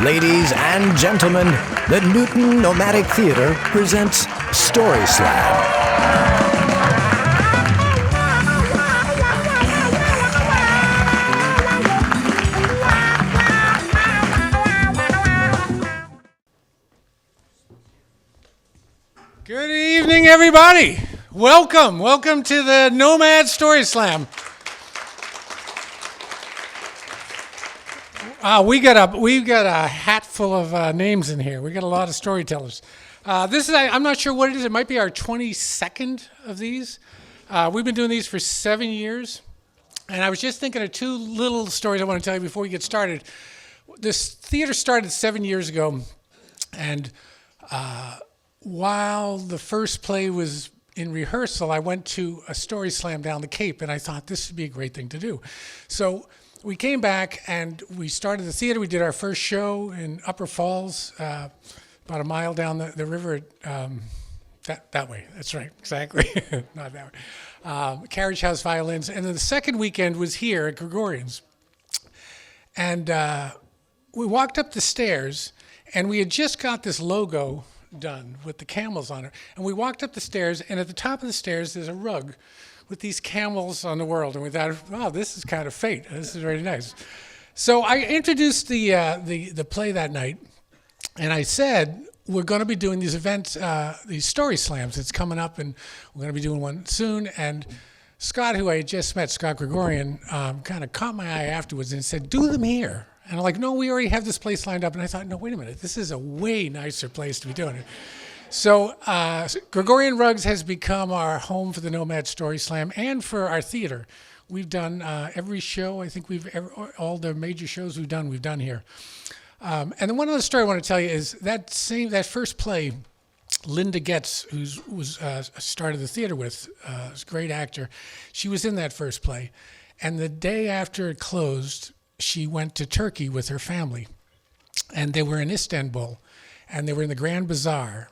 Ladies and gentlemen, the Newton Nomadic Theater presents Story Slam. Good evening, everybody. Welcome to the Nomad Story Slam. We got a hat full of names in here. We got a lot of storytellers. I'm not sure what it is. It might be our 22nd of these. We've been doing these for 7 years, and I was just thinking of two little stories I want to tell you before we get started. This theater started 7 years ago, and while the first play was in rehearsal, I went to a story slam down the Cape, and I thought this would be a great thing to do. So we came back and we started the theater. We did our first show in Upper Falls, about a mile down the river. That way. That's right, exactly. Not that way. Carriage House Violins. And then the second weekend was here at Gregorian's. And we walked up the stairs, and we had just got this logo done with the camels on it. And we walked up the stairs, and at the top of the stairs, there's a rug with these camels on the world. And we thought, wow, this is kind of fate. This is very nice. So I introduced the play that night, and I said, we're going to be doing these events, these story slams. It's coming up, and we're going to be doing one soon. And Scott, who I had just met, Scott Gregorian, kind of caught my eye afterwards and said, do them here. And I'm like, no, we already have this place lined up. And I thought, no, wait a minute. This is a way nicer place to be doing it. So Gregorian Rugs has become our home for the Nomad Story Slam and for our theater. We've done every show. I think all the major shows we've done here. And then one other story I want to tell you is that first play, Linda Getz, who started the theater with, is a great actor. She was in that first play. And the day after it closed, she went to Turkey with her family. And they were in Istanbul. And they were in the Grand Bazaar.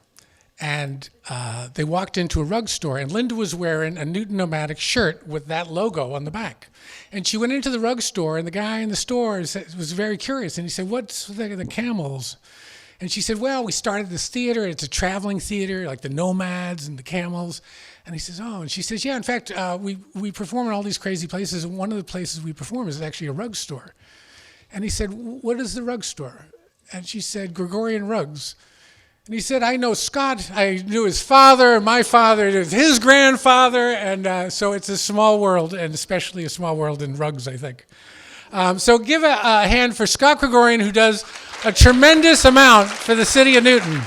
And they walked into a rug store, and Linda was wearing a Newton Nomadic shirt with that logo on the back. And she went into the rug store, and the guy in the store was very curious. And he said, what's the camels? And she said, well, we started this theater. It's a traveling theater, like the Nomads and the camels. And he says, oh. And she says, yeah, in fact, we perform in all these crazy places. And one of the places we perform is actually a rug store. And he said, what is the rug store? And she said, Gregorian Rugs. And he said, I know Scott. I knew his father, my father, his grandfather. And so it's a small world, and especially a small world in rugs, I think. So give a hand for Scott Gregorian, who does a tremendous amount for the city of Newton.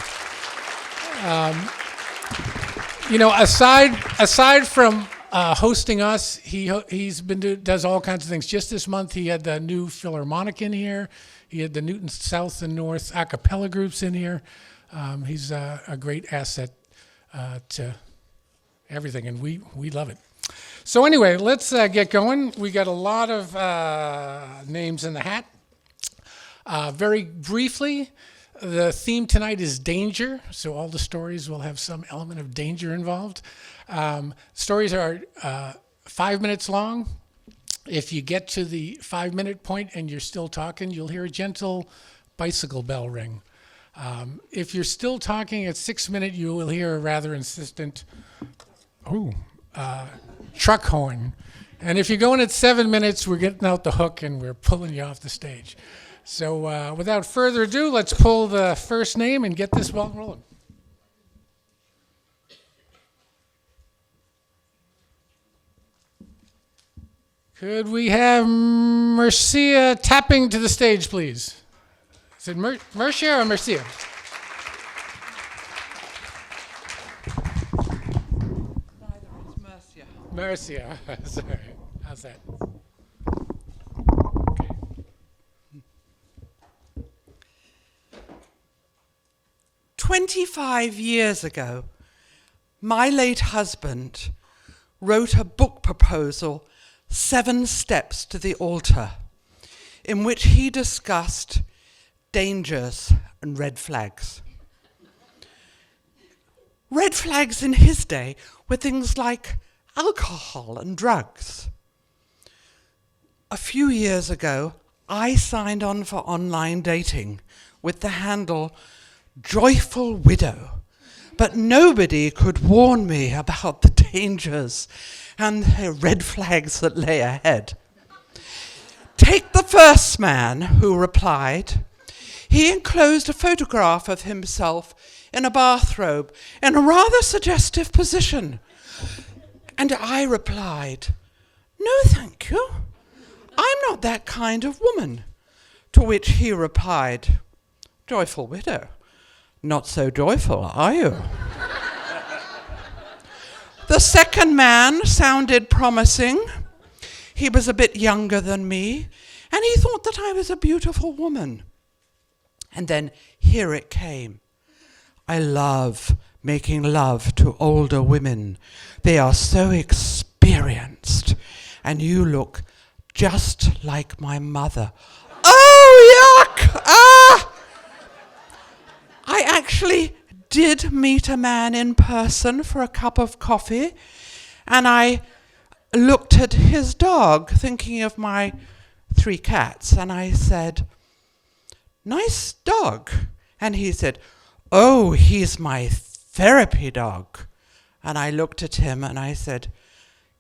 Aside from hosting us, he's does all kinds of things. Just this month, he had the new Philharmonic in here. He had the Newton South and North a cappella groups in here. He's a great asset to everything, and we love it. So anyway, let's get going. We got a lot of names in the hat. Very briefly, the theme tonight is danger, so all the stories will have some element of danger involved. Stories are 5 minutes long. If you get to the 5-minute point and you're still talking, you'll hear a gentle bicycle bell ring. If you're still talking at 6 minutes, you will hear a rather insistent truck horn. And if you're going at 7 minutes, we're getting out the hook and we're pulling you off the stage. So without further ado, let's pull the first name and get this ball rolling. Could we have Marcia tapping to the stage, please? Is it Marcia or Marcia? Neither, it's Marcia. Marcia. Sorry. How's that? Okay. 25 years ago, my late husband wrote a book proposal, 7 Steps to the Altar, in which he discussed dangers and red flags. Red flags in his day were things like alcohol and drugs. A few years ago, I signed on for online dating with the handle Joyful Widow, but nobody could warn me about the dangers and the red flags that lay ahead. Take the first man who replied. He enclosed a photograph of himself in a bathrobe in a rather suggestive position. And I replied, "No, thank you. I'm not that kind of woman." To which he replied, "Joyful widow, not so joyful, are you?" The second man sounded promising. He was a bit younger than me, and he thought that I was a beautiful woman. And then here it came. "I love making love to older women. They are so experienced, and you look just like my mother." Oh, yuck! Ah! I actually did meet a man in person for a cup of coffee, and I looked at his dog, thinking of my 3 cats, and I said, "Nice dog." And he said, "Oh, he's my therapy dog." And I looked at him and I said,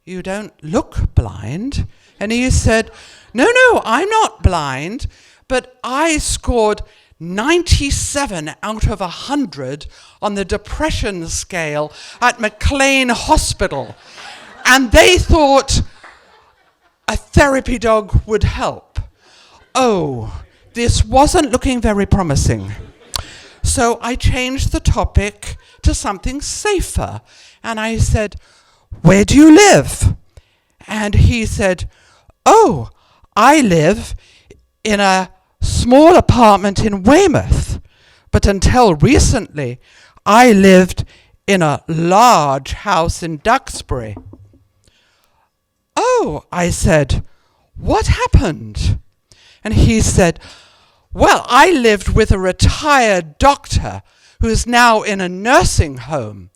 "You don't look blind." And he said, No, I'm not blind, but I scored 97 out of 100 on the depression scale at McLean Hospital. And they thought a therapy dog would help. Oh, this wasn't looking very promising. So I changed the topic to something safer. And I said, "Where do you live?" And he said, "Oh, I live in a small apartment in Weymouth, but until recently, I lived in a large house in Duxbury." "Oh," I said, "what happened?" And he said, "Well, I lived with a retired doctor who is now in a nursing home,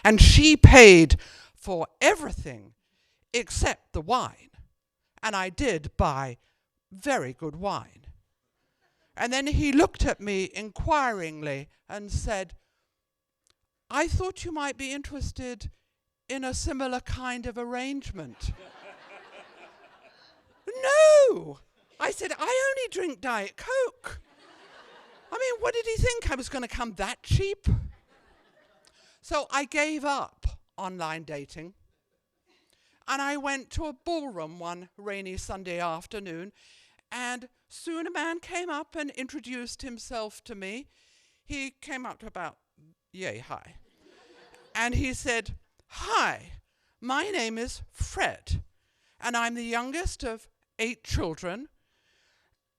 and she paid for everything except the wine. And I did buy very good wine." And then he looked at me inquiringly and said, "I thought you might be interested in a similar kind of arrangement." "No!" I said, "I only drink Diet Coke." I mean, what did he think? I was going to come that cheap? So I gave up online dating. And I went to a ballroom one rainy Sunday afternoon, and soon a man came up and introduced himself to me. He came up to about yay high. And he said, "Hi, my name is Fred, and I'm the youngest of 8 children,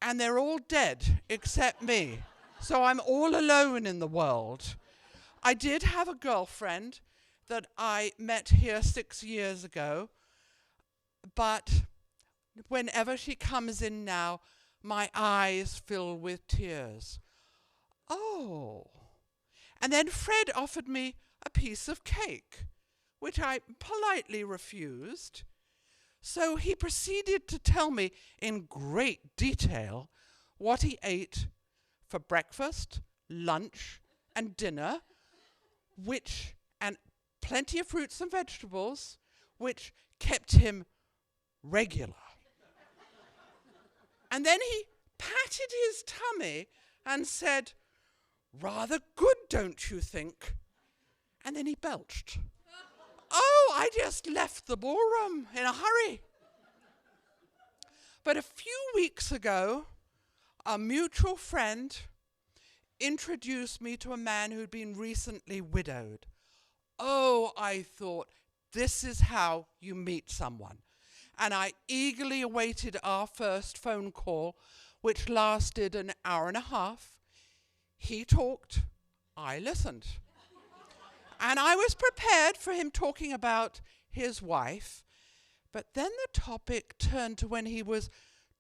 and they're all dead except me. So I'm all alone in the world. I did have a girlfriend that I met here 6 years ago, but whenever she comes in now, my eyes fill with tears." Oh. And then Fred offered me a piece of cake, which I politely refused. So he proceeded to tell me in great detail what he ate for breakfast, lunch, and dinner, and plenty of fruits and vegetables, which kept him regular. And then he patted his tummy and said, "Rather good, don't you think?" And then he belched. Oh, I just left the ballroom in a hurry. But a few weeks ago, a mutual friend introduced me to a man who'd been recently widowed. Oh, I thought, this is how you meet someone. And I eagerly awaited our first phone call, which lasted an hour and a half. He talked, I listened. And I was prepared for him talking about his wife, but then the topic turned to when he was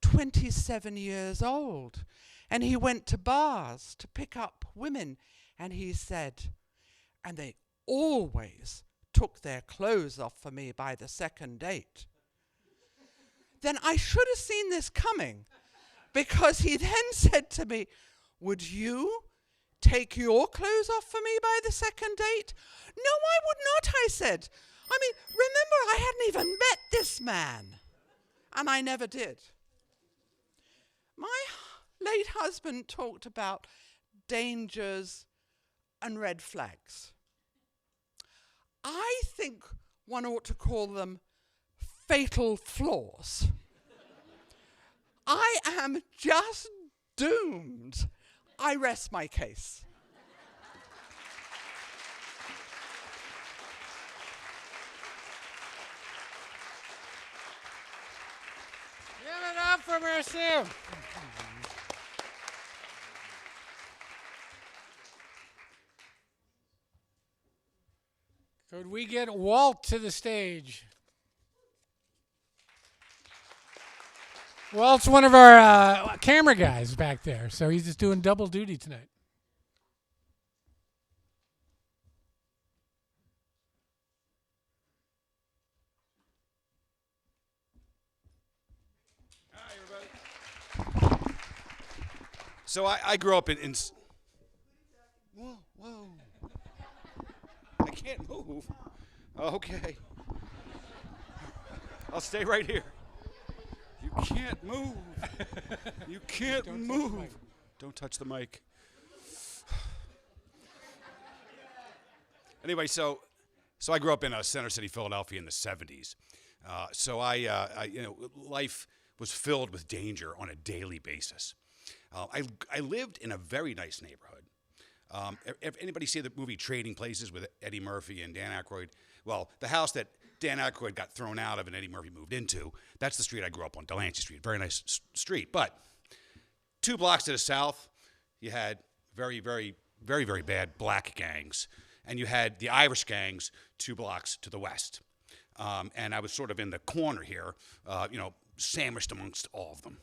27 years old, and he went to bars to pick up women, and he said, and they always took their clothes off for me by the second date. Then I should have seen this coming, because he then said to me, would you take your clothes off for me by the second date? No, I would not, I said. I mean, remember, I hadn't even met this man. And I never did. My late husband talked about dangers and red flags. I think one ought to call them fatal flaws. I am just doomed. I rest my case. Give it up for Mercy. Could we get Walt to the stage? Walt's one of our camera guys back there, so he's just doing double duty tonight. Hi, everybody. So I grew up in whoa. I can't move. Okay. I'll stay right here. You can't move. You can't move. Don't touch the mic. Anyway, so I grew up in Center City, Philadelphia in the 70s. So life was filled with danger on a daily basis. I lived in a very nice neighborhood. If anybody see the movie Trading Places with Eddie Murphy and Dan Aykroyd? Well, the house that Dan Aykroyd got thrown out of and Eddie Murphy moved into, that's the street I grew up on, Delancey Street. Very nice street. But 2 blocks to the south, you had very, very, very, very bad black gangs. And you had the Irish gangs 2 blocks to the west. And I was sort of in the corner here, sandwiched amongst all of them.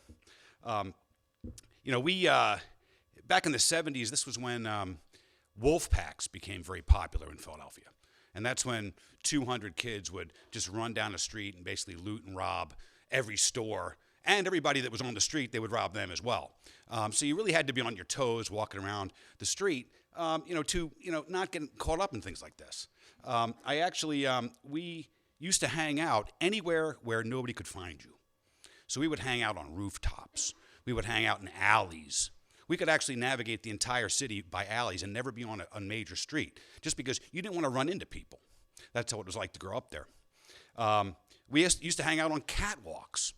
We back in the 70s, this was when wolf packs became very popular in Philadelphia. And that's when 200 kids would just run down the street and basically loot and rob every store. And everybody that was on the street, they would rob them as well. So you really had to be on your toes walking around the street, to not get caught up in things like this. We used to hang out anywhere where nobody could find you. So we would hang out on rooftops. We would hang out in alleys. We could actually navigate the entire city by alleys and never be on a major street, just because you didn't want to run into people. That's how it was like to grow up there. We used to hang out on catwalks,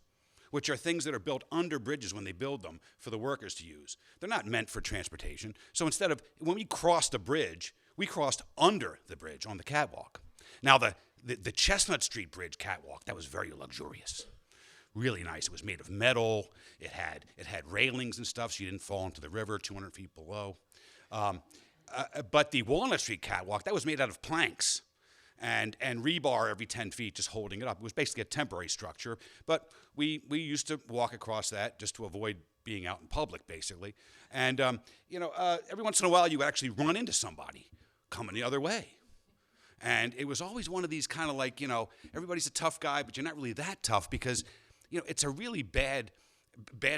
which are things that are built under bridges when they build them for the workers to use. They're not meant for transportation. So instead of, when we crossed a bridge, we crossed under the bridge on the catwalk. Now, the Chestnut Street Bridge catwalk, that was very luxurious. Really nice. It was made of metal. It had railings and stuff, so you didn't fall into the river 200 feet below. But the Walnut Street catwalk, that was made out of planks and rebar every 10 feet, just holding it up. It was basically a temporary structure, but we used to walk across that just to avoid being out in public, basically. And every once in a while, you would actually run into somebody coming the other way. And it was always one of these kind of like, everybody's a tough guy, but you're not really that tough because it's a really bad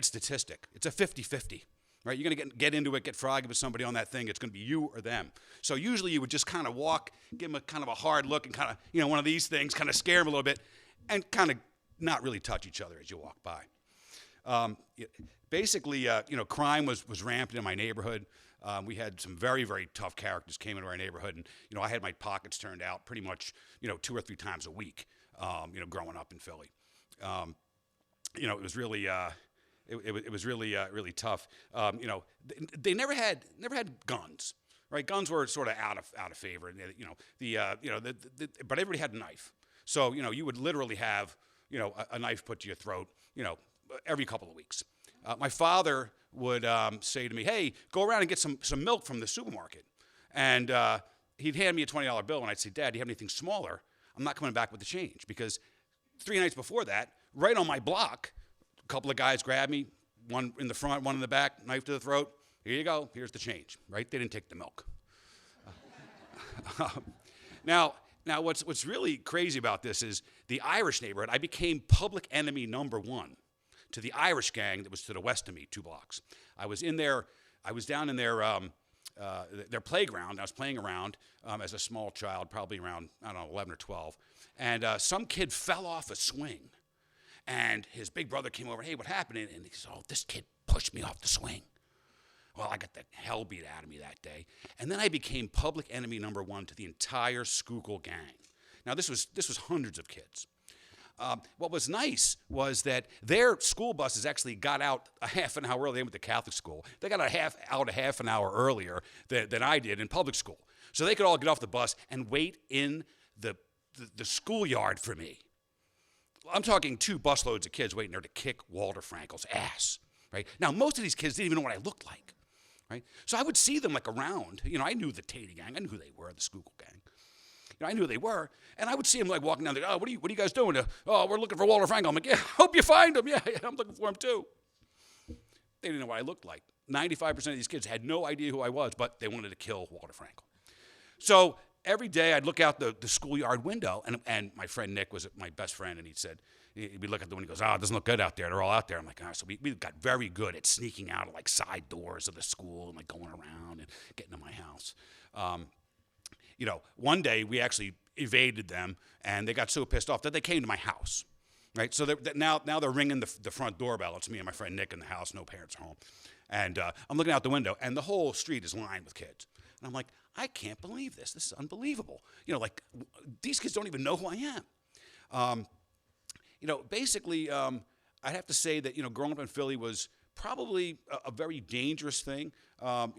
statistic. It's a 50-50, right? You're going to get into it, get froggy with somebody on that thing. It's going to be you or them. So usually you would just kind of walk, give them a kind of a hard look and kind of, one of these things, kind of scare them a little bit and kind of not really touch each other as you walk by. Crime was rampant in my neighborhood. We had some very, very tough characters came into our neighborhood, and I had my pockets turned out pretty much 2 or 3 times a week. Growing up in Philly, it was really it was really tough. They never had guns, right? Guns were sort of out of favor, but everybody had a knife. So you would literally have a knife put to your throat, every couple of weeks. My father would say to me, "Hey, go around and get some milk from the supermarket," and he'd hand me a $20 bill, and I'd say, "Dad, do you have anything smaller? I'm not coming back with the change," because 3 nights before that, right on my block, a couple of guys grabbed me, one in the front, one in the back, knife to the throat. Here you go. Here's the change. Right? They didn't take the milk. Now, what's really crazy about this is the Irish neighborhood. I became public enemy number 1 to the Irish gang that was to the west of me, 2 blocks. I was down in their playground. I was playing around as a small child, probably around, 11 or 12. And some kid fell off a swing. And his big brother came over, hey, what happened? And he said, oh, this kid pushed me off the swing. Well, I got the hell beat out of me that day. And then I became public enemy number 1 to the entire Schuylkill gang. Now, this was hundreds of kids. What was nice was that their school buses actually got out a half an hour early. They went to Catholic school. They got out a half an hour earlier than I did in public school. So they could all get off the bus and wait in the schoolyard for me. I'm talking 2 busloads of kids waiting there to kick Walter Frankel's ass. Right? Now, most of these kids didn't even know what I looked like. Right? So I would see them like around. I knew the Tatey gang. I knew who they were, the Schuylkill gang. I knew who they were, and I would see them like walking down there. Oh, what are you guys doing? Oh, we're looking for Walter Frankel. I'm like, yeah, hope you find him. Yeah, I'm looking for him too. They didn't know what I looked like. 95% of these kids had no idea who I was, but they wanted to kill Walter Frankel. So every day I'd look out the schoolyard window, and my friend Nick was my best friend, and he'd look at the window. He goes, it doesn't look good out there. They're all out there. I'm like, so we got very good at sneaking out of like side doors of the school and like going around and getting to my house. One day we actually evaded them, and they got so pissed off that they came to my house, right? So now they're ringing the front doorbell. It's me and my friend Nick in the house. No parents are home. And I'm looking out the window, and the whole street is lined with kids. And I'm like, I can't believe this. This is unbelievable. These kids don't even know who I am. Basically, I'd have to say that, growing up in Philly was probably a very dangerous thing. I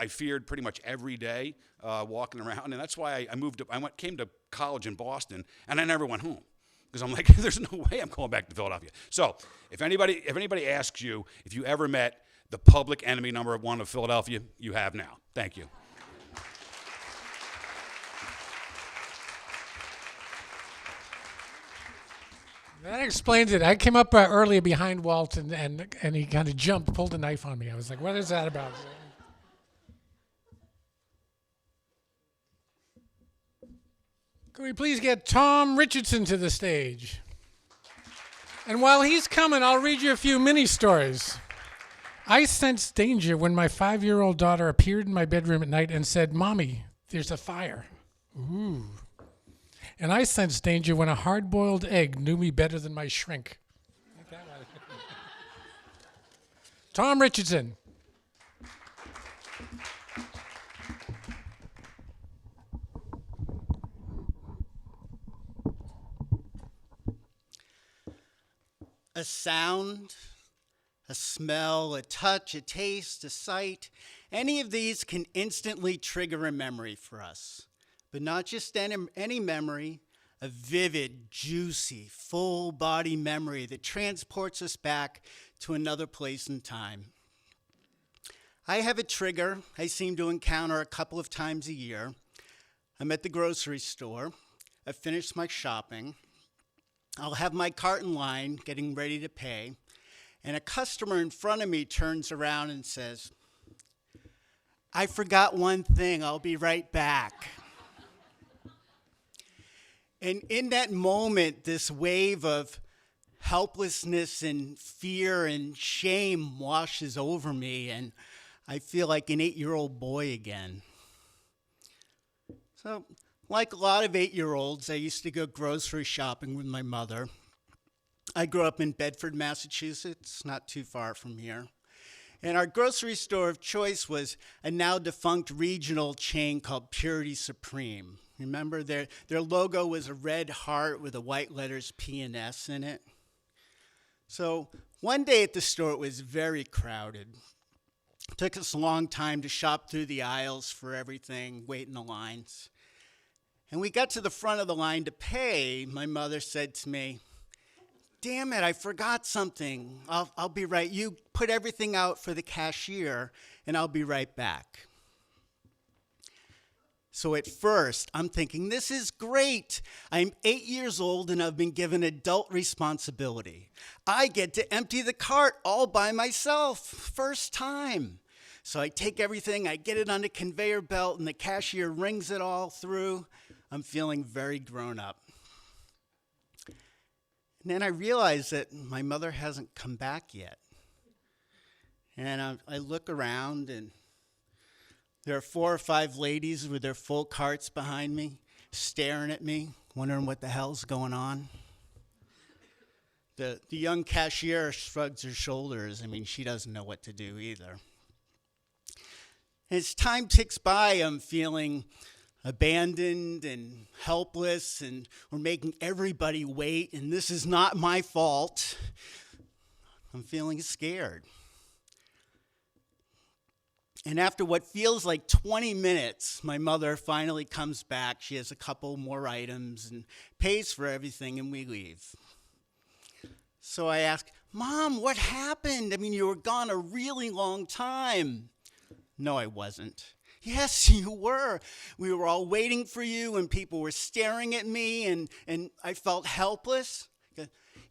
feared pretty much every day walking around, and that's why I came to college in Boston, and I never went home because I'm like, there's no way I'm going back to Philadelphia. So if anybody asks you if you ever met the public enemy number 1 of Philadelphia, you have now. Thank you. That explains it. I came up earlier behind Walt, and he kind of jumped, pulled a knife on me. I was like, what is that about? Can we please get Tom Richardson to the stage? And while he's coming, I'll read you a few mini stories. I sensed danger when my 5-year-old daughter appeared in my bedroom at night and said, Mommy, there's a fire. Ooh. And I sensed danger when a hard-boiled egg knew me better than my shrink. Tom Richardson. A sound, a smell, a touch, a taste, a sight, any of these can instantly trigger a memory for us. But not just any memory, a vivid, juicy, full-body memory that transports us back to another place and time. I have a trigger I seem to encounter a couple of times a year. I'm at the grocery store. I've finished my shopping. I'll have my cart in line, getting ready to pay, and a customer in front of me turns around and says, I forgot one thing, I'll be right back. And in that moment, this wave of helplessness and fear and shame washes over me, and I feel like an 8-year-old boy again. So, like a lot of 8-year-olds, I used to go grocery shopping with my mother. I grew up in Bedford, Massachusetts, not too far from here. And our grocery store of choice was a now defunct regional chain called Purity Supreme. Remember, their logo was a red heart with the white letters P and S in it. So one day at the store, it was very crowded. It took us a long time to shop through the aisles for everything, wait in the lines. And we got to the front of the line to pay. My mother said to me, damn it, I forgot something. I'll be right. You put everything out for the cashier, and I'll be right back. So at first, I'm thinking, this is great. I'm 8 years old, and I've been given adult responsibility. I get to empty the cart all by myself, first time. So I take everything, I get it on a conveyor belt, and the cashier rings it all through. I'm feeling very grown up. And then I realized that my mother hasn't come back yet. And I look around, and there are 4 or 5 ladies with their full carts behind me, staring at me, wondering what the hell's going on. The young cashier shrugs her shoulders. I mean, she doesn't know what to do either. As time ticks by, I'm feeling abandoned and helpless, and we're making everybody wait, and this is not my fault. I'm feeling scared. And after what feels like 20 minutes, my mother finally comes back. She has a couple more items and pays for everything, and we leave. So I ask, Mom, what happened? I mean, you were gone a really long time. No, I wasn't. Yes, you were. We were all waiting for you, and people were staring at me, and I felt helpless.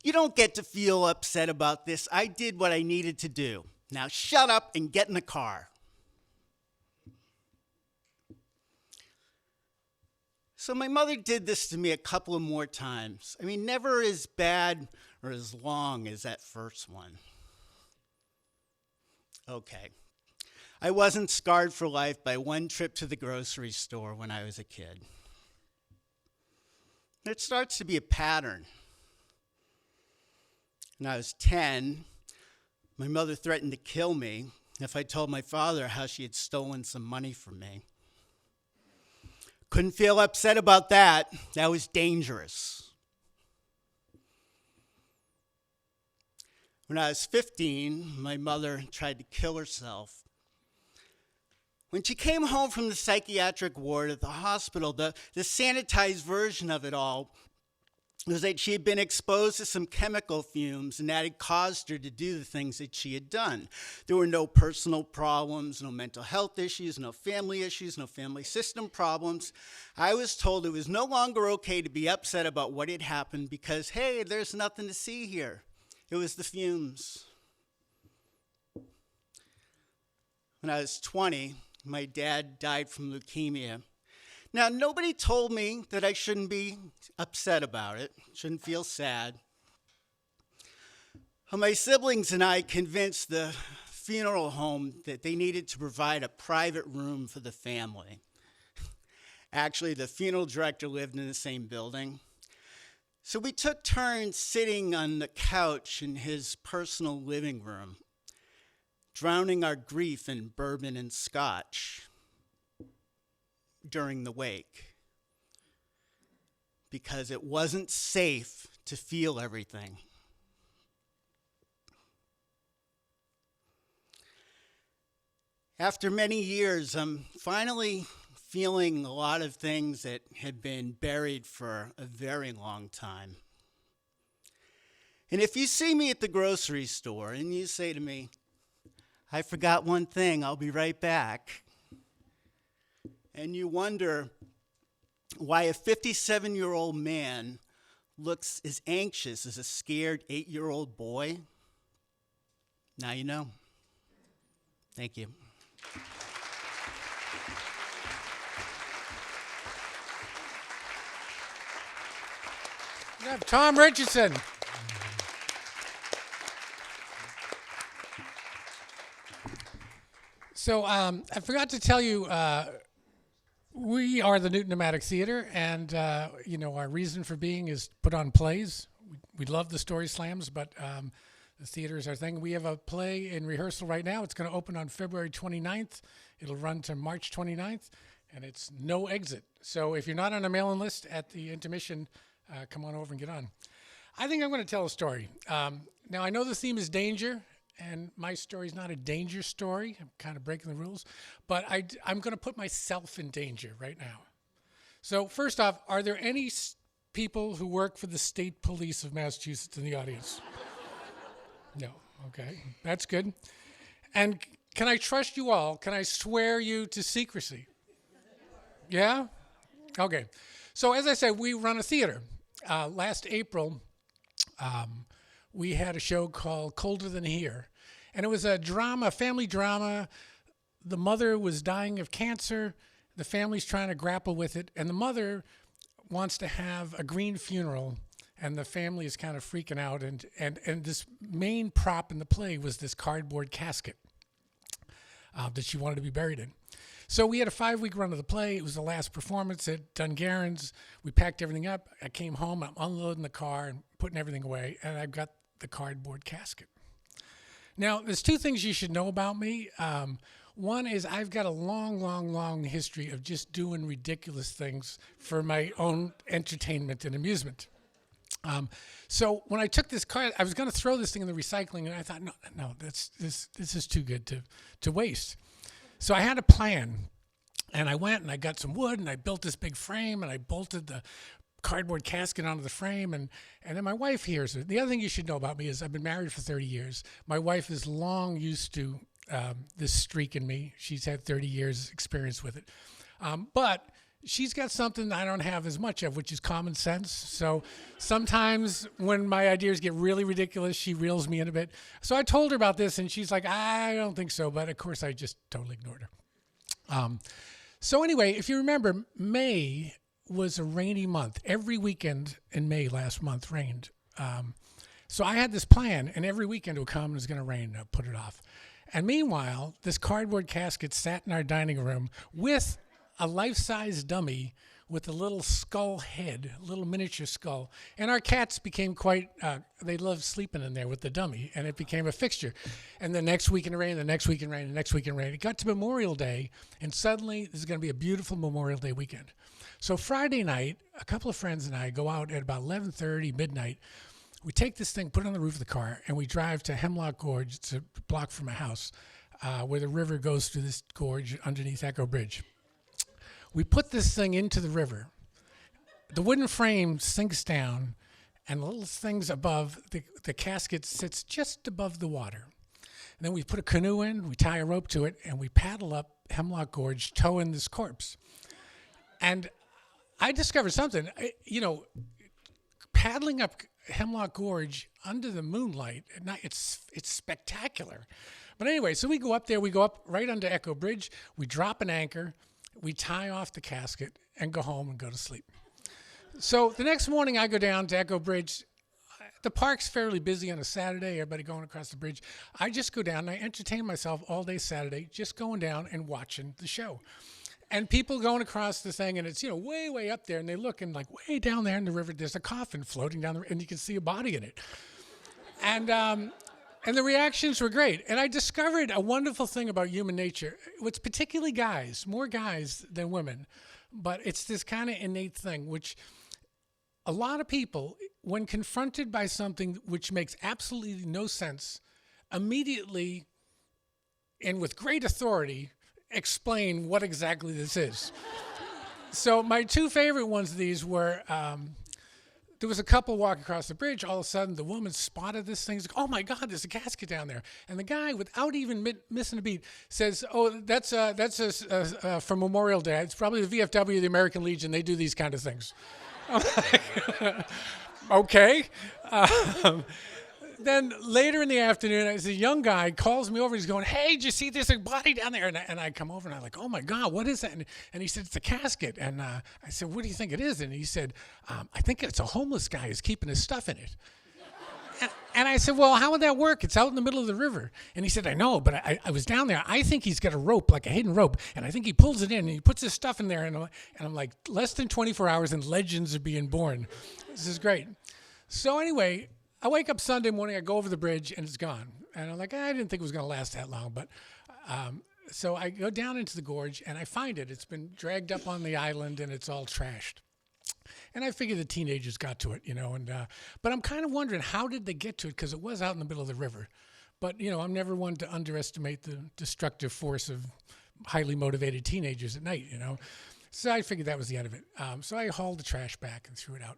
You don't get to feel upset about this. I did what I needed to do. Now shut up and get in the car. So my mother did this to me a couple of more times. I mean, never as bad or as long as that first one. Okay. I wasn't scarred for life by one trip to the grocery store when I was a kid. It starts to be a pattern. When I was 10, my mother threatened to kill me if I told my father how she had stolen some money from me. Couldn't feel upset about that. That was dangerous. When I was 15, my mother tried to kill herself. When she came home from the psychiatric ward at the hospital, the sanitized version of it all was that she had been exposed to some chemical fumes, and that had caused her to do the things that she had done. There were no personal problems, no mental health issues, no family system problems. I was told it was no longer okay to be upset about what had happened because, hey, there's nothing to see here. It was the fumes. When I was 20, my dad died from leukemia. Now, nobody told me that I shouldn't be upset about it, shouldn't feel sad. My siblings and I convinced the funeral home that they needed to provide a private room for the family. Actually, the funeral director lived in the same building. So we took turns sitting on the couch in his personal living room, drowning our grief in bourbon and scotch during the wake, because it wasn't safe to feel everything. After many years, I'm finally feeling a lot of things that had been buried for a very long time. And if you see me at the grocery store and you say to me, I forgot one thing, I'll be right back, and you wonder why a 57-year-old man looks as anxious as a scared 8-year-old boy, now you know. Thank you. We have Tom Richardson. So I forgot to tell you, we are the Newton Nomadic Theater, and our reason for being is to put on plays. We love the story slams, but the theater is our thing. We have a play in rehearsal right now. It's going to open on February 29th. It'll run to March 29th, and it's no exit. So if you're not on a mailing list at the intermission, come on over and get on. I think I'm going to tell a story. Now, I know the theme is danger, and my story is not a danger story. I'm kind of breaking the rules, but I'm going to put myself in danger right now. So first off, are there any people who work for the state police of Massachusetts in the audience? No. Okay. That's good. And can I trust you all? Can I swear you to secrecy? Yeah? Okay. So as I said, we run a theater. Last April, we had a show called Colder Than Here. And it was a drama, family drama. The mother was dying of cancer. The family's trying to grapple with it. And the mother wants to have a green funeral and the family is kind of freaking out. And this main prop in the play was this cardboard casket that she wanted to be buried in. So we had a 5-week run of the play. It was the last performance at Dungarron's. We packed everything up. I came home. I'm unloading the car and putting everything away, and I've got the cardboard casket. Now, there's 2 things you should know about me. One is I've got a long history of just doing ridiculous things for my own entertainment and amusement. So when I took this card, I was going to throw this thing in the recycling, and I thought, no, this is too good to waste. So I had a plan, and I went and I got some wood, and I built this big frame, and I bolted the cardboard casket onto the frame, and then my wife hears it. The other thing you should know about me is I've been married for 30 years. My wife is long used to this streak in me. She's had 30 years experience with it. But she's got something I don't have as much of, which is common sense. So sometimes when my ideas get really ridiculous, she reels me in a bit. So I told her about this, and she's like, I don't think so. But of course, I just totally ignored her. So anyway, if you remember, May was a rainy month. Every weekend in May last month rained. So I had this plan, and every weekend it would come and it was going to rain, and I'd put it off. And meanwhile, this cardboard casket sat in our dining room with a life-size dummy with a little skull head, a little miniature skull. And our cats became quite, they loved sleeping in there with the dummy, and it became a fixture. And the next week in rain, the next week in rain, the next week in rain. It got to Memorial Day, and suddenly this is going to be a beautiful Memorial Day weekend. So Friday night, a couple of friends and I go out at about 11:30, midnight. We take this thing, put it on the roof of the car, and we drive to Hemlock Gorge. It's a block from my house, where the river goes through this gorge underneath Echo Bridge. We put this thing into the river. The wooden frame sinks down, and the little things above, the casket sits just above the water. And then we put a canoe in, we tie a rope to it, and we paddle up Hemlock Gorge, towing this corpse. And I discovered something, paddling up Hemlock Gorge under the moonlight at night, it's spectacular. But anyway, so we go up there, we go up right under Echo Bridge, we drop an anchor, we tie off the casket and go home and go to sleep. So the next morning I go down to Echo Bridge. The park's fairly busy on a Saturday, everybody going across the bridge. I just go down and I entertain myself all day Saturday, just going down and watching the show. And people going across the thing, and it's, way up there, and they look, and like way down there in the river, there's a coffin floating down there, and you can see a body in it. And the reactions were great. And I discovered a wonderful thing about human nature. It's particularly guys, more guys than women, but it's this kind of innate thing, which a lot of people, when confronted by something which makes absolutely no sense, immediately and with great authority explain what exactly this is. So my 2 favorite ones of these were, there was a couple walking across the bridge. All of a sudden, the woman spotted this thing. She's like, oh my God, there's a casket down there. And the guy, without even missing a beat, says, oh, that's for Memorial Day. It's probably the VFW, the American Legion. They do these kind of things. I'm like, okay. Then later in the afternoon, a young guy calls me over. He's going, hey, did you see there's a body down there? And I come over and I'm like, oh my God, what is that? And he said, it's a casket. And I said, what do you think it is? And he said, I think it's a homeless guy who's keeping his stuff in it. And I said, well, how would that work? It's out in the middle of the river. And he said, I know, but I was down there. I think he's got a rope, like a hidden rope. And I think he pulls it in and he puts his stuff in there. And I'm like, less than 24 hours and legends are being born. This is great. So anyway, I wake up Sunday morning, I go over the bridge, and it's gone. And I'm like, I didn't think it was going to last that long. But so I go down into the gorge, and I find it. It's been dragged up on the island, and it's all trashed. And I figure the teenagers got to it, but I'm kind of wondering, how did they get to it? Because it was out in the middle of the river. But, I'm never one to underestimate the destructive force of highly motivated teenagers at night, So I figured that was the end of it. So I hauled the trash back and threw it out.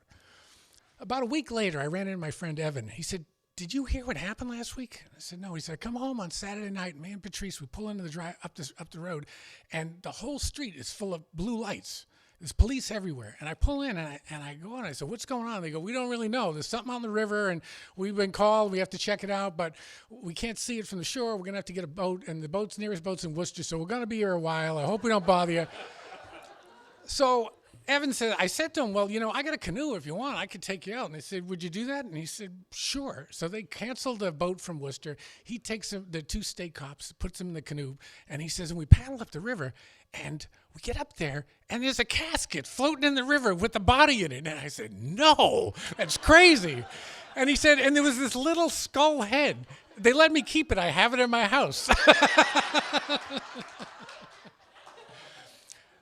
About a week later, I ran into my friend Evan. He said, did you hear what happened last week? I said, no. He said, I come home on Saturday night, me and Patrice, we pull into the drive up the road, and the whole street is full of blue lights. There's police everywhere. And I pull in, and I go on. I said, what's going on? They go, we don't really know. There's something on the river, and we've been called. We have to check it out, but we can't see it from the shore. We're going to have to get a boat, and the nearest boat's in Worcester, so we're going to be here a while. I hope we don't bother you. So Evan said, I said to him, well, I got a canoe. If you want, I could take you out. And I said, would you do that? And he said, sure. So they canceled the boat from Worcester. He takes the 2 state cops, puts them in the canoe, and he says, and we paddle up the river, and we get up there, and there's a casket floating in the river with the body in it. And I said, no, that's crazy. And he said, and there was this little skull head. They let me keep it. I have it in my house.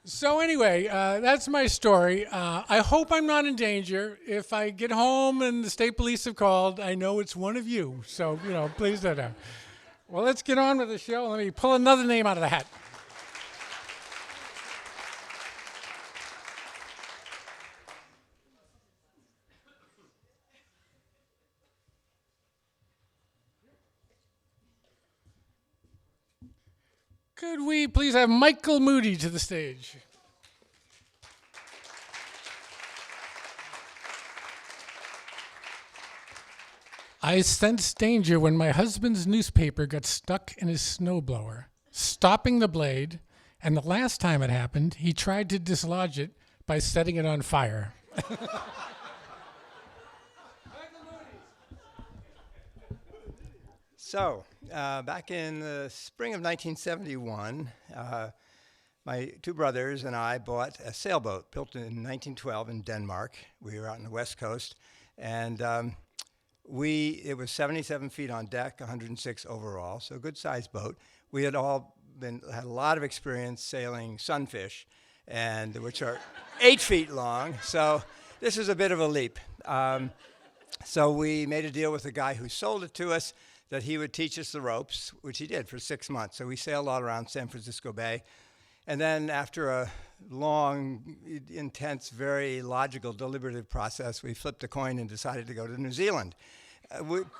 So anyway, that's my story. I hope I'm not in danger. If I get home and the state police have called, I know it's one of you. So, please don't know. Well, let's get on with the show. Let me pull another name out of the hat. Could we please have Michael Moody to the stage? I sensed danger when my husband's newspaper got stuck in his snowblower, stopping the blade, and the last time it happened, he tried to dislodge it by setting it on fire. So, back in the spring of 1971, my 2 brothers and I bought a sailboat built in 1912 in Denmark. We were out on the West Coast, and it was 77 feet on deck, 106 overall, so a good-sized boat. We had all had a lot of experience sailing sunfish, and which are 8 feet long, so this is a bit of a leap. So we made a deal with the guy who sold it to us that he would teach us the ropes, which he did for 6 months. So we sailed all around San Francisco Bay. And then after a long, intense, very logical, deliberative process, we flipped a coin and decided to go to New Zealand.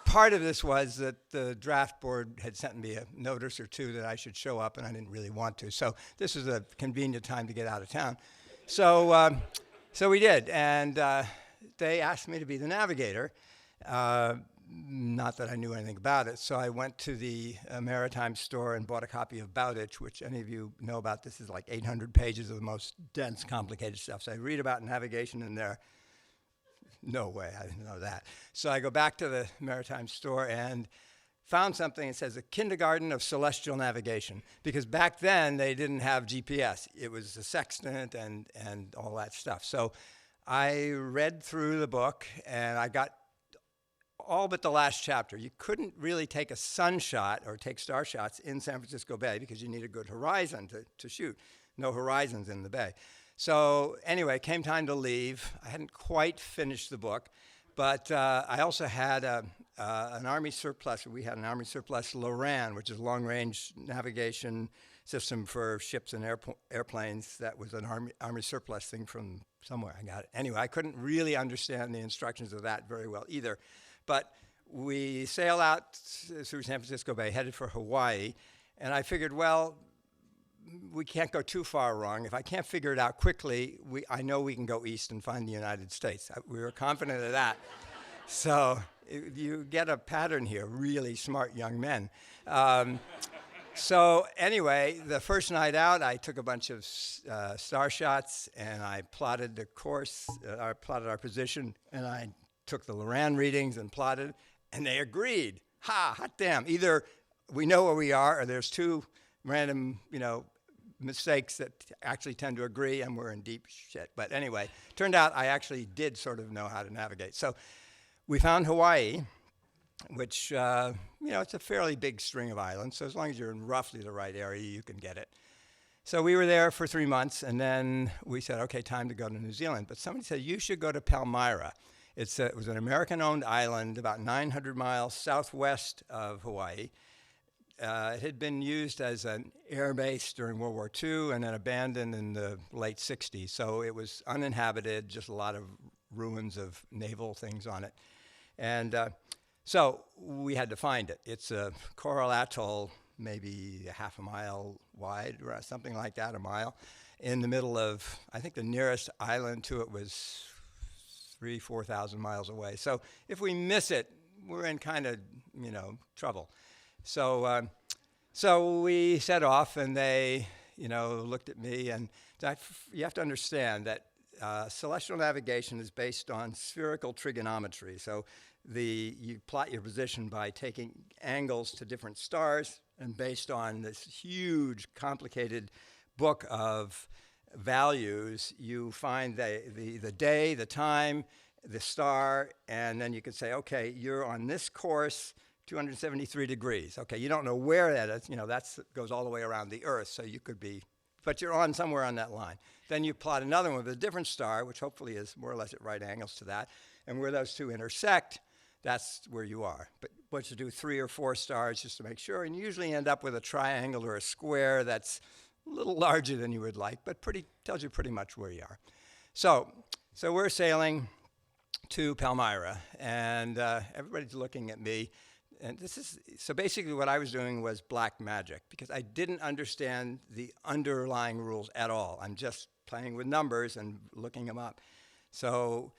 Part of this was that the draft board had sent me a notice or 2 that I should show up, and I didn't really want to. So this was a convenient time to get out of town. So we did, and they asked me to be the navigator. Not that I knew anything about it. So I went to the maritime store and bought a copy of Bowditch, which any of you know about. This is like 800 pages of the most dense, complicated stuff. So I read about navigation in there. No way, I didn't know that. So I go back to the maritime store and found something that says a kindergarten of celestial navigation, because back then they didn't have GPS. It was a sextant and all that stuff. So I read through the book and I got all but the last chapter. You couldn't really take a sun shot or take star shots in San Francisco Bay because you need a good horizon to shoot. No horizons in the bay. So anyway, came time to leave. I hadn't quite finished the book, but I also had an Army surplus. We had an Army surplus Loran, which is a long-range navigation system for ships and airplanes. That was an Army surplus thing from somewhere. I got it. Anyway, I couldn't really understand the instructions of that very well either. But we sail out through San Francisco Bay, headed for Hawaii, and I figured, well, we can't go too far wrong. If I can't figure it out quickly, I know we can go east and find the United States. We were confident of that. So you get a pattern here, really smart young men. So anyway, the first night out, I took a bunch of star shots, and I plotted the course, I plotted our position, and I took the Loran readings and plotted, and they agreed. Hot damn. Either we know where we are, or there's 2 random, mistakes that actually tend to agree, and we're in deep shit. But anyway, turned out I actually did sort of know how to navigate. So we found Hawaii, which, it's a fairly big string of islands. So as long as you're in roughly the right area, you can get it. So we were there for 3 months, and then we said, okay, time to go to New Zealand. But somebody said, you should go to Palmyra. It was an American-owned island about 900 miles southwest of Hawaii. It had been used as an air base during World War II and then abandoned in the late 60s. So it was uninhabited, just a lot of ruins of naval things on it. And so we had to find it. It's a coral atoll, maybe half a mile wide, or something like that, a mile, in the middle of, I think the nearest island to it was 4,000 miles away. So if we miss it, we're in kind of, trouble. So we set off, and they, looked at me, and you have to understand that celestial navigation is based on spherical trigonometry. So you plot your position by taking angles to different stars, and based on this huge, complicated book of values, you find the day, the time, the star, and then you could say, okay, you're on this course, 273 degrees. Okay, you don't know where that is. That goes all the way around the Earth, so you could be, but you're on somewhere on that line. Then you plot another one with a different star, which hopefully is more or less at right angles to that, and where those two intersect, that's where you are. But you do 3 or 4 stars just to make sure, and you usually end up with a triangle or a square that's a little larger than you would like, but tells you pretty much where you are. So we're sailing to Palmyra, and everybody's looking at me. And so basically what I was doing was black magic, because I didn't understand the underlying rules at all. I'm just playing with numbers and looking them up. So,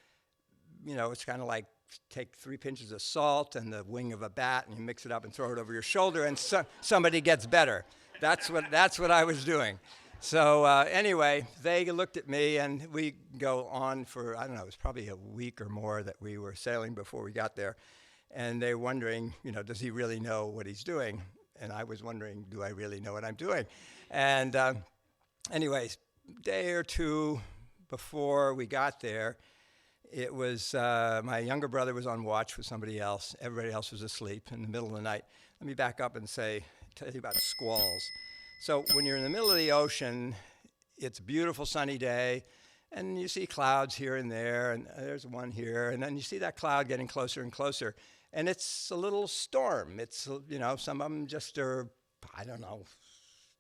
it's kind of like take 3 pinches of salt and the wing of a bat, and you mix it up and throw it over your shoulder, and somebody gets better. That's what I was doing. So anyway, they looked at me, and we go on for, I don't know, it was probably a week or more that we were sailing before we got there. And they're wondering, does he really know what he's doing? And I was wondering, do I really know what I'm doing? And anyways, day or two before we got there, it was my younger brother was on watch with somebody else. Everybody else was asleep in the middle of the night. Let me back up and tell you about squalls. So when you're in the middle of the ocean, it's a beautiful sunny day, and you see clouds here and there, and there's one here, and then you see that cloud getting closer and closer. And it's a little storm. It's, some of them just are, I don't know,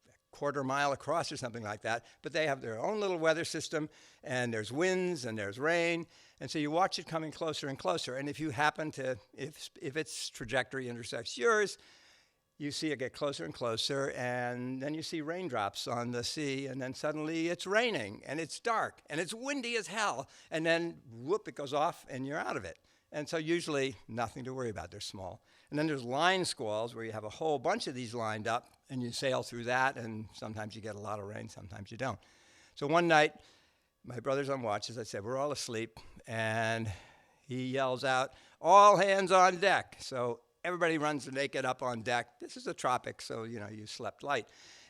a quarter mile across or something like that. But they have their own little weather system, and there's winds and there's rain. And so you watch it coming closer and closer. And if you happen to, if its trajectory intersects yours, you see it get closer and closer, and then you see raindrops on the sea, and then suddenly it's raining, and it's dark, and it's windy as hell. And then, whoop, it goes off, and you're out of it. And so usually nothing to worry about. They're small. And then there's line squalls where you have a whole bunch of these lined up, and you sail through that, and sometimes you get a lot of rain, sometimes you don't. So one night, my brother's on watch, as I said, we're all asleep, and he yells out, "All hands on deck." So everybody runs naked up on deck. This is the tropics, so you slept light.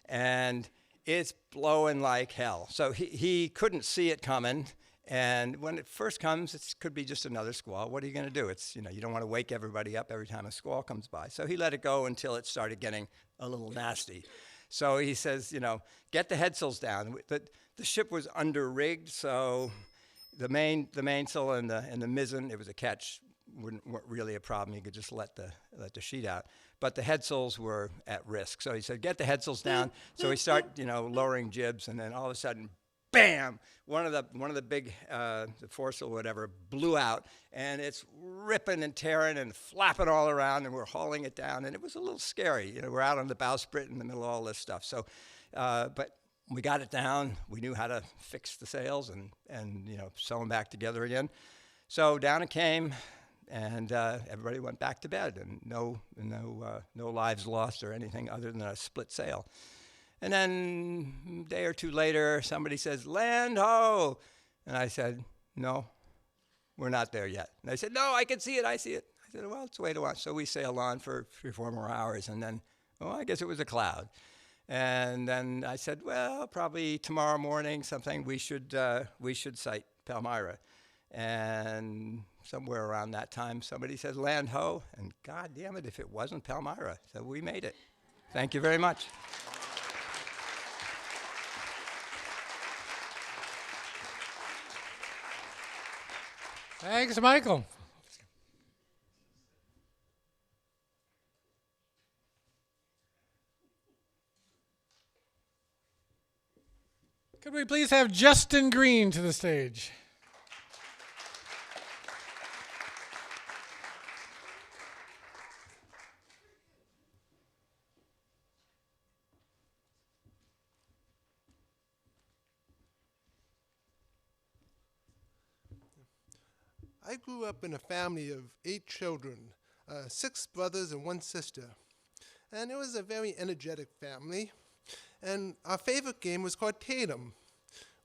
And it's blowing like hell. So he couldn't see it coming. And when it first comes, it could be just another squall. What are you going to do? It's, you don't want to wake everybody up every time a squall comes by. So he let it go until it started getting a little nasty. So he says, get the headsails down. The ship was under-rigged, so the mainsail and the mizzen, it was a catch, weren't really a problem. You could just let the sheet out. But the headsails were at risk. So he said, get the headsails down. So we start, lowering jibs, and then all of a sudden, bam! One of the big the foresail or whatever blew out, and it's ripping and tearing and flapping all around, and we're hauling it down, and it was a little scary. We're out on the bowsprit in the middle of all this stuff. So, but we got it down. We knew how to fix the sails and sew them back together again. So down it came, and everybody went back to bed, and no lives lost or anything other than a split sail. And then a day or two later, somebody says, "Land ho!" And I said, "No, we're not there yet." And they said, "No, I can see it, I see it." I said, "Well, it's a way to watch." So we sailed on for 3 or 4 more hours, and then, I guess it was a cloud. And then I said, "Well, probably tomorrow morning, something, we should sight Palmyra." And somewhere around that time, somebody said, "Land ho!" And God damn it, if it wasn't Palmyra. So we made it. Thank you very much. Thanks, Michael. Could we please have Justin Green to the stage? I grew up in a family of 8 children, 6 brothers and 1 sister. And it was a very energetic family. And our favorite game was called Tatum,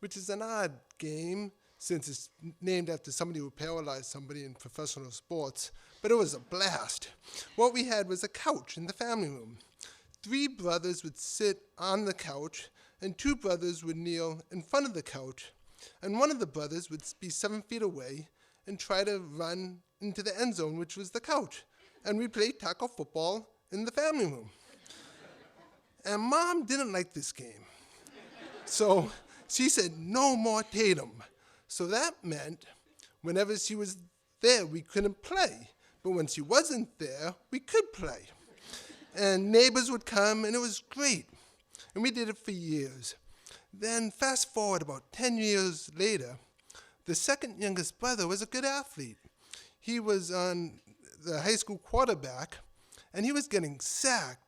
which is an odd game since it's named after somebody who paralyzed somebody in professional sports, but it was a blast. What we had was a couch in the family room. 3 brothers would sit on the couch, and 2 brothers would kneel in front of the couch, and one of the brothers would be 7 feet away and try to run into the end zone, which was the couch. And we played tackle football in the family room. And Mom didn't like this game. So she said, no more Tatum. So that meant whenever she was there, we couldn't play. But when she wasn't there, we could play. And neighbors would come, and it was great. And we did it for years. Then fast forward about 10 years later, the second youngest brother was a good athlete. He was on the high school quarterback, and he was getting sacked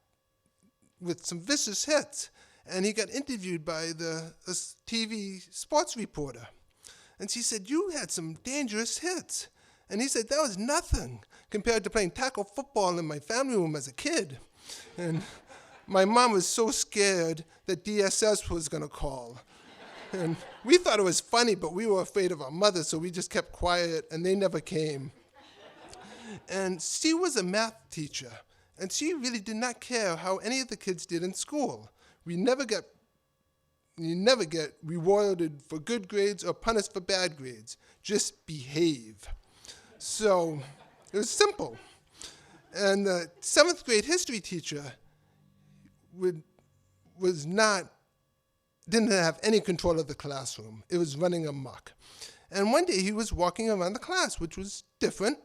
with some vicious hits. And he got interviewed by the TV sports reporter. And she said, you had some dangerous hits. And he said, that was nothing compared to playing tackle football in my family room as a kid. And my mom was so scared that DSS was going to call. And we thought it was funny, but we were afraid of our mother, so we just kept quiet, and they never came. And she was a math teacher, and she really did not care how any of the kids did in school. You never get rewarded for good grades or punished for bad grades. Just behave. So it was simple. And the 7th grade history teacher didn't have any control of the classroom. It was running amok. And one day he was walking around the class, which was different.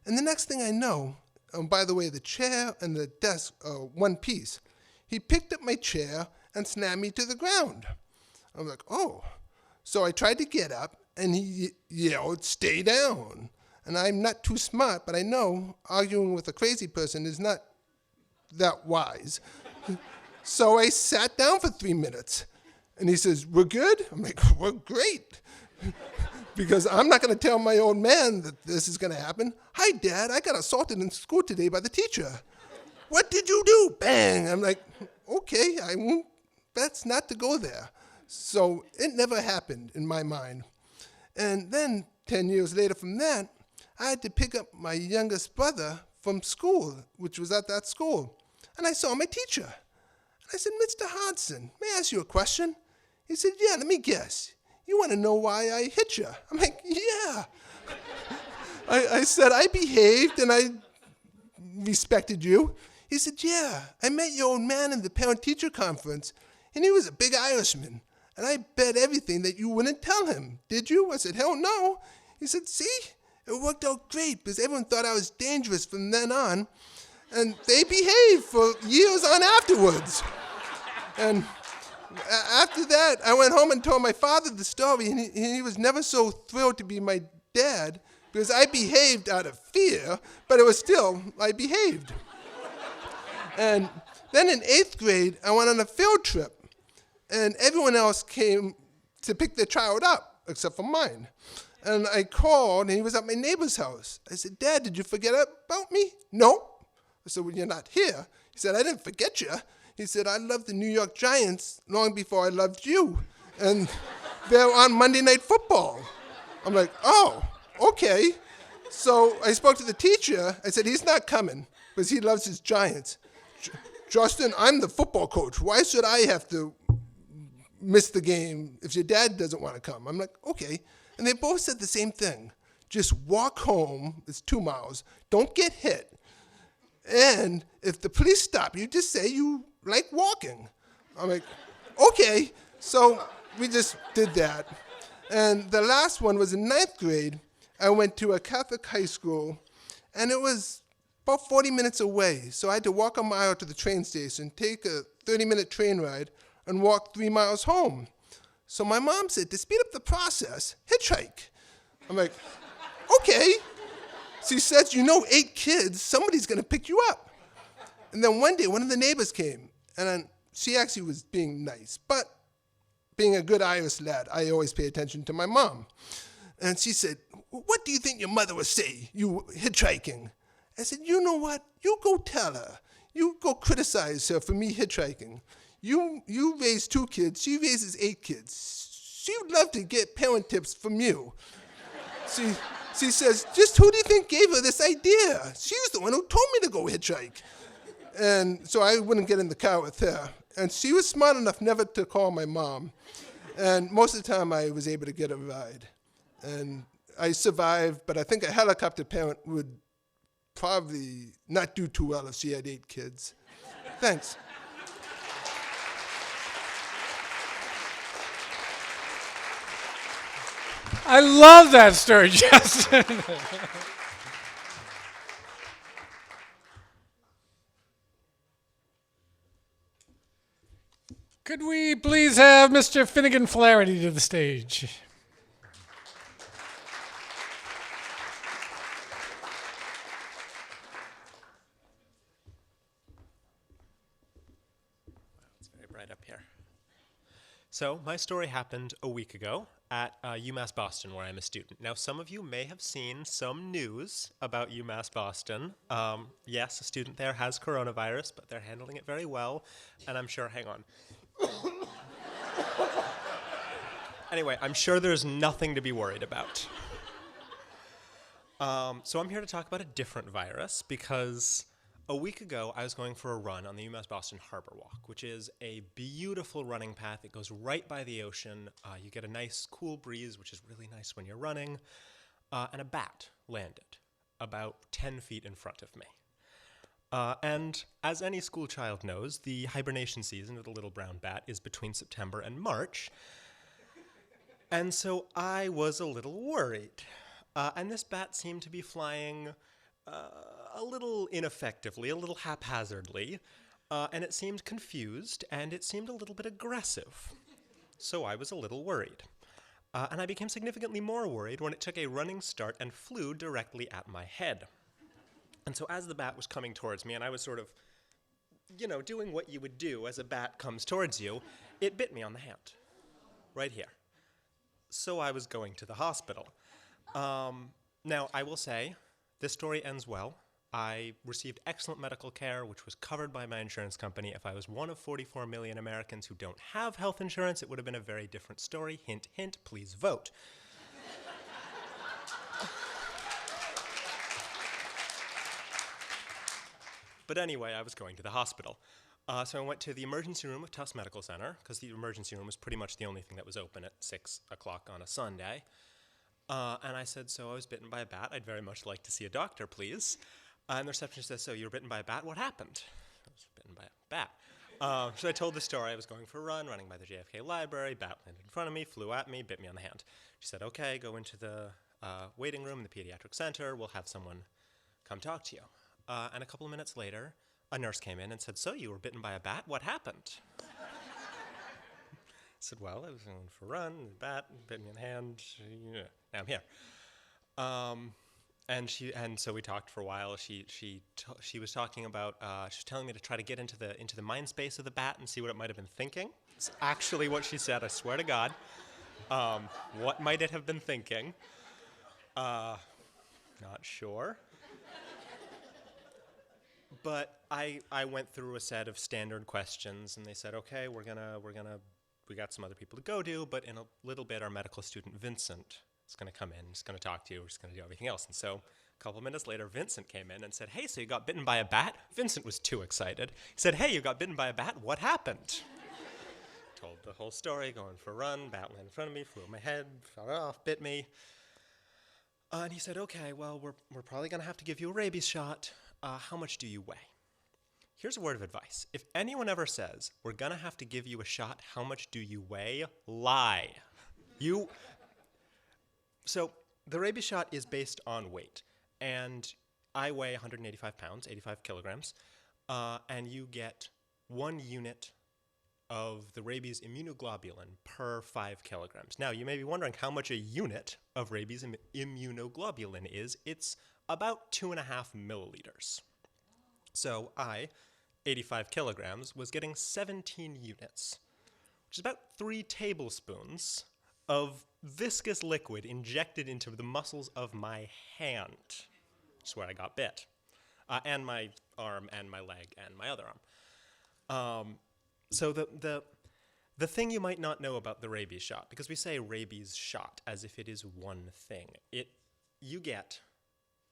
And the next thing I know, by the way, the chair and the desk are one piece. He picked up my chair and slammed me to the ground. I was like, oh. So I tried to get up, and he yelled, stay down. And I'm not too smart, but I know arguing with a crazy person is not that wise. So I sat down for 3 minutes. And he says, we're good? I'm like, we're great. Because I'm not going to tell my old man that this is going to happen. Hi, Dad, I got assaulted in school today by the teacher. What did you do? Bang. I'm like, okay, I won't, that's not to go there. So it never happened in my mind. And then 10 years later from that, I had to pick up my youngest brother from school, which was at that school. And I saw my teacher. And I said, Mr. Hodson, may I ask you a question? He said, yeah, let me guess. You want to know why I hit you? I'm like, yeah. I said, I behaved and I respected you. He said, yeah, I met your old man in the parent-teacher conference, and he was a big Irishman. And I bet everything that you wouldn't tell him. Did you? I said, hell no. He said, see, it worked out great because everyone thought I was dangerous from then on. And they behaved for years on afterwards. And after that, I went home and told my father the story, and he was never so thrilled to be my dad because I behaved out of fear, but it was still, I behaved. And then in 8th grade, I went on a field trip, and everyone else came to pick their child up, except for mine. And I called, and he was at my neighbor's house. I said, Dad, did you forget about me? No. I said, well, you're not here. He said, I didn't forget you. He said, I loved the New York Giants long before I loved you. And they're on Monday Night Football. I'm like, oh, okay. So I spoke to the teacher. I said, he's not coming because he loves his Giants. Justin, I'm the football coach. Why should I have to miss the game if your dad doesn't want to come? I'm like, okay. And they both said the same thing. Just walk home. It's 2 miles. Don't get hit. And if the police stop you, just say you like walking. I'm like, okay. So we just did that. And the last one was in 9th grade. I went to a Catholic high school, and it was about 40 minutes away. So I had to walk a mile to the train station, take a 30-minute train ride, and walk 3 miles home. So my mom said, to speed up the process, hitchhike. I'm like, okay. She says, you know, 8 kids, somebody's going to pick you up. And then one day, one of the neighbors came, and she actually was being nice. But being a good Irish lad, I always pay attention to my mom. And she said, what do you think your mother would say, you hitchhiking? I said, you know what? You go tell her. You go criticize her for me hitchhiking. You raise 2 kids. She raises 8 kids. she would love to get parent tips from you. She says, just who do you think gave her this idea? She was the one who told me to go hitchhike. And so I wouldn't get in the car with her. And she was smart enough never to call my mom. And most of the time I was able to get a ride. And I survived, but I think a helicopter parent would probably not do too well if she had 8 kids. Thanks. I love that story, Justin. Could we please have Mr. Finnegan Flaherty to the stage? It's very bright up here. So my story happened a week ago at UMass Boston, where I'm a student. Now, some of you may have seen some news about UMass Boston. Yes, a student there has coronavirus, but they're handling it very well, and I'm sure, hang on. Anyway, I'm sure there's nothing to be worried about. So I'm here to talk about a different virus, because a week ago, I was going for a run on the UMass Boston Harbor Walk, which is a beautiful running path. It goes right by the ocean. You get a nice cool breeze, which is really nice when you're running. And a bat landed about 10 feet in front of me. And as any school child knows, the hibernation season of the little brown bat is between September and March. And so I was a little worried. And this bat seemed to be flying a little ineffectively, a little haphazardly, and it seemed confused, and it seemed a little bit aggressive. So I was a little worried. And I became significantly more worried when it took a running start and flew directly at my head. And so as the bat was coming towards me, and I was sort of, doing what you would do as a bat comes towards you, it bit me on the hand, right here. So I was going to the hospital. Now, I will say, this story ends well. I received excellent medical care, which was covered by my insurance company. If I was one of 44 million Americans who don't have health insurance, it would have been a very different story. Hint, hint, please vote. But anyway, I was going to the hospital. So I went to the emergency room of Tufts Medical Center, because the emergency room was pretty much the only thing that was open at 6 o'clock on a Sunday. And I said, so I was bitten by a bat. I'd very much like to see a doctor, please. And the receptionist says, so you were bitten by a bat? What happened? I was bitten by a bat. So I told the story. I was going for a run, running by the JFK Library. Bat landed in front of me, flew at me, bit me on the hand. She said, okay, go into the waiting room in the pediatric center. We'll have someone come talk to you. And a couple of minutes later, a nurse came in and said, so you were bitten by a bat? What happened? I said, well, I was going for a run, the bat bit me in the hand, now I'm here. And so we talked for a while. She was talking about, she was telling me to try to get into the mind space of the bat and see what it might have been thinking. It's actually what she said, I swear to God. What might it have been thinking? Not sure. But I went through a set of standard questions, and they said, okay, we got some other people to go to, but in a little bit, our medical student, Vincent, is going to come in. He's going to talk to you. We're just going to do everything else. And so a couple of minutes later, Vincent came in and said, hey, so you got bitten by a bat? Vincent was too excited. He said, hey, you got bitten by a bat? What happened? Told the whole story, going for a run, bat landed in front of me, flew at my head, fell off, bit me. And he said, okay, well, we're probably going to have to give you a rabies shot. How much do you weigh? Here's a word of advice. If anyone ever says, we're going to have to give you a shot, how much do you weigh? Lie. So the rabies shot is based on weight. And I weigh 185 pounds, 85 kilograms. And you get 1 unit of the rabies immunoglobulin per 5 kilograms. Now, you may be wondering how much a unit of rabies immunoglobulin is. It's about 2.5 milliliters. So I, 85 kilograms, was getting 17 units, which is about 3 tablespoons of viscous liquid injected into the muscles of my hand, which is where I got bit, and my arm and my leg and my other arm. So the the thing you might not know about the rabies shot, because we say rabies shot as if it is one thing. You get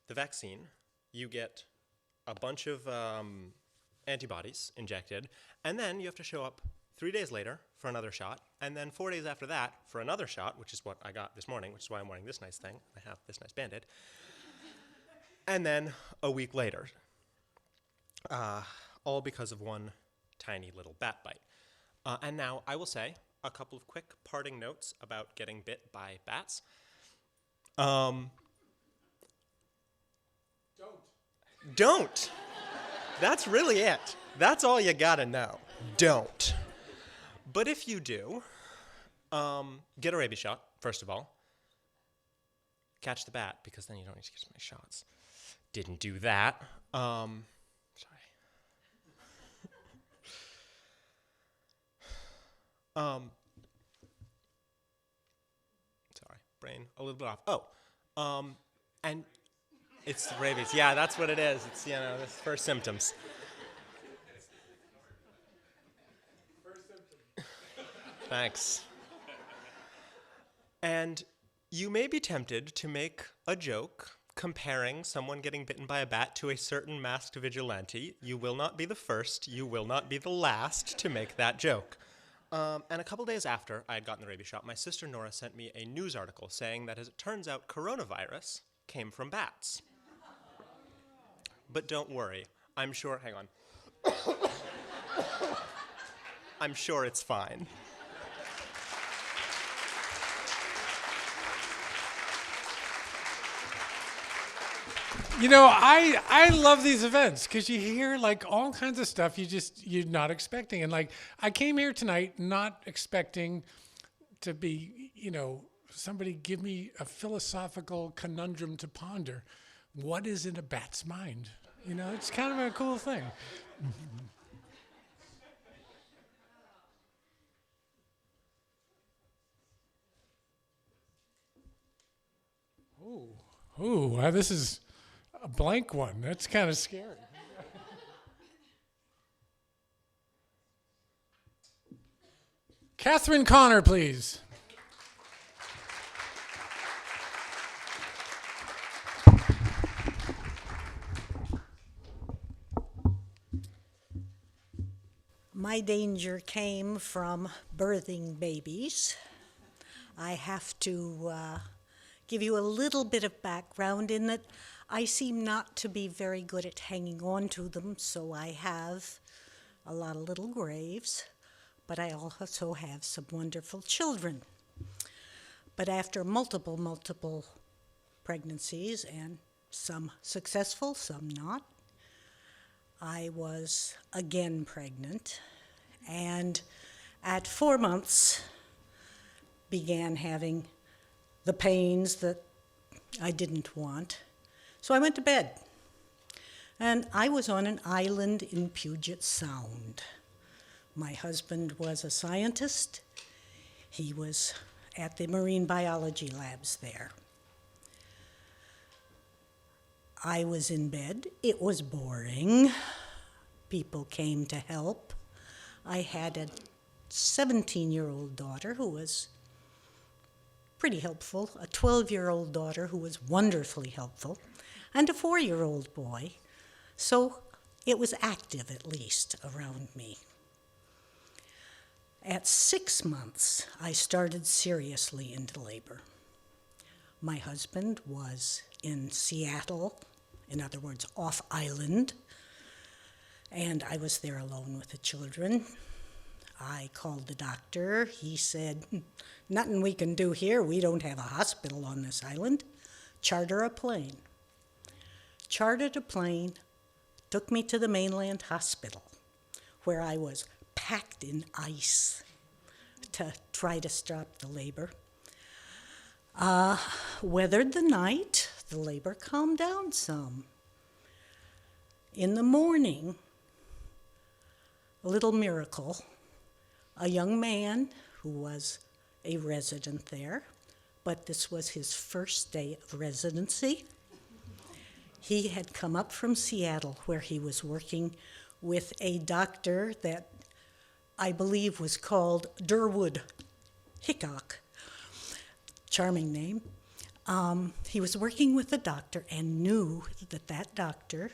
the vaccine, you get a bunch of antibodies injected, and then you have to show up 3 days later for another shot, and then 4 days after that for another shot, which is what I got this morning, which is why I'm wearing this nice thing. I have this nice Band-Aid. And then a week later, all because of one tiny little bat bite. And now I will say a couple of quick parting notes about getting bit by bats. Don't. That's really it. That's all you gotta know. Don't. But if you do, get a rabies shot, first of all. Catch the bat, because then you don't need to get as many shots. Didn't do that. Sorry. Sorry, brain a little bit off. And it's rabies. Yeah, that's what it is. It's, the first symptoms. Thanks. And you may be tempted to make a joke comparing someone getting bitten by a bat to a certain masked vigilante. You will not be the first. You will not be the last to make that joke. And a couple days after I had gotten the rabies shot, my sister Nora sent me a news article saying that, as it turns out, coronavirus came from bats. But don't worry. I'm sure... Hang on. I'm sure it's fine. I love these events because you hear like all kinds of stuff you're not expecting. And like, I came here tonight not expecting to be, somebody give me a philosophical conundrum to ponder. What is in a bat's mind? It's kind of a cool thing. Ooh, wow, this is a blank one. That's kind of scary. Catherine Connor, please. My danger came from birthing babies. I have to give you a little bit of background in that I seem not to be very good at hanging on to them, so I have a lot of little graves, but I also have some wonderful children. But after multiple pregnancies, and some successful, some not, I was again pregnant, and at 4 months began having the pains that I didn't want. So I went to bed, and I was on an island in Puget Sound. My husband was a scientist. He was at the marine biology labs there. I was in bed. It was boring. People came to help. I had a 17-year-old daughter who was pretty helpful, a 12-year-old daughter who was wonderfully helpful, and a 4-year-old boy. So it was active, at least, around me. At 6 months, I started seriously into labor. My husband was in Seattle, in other words, off island, and I was there alone with the children. I called the doctor. He said, "Nothing we can do here. We don't have a hospital on this island. Charter a plane." Chartered a plane, took me to the mainland hospital, where I was packed in ice to try to stop the labor. Weathered the night. The labor calmed down some. In the morning, a little miracle, a young man who was a resident there, but this was his first day of residency. He had come up from Seattle, where he was working with a doctor that I believe was called Durwood Hickok. Charming name. He was working with a doctor and knew that that doctor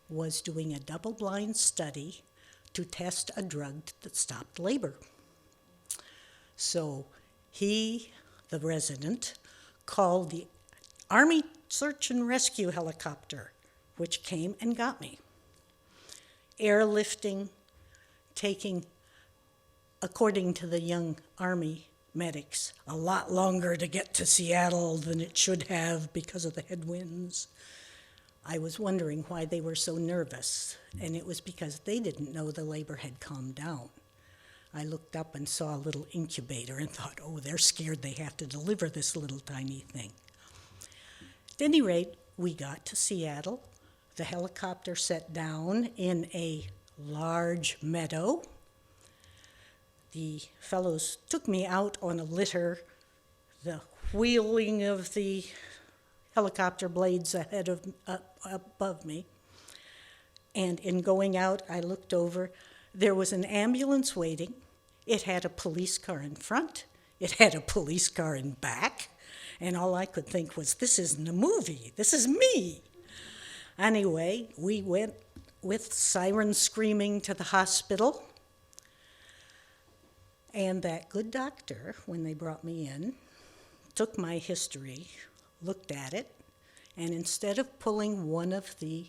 was doing a double-blind study to test a drug that stopped labor. So he, the resident, called the Army search and rescue helicopter, which came and got me. Airlifting, taking, according to the young Army medics, a lot longer to get to Seattle than it should have because of the headwinds. I was wondering why they were so nervous, and it was because they didn't know the labor had calmed down. I looked up and saw a little incubator and thought, oh, they're scared they have to deliver this little tiny thing. At any rate, we got to Seattle. The helicopter set down in a large meadow. The fellows took me out on a litter, the wheeling of the helicopter blades above me. And in going out, I looked over. There was an ambulance waiting. It had a police car in front. It had a police car in back. And all I could think was, this isn't a movie. This is me. Anyway, we went with sirens screaming to the hospital. And that good doctor, when they brought me in, took my history, looked at it, and instead of pulling one of the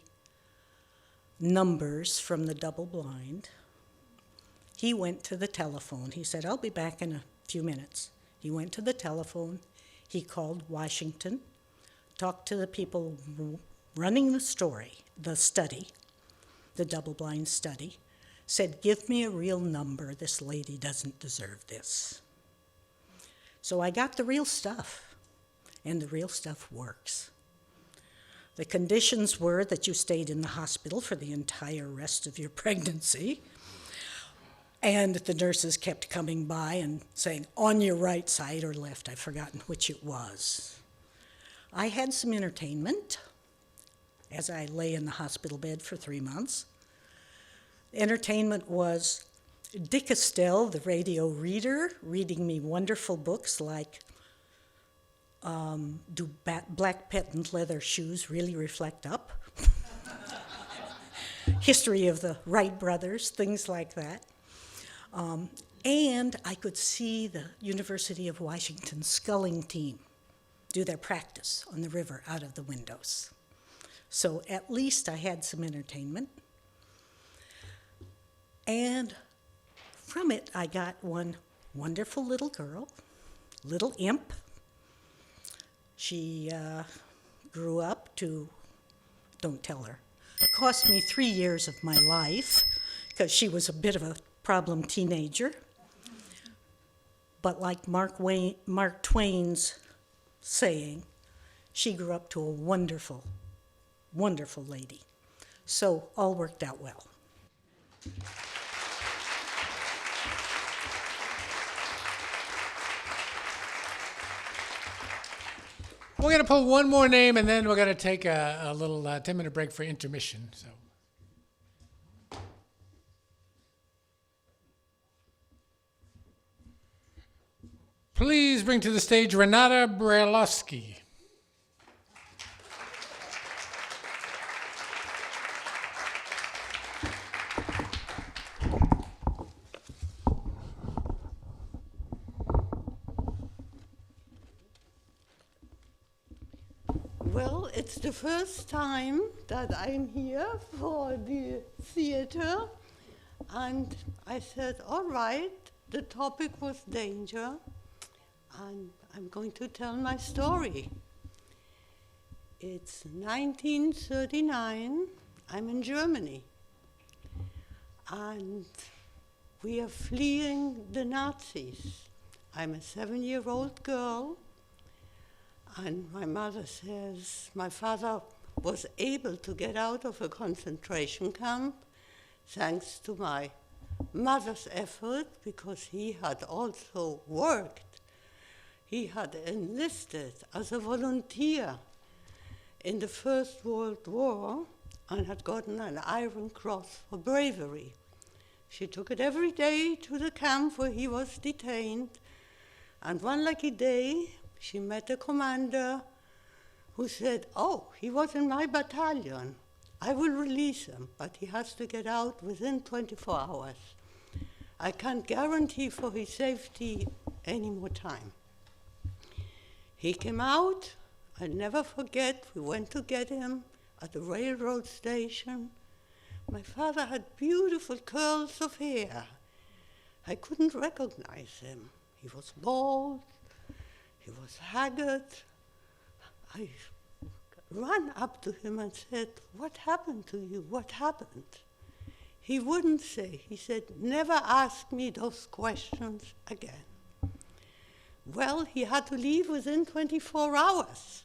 numbers from the double blind, he went to the telephone. He said, I'll be back in a few minutes. He went to the telephone. He called Washington, talked to the people running the study, the double-blind study, said, give me a real number. This lady doesn't deserve this. So I got the real stuff, and the real stuff works. The conditions were that you stayed in the hospital for the entire rest of your pregnancy, and the nurses kept coming by and saying, on your right side or left, I've forgotten which it was. I had some entertainment as I lay in the hospital bed for 3 months. Entertainment was Dick Estelle, the radio reader, reading me wonderful books like Do Black Patent Leather Shoes Really Reflect Up? History of the Wright brothers, things like that. And I could see the University of Washington sculling team do their practice on the river out of the windows. So at least I had some entertainment. And from it, I got one wonderful little girl, little imp. She grew up to, don't tell her, it cost me 3 years of my life because she was a bit of a problem teenager. But like Mark Twain's saying, she grew up to a wonderful, wonderful lady. So all worked out well. We're going to pull one more name, and then we're going to take a little 10-minute break for intermission. So, please bring to the stage Renata Brailovsky. Well, it's the first time that I'm here for the theater, and I said, all right, the topic was danger, and I'm going to tell my story. It's 1939, I'm in Germany, and we are fleeing the Nazis. I'm a 7-year-old girl. And my mother says my father was able to get out of a concentration camp thanks to my mother's effort, because he had also worked. He had enlisted as a volunteer in the First World War and had gotten an Iron Cross for bravery. She took it every day to the camp where he was detained. And one lucky day, she met a commander who said, "Oh, he was in my battalion. I will release him, but he has to get out within 24 hours. I can't guarantee for his safety any more time." He came out. I'll never forget, we went to get him at the railroad station. My father had beautiful curls of hair. I couldn't recognize him. He was bald. He was haggard. I ran up to him and said, "What happened to you? What happened?" He wouldn't say. He said, "Never ask me those questions again." Well, he had to leave within 24 hours.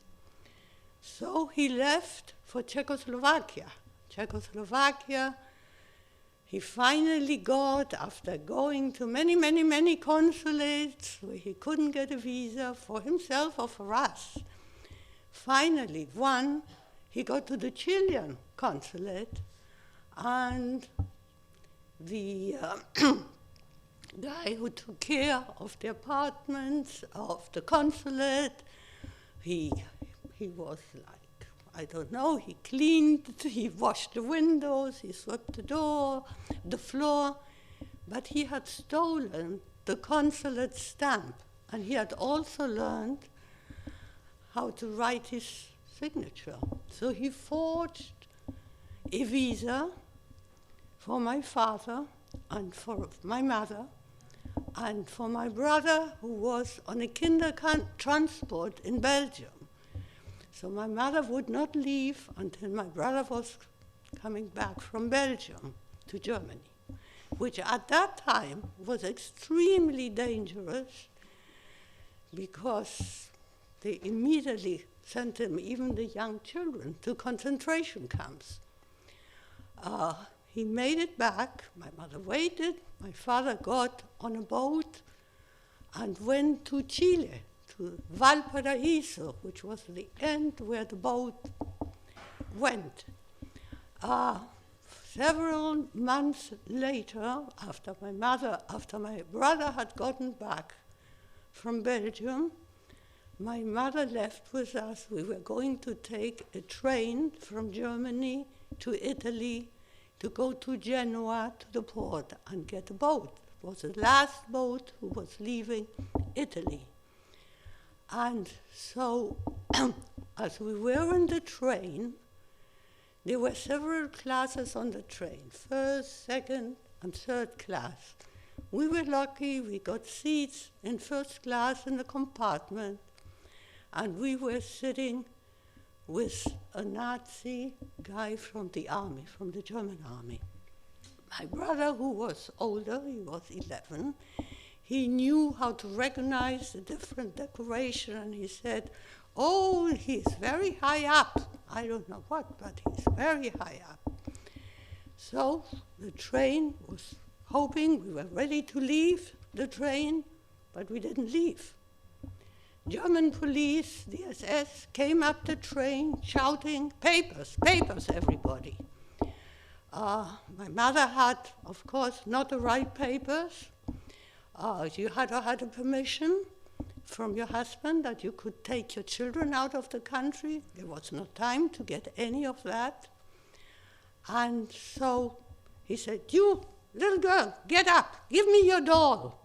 So he left for Czechoslovakia. He finally got, after going to many consulates where he couldn't get a visa for himself or for us. Finally, he got to the Chilean consulate, and the guy who took care of the apartments of the consulate, he was like, I don't know, he cleaned, he washed the windows, he swept the floor, but he had stolen the consulate stamp, and he had also learned how to write his signature. So he forged a visa for my father and for my mother and for my brother, who was on a kinder transport in Belgium. So my mother would not leave until my brother was coming back from Belgium to Germany, which at that time was extremely dangerous because they immediately sent him, even the young children, to concentration camps. He made it back. My mother waited. My father got on a boat and went to Chile, to Valparaiso, which was the end where the boat went. Several months later, after my brother had gotten back from Belgium, my mother left with us. We were going to take a train from Germany to Italy to go to Genoa, to the port, and get a boat. It was the last boat who was leaving Italy. And so, as we were on the train, there were several classes on the train, first, second, and third class. We were lucky, we got seats in first class in the compartment, and we were sitting with a Nazi guy from the army, from the German army. My brother, who was older, he was 11, he knew how to recognize the different decoration, and he said, "Oh, he's very high up." I don't know what, but he's very high up. So the train was hoping, we were ready to leave the train, but we didn't leave. German police, the SS, came up the train shouting, "Papers, papers, everybody." My mother had, of course, not the right papers. You had to have a permission from your husband that you could take your children out of the country. There was no time to get any of that. And so he said, "You, little girl, get up, give me your doll."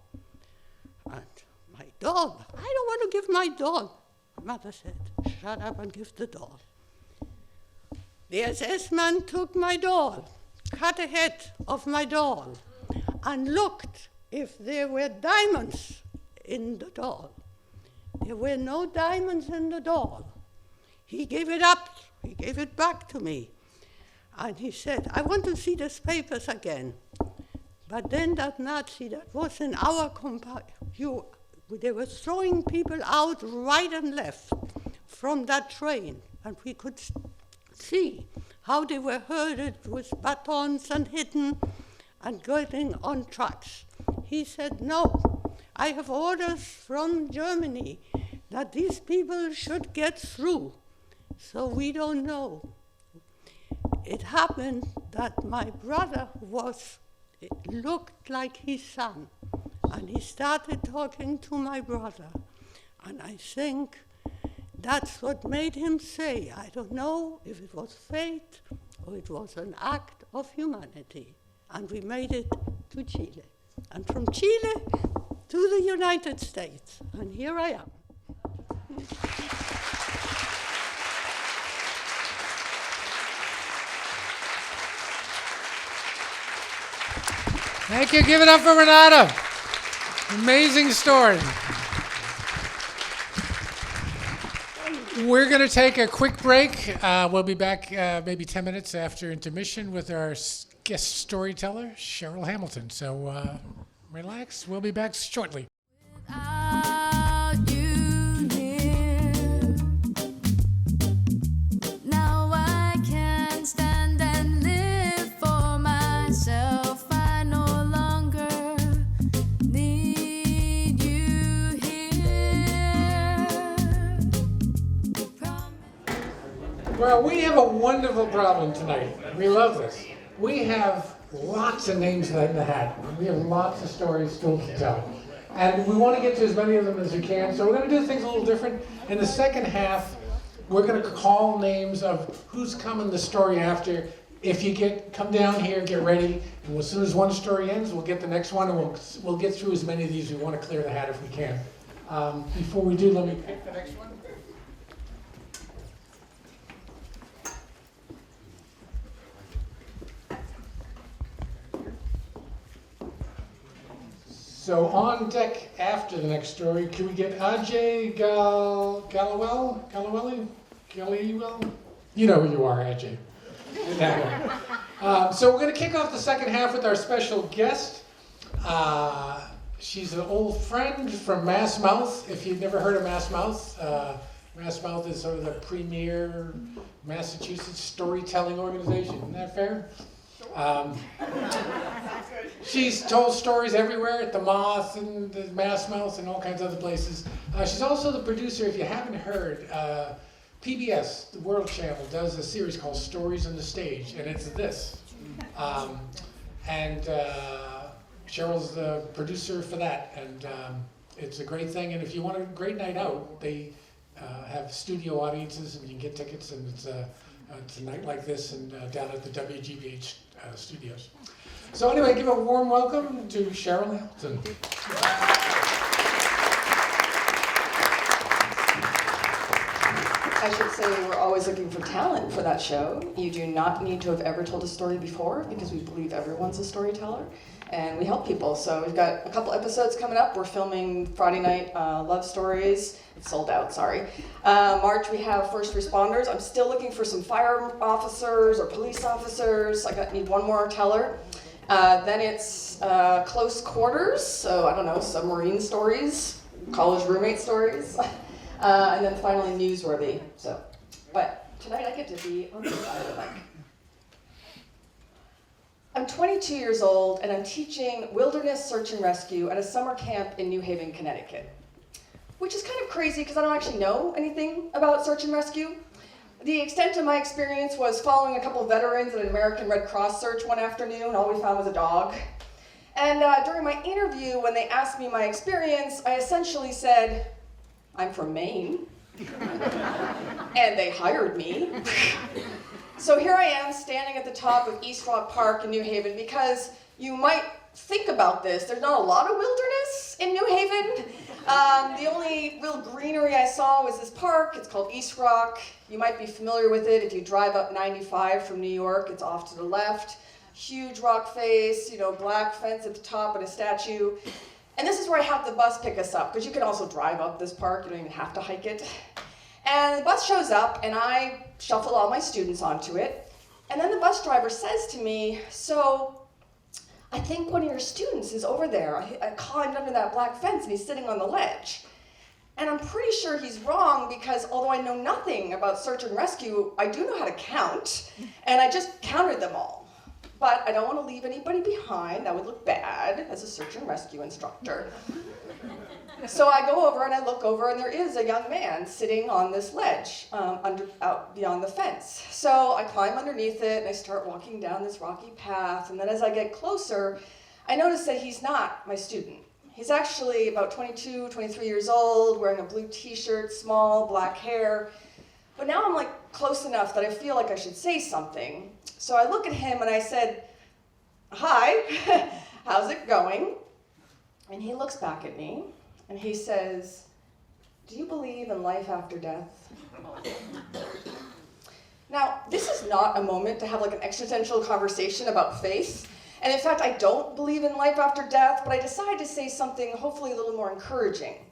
And my doll? I don't want to give my doll. Mother said, "Shut up and give the doll." The SS man took my doll, cut the head of my doll, and looked if there were diamonds in the doll. There were no diamonds in the doll. He gave it up. He gave it back to me. And he said, "I want to see these papers again." But then that Nazi that was in our compartment, they were throwing people out right and left from that train. And we could see how they were herded with batons and hidden and getting on trucks. He said, "No, I have orders from Germany that these people should get through." So we don't know. It happened that my brother was it looked like his son. And he started talking to my brother. And I think that's what made him say, I don't know if it was fate or it was an act of humanity. And we made it to Chile. And from Chile to the United States. And here I am. Thank you. Give it up for Renata. Amazing story. We're going to take a quick break. We'll be back maybe 10 minutes after intermission with our guest storyteller, Cheryl Hamilton. So relax. We'll be back shortly. Without you near, now I can stand and live for myself. I no longer need you here. Well, we have a wonderful problem tonight. We love this. We have lots of names in the hat. We have lots of stories still to tell. And we want to get to as many of them as we can, so we're going to do things a little different. In the second half, we're going to call names of who's coming the story after. If you come down here, get ready, and as soon as one story ends, we'll get the next one, and we'll get through as many of these. We want to clear the hat if we can. Before we do, let me pick the next one. So on deck after the next story, can we get Ajay Galloway? You know who you are, Ajay. So we're going to kick off the second half with our special guest. She's an old friend from Mass Mouth. If you've never heard of Mass Mouth, Mass Mouth is sort of the premier Massachusetts storytelling organization. Isn't that fair? She's told stories everywhere at the Moth and the Mass Mouth and all kinds of other places. She's also the producer, if you haven't heard, PBS, the World Channel, does a series called Stories on the Stage, and it's this. Cheryl's the producer for that, and it's a great thing. And if you want a great night out, they have studio audiences, and you can get tickets, and it's a night like this and down at the WGBH studios. So anyway, give a warm welcome to Cheryl Hamilton. I should say we're always looking for talent for that show. You do not need to have ever told a story before because we believe everyone's a storyteller and we help people. So we've got a couple episodes coming up. We're filming Friday night love stories. It's sold out, sorry. March we have first responders. I'm still looking for some fire officers or police officers. Need one more teller. Then it's close quarters, so I don't know, submarine stories, college roommate stories. And then finally newsworthy. But tonight I get to be on this side of the mic. I'm 22 years old and I'm teaching wilderness search and rescue at a summer camp in New Haven, Connecticut. Which is kind of crazy because I don't actually know anything about search and rescue. The extent of my experience was following a couple of veterans at an American Red Cross search one afternoon. All we found was a dog. And during my interview, when they asked me my experience, I essentially said, I'm from Maine, and they hired me. So here I am standing at the top of East Rock Park in New Haven because you might think about this. There's not a lot of wilderness in New Haven. The only real greenery I saw was this park. It's called East Rock. You might be familiar with it if you drive up 95 from New York. It's off to the left. Huge rock face, black fence at the top and a statue. And this is where I have the bus pick us up, because you can also drive up this park. You don't even have to hike it. And the bus shows up, and I shuffle all my students onto it. And then the bus driver says to me, so I think one of your students is over there. I climbed under that black fence, and he's sitting on the ledge. And I'm pretty sure he's wrong, because although I know nothing about search and rescue, I do know how to count. And I just counted them all. But I don't want to leave anybody behind. That would look bad as a search and rescue instructor. So I go over and I look over, and there is a young man sitting on this ledge out beyond the fence. So I climb underneath it and I start walking down this rocky path. And then as I get closer, I notice that he's not my student. He's actually about 22, 23 years old, wearing a blue t-shirt, small black hair. But now I'm like close enough that I feel like I should say something. So I look at him and I said, "Hi, how's it going?" And he looks back at me and he says, "Do you believe in life after death?" Now, this is not a moment to have like an existential conversation about faith. And in fact, I don't believe in life after death, but I decide to say something hopefully a little more encouraging.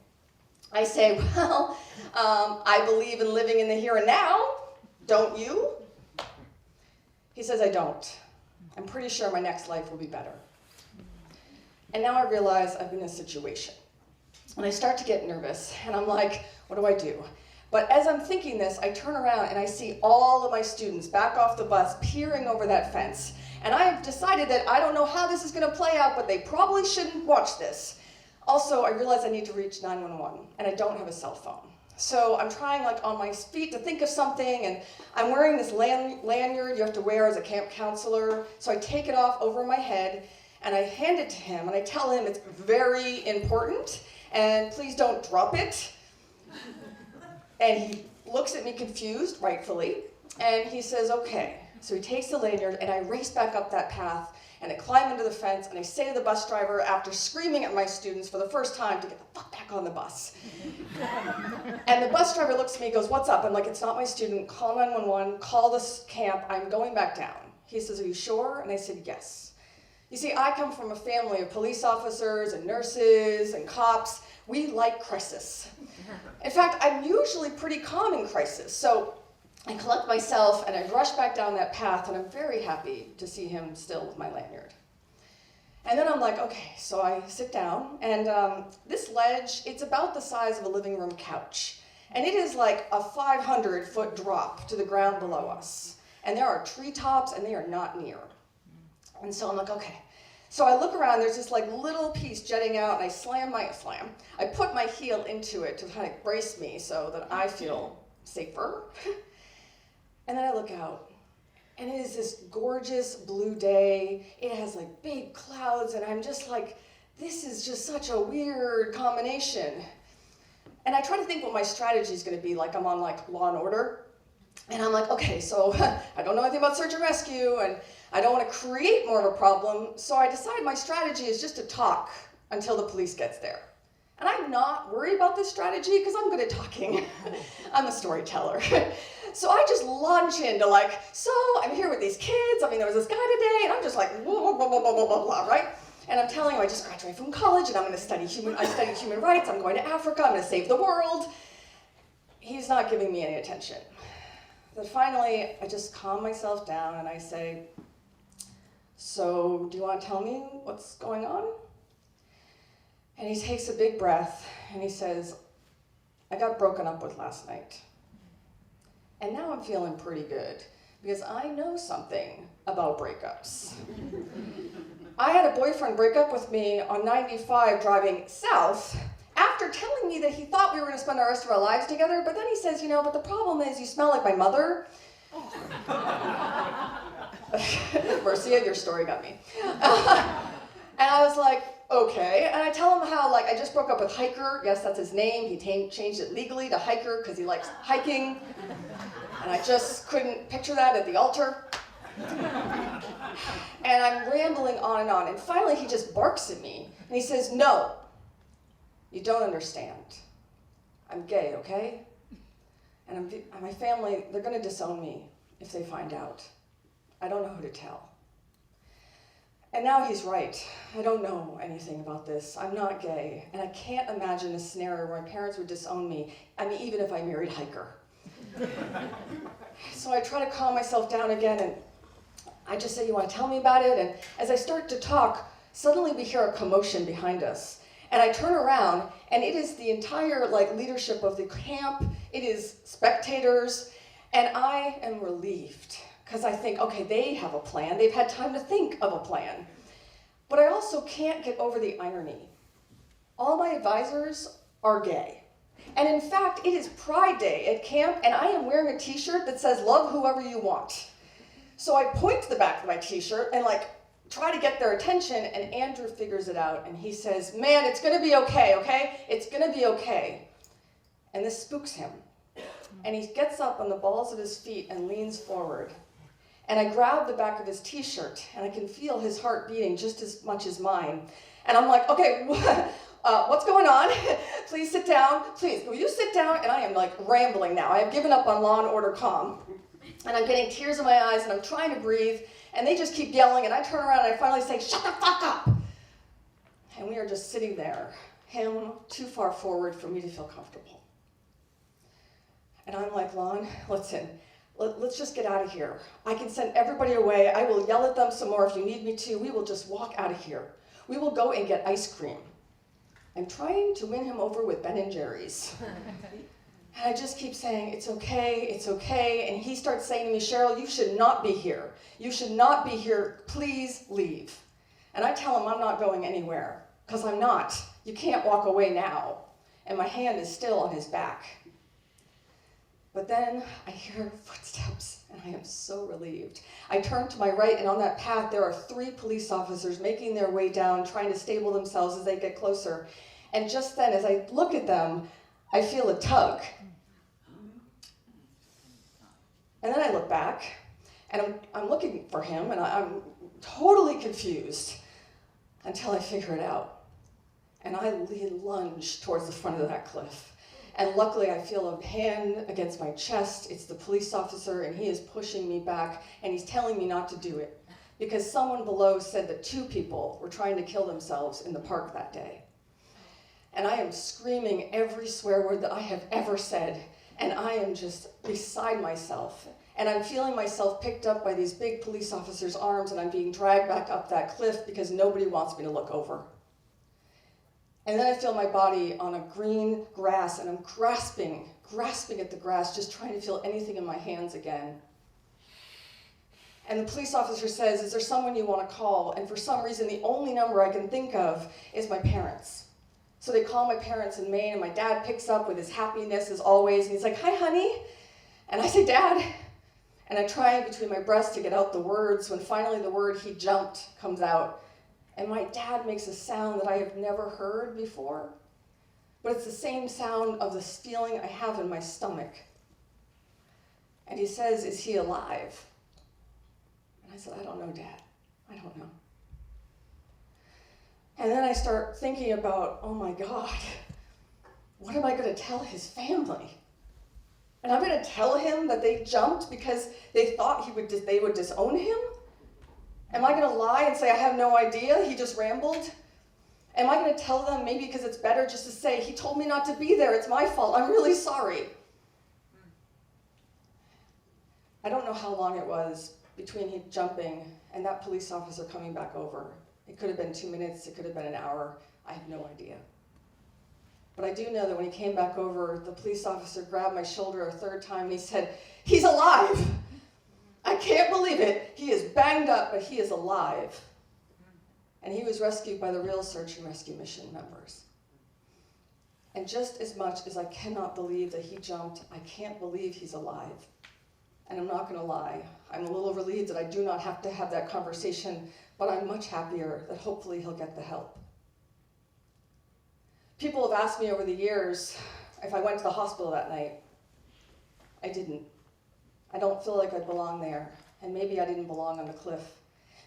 I say, "Well, I believe in living in the here and now. Don't you?" He says, "I don't. I'm pretty sure my next life will be better." And now I realize I'm in a situation. And I start to get nervous, and I'm like, what do I do? But as I'm thinking this, I turn around and I see all of my students back off the bus peering over that fence. And I have decided that I don't know how this is going to play out, but they probably shouldn't watch this. Also, I realize I need to reach 911, and I don't have a cell phone. So I'm trying like on my feet to think of something, and I'm wearing this lanyard you have to wear as a camp counselor. So I take it off over my head, and I hand it to him, and I tell him it's very important, and please don't drop it. And he looks at me confused, rightfully, and he says, "Okay." So he takes the lanyard, and I race back up that path, and I climb into the fence, and I say to the bus driver, after screaming at my students for the first time, to get the fuck back on the bus. And the bus driver looks at me and goes, "What's up?" I'm like, "It's not my student. Call 911, call this camp. I'm going back down." He says, "Are you sure?" And I said, "Yes." You see, I come from a family of police officers and nurses and cops. We like crisis. In fact, I'm usually pretty calm in crisis. So I collect myself and I rush back down that path, and I'm very happy to see him still with my lanyard. And then I'm like, okay, so I sit down, and this ledge, it's about the size of a living room couch. And it is like a 500-foot drop to the ground below us. And there are treetops, and they are not near. And so I'm like, okay. So I look around, there's this like little piece jetting out, and I put my heel into it to kind of brace me so that I feel safer. And then I look out, and it is this gorgeous blue day. It has like big clouds, and I'm just like, this is just such a weird combination. And I try to think what my strategy is going to be, like I'm on like Law and Order. And I'm like, okay, so I don't know anything about search and rescue, and I don't want to create more of a problem, so I decide my strategy is just to talk until the police gets there. And I'm not worried about this strategy because I'm good at talking. I'm a storyteller. So I just launch into like, so I'm here with these kids. I mean, there was this guy today, and I'm just like, blah, blah, blah, blah, blah, blah, blah, right? And I'm telling him I just graduated from college, and I'm going to study human rights. I'm going to Africa. I'm going to save the world. He's not giving me any attention. But finally, I just calm myself down, and I say, "So, do you want to tell me what's going on?" And he takes a big breath, and he says, "I got broken up with last night. And now I'm feeling pretty good, because I know something about breakups. I had a boyfriend break up with me on 95 driving south after telling me that he thought we were going to spend the rest of our lives together, but then he says, but the problem is you smell like my mother." Marcia, your story got me. And I was like, okay. And I tell him how, I just broke up with Hiker. Yes, that's his name. He changed it legally to Hiker because he likes hiking. And I just couldn't picture that at the altar. And I'm rambling on. And finally he just barks at me. And he says, "No, you don't understand. I'm gay, okay? And my family, they're going to disown me if they find out. I don't know who to tell." And now he's right. I don't know anything about this. I'm not gay. And I can't imagine a scenario where my parents would disown me. Even if I married Hiker. So I try to calm myself down again, and I just say, "You want to tell me about it?" And as I start to talk, suddenly we hear a commotion behind us. And I turn around, and it is the entire leadership of the camp. It is spectators, and I am relieved. Because I think, okay, they have a plan. They've had time to think of a plan. But I also can't get over the irony. All my advisors are gay. And in fact, it is Pride Day at camp, and I am wearing a t-shirt that says, love whoever you want. So I point to the back of my t-shirt and try to get their attention, and Andrew figures it out, and he says, man, it's gonna be okay, okay? It's gonna be okay. And this spooks him. And he gets up on the balls of his feet and leans forward. And I grab the back of his t-shirt, and I can feel his heart beating just as much as mine. And I'm like, okay, what's going on? Please sit down. Please, will you sit down? And I am rambling now. I have given up on Law and Order calm. And I'm getting tears in my eyes, and I'm trying to breathe, and they just keep yelling, and I turn around and I finally say, shut the fuck up! And we are just sitting there, him too far forward for me to feel comfortable. And I'm like, Lon, listen, let's just get out of here. I can send everybody away. I will yell at them some more if you need me to. We will just walk out of here. We will go and get ice cream. I'm trying to win him over with Ben and Jerry's. And I just keep saying, it's okay, it's okay. And he starts saying to me, Cheryl, you should not be here. You should not be here. Please leave. And I tell him I'm not going anywhere, because I'm not. You can't walk away now. And my hand is still on his back. But then I hear footsteps, and I am so relieved. I turn to my right, and on that path there are 3 police officers making their way down, trying to stable themselves as they get closer. And just then, as I look at them, I feel a tug. And then I look back, and I'm looking for him, and I'm totally confused until I figure it out. And I lunge towards the front of that cliff. And luckily, I feel a hand against my chest. It's the police officer, and he is pushing me back, and he's telling me not to do it, because someone below said that 2 people were trying to kill themselves in the park that day. And I am screaming every swear word that I have ever said, and I am just beside myself. And I'm feeling myself picked up by these big police officers' arms, and I'm being dragged back up that cliff because nobody wants me to look over. And then I feel my body on a green grass, and I'm grasping at the grass, just trying to feel anything in my hands again. And the police officer says, is there someone you want to call? And for some reason, the only number I can think of is my parents. So they call my parents in Maine, and my dad picks up with his happiness as always, and he's like, hi, honey. And I say, Dad. And I try between my breasts to get out the words, when finally the word he jumped comes out. And my dad makes a sound that I have never heard before, but it's the same sound of this feeling I have in my stomach. And he says, is he alive? And I said, I don't know, Dad. I don't know. And then I start thinking about, oh my God, what am I going to tell his family? And I'm going to tell him that they jumped because they thought they would disown him? Am I going to lie and say I have no idea, he just rambled? Am I going to tell them maybe because it's better just to say, he told me not to be there, it's my fault, I'm really sorry? I don't know how long it was between him jumping and that police officer coming back over. It could have been 2 minutes, it could have been an hour, I have no idea. But I do know that when he came back over, the police officer grabbed my shoulder a 3rd time and he said, he's alive! I can't believe it. He is banged up, but he is alive. And he was rescued by the real search and rescue mission members. And just as much as I cannot believe that he jumped, I can't believe he's alive. And I'm not gonna lie, I'm a little relieved that I do not have to have that conversation, but I'm much happier that hopefully he'll get the help. People have asked me over the years if I went to the hospital that night. I didn't. I don't feel like I belong there, and maybe I didn't belong on the cliff.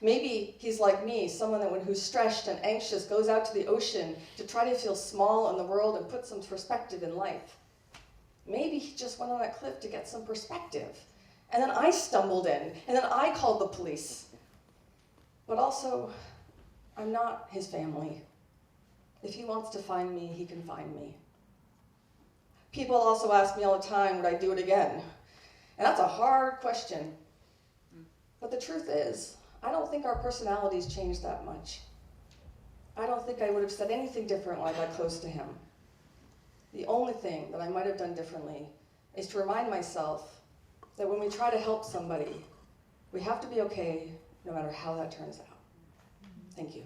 Maybe he's like me, someone who's stressed and anxious goes out to the ocean to try to feel small in the world and put some perspective in life. Maybe he just went on that cliff to get some perspective. And then I stumbled in, and then I called the police. But also, I'm not his family. If he wants to find me, he can find me. People also ask me all the time, would I do it again? And that's a hard question. But the truth is, I don't think our personalities changed that much. I don't think I would have said anything different when I got close to him. The only thing that I might have done differently is to remind myself that when we try to help somebody, we have to be okay no matter how that turns out. Thank you.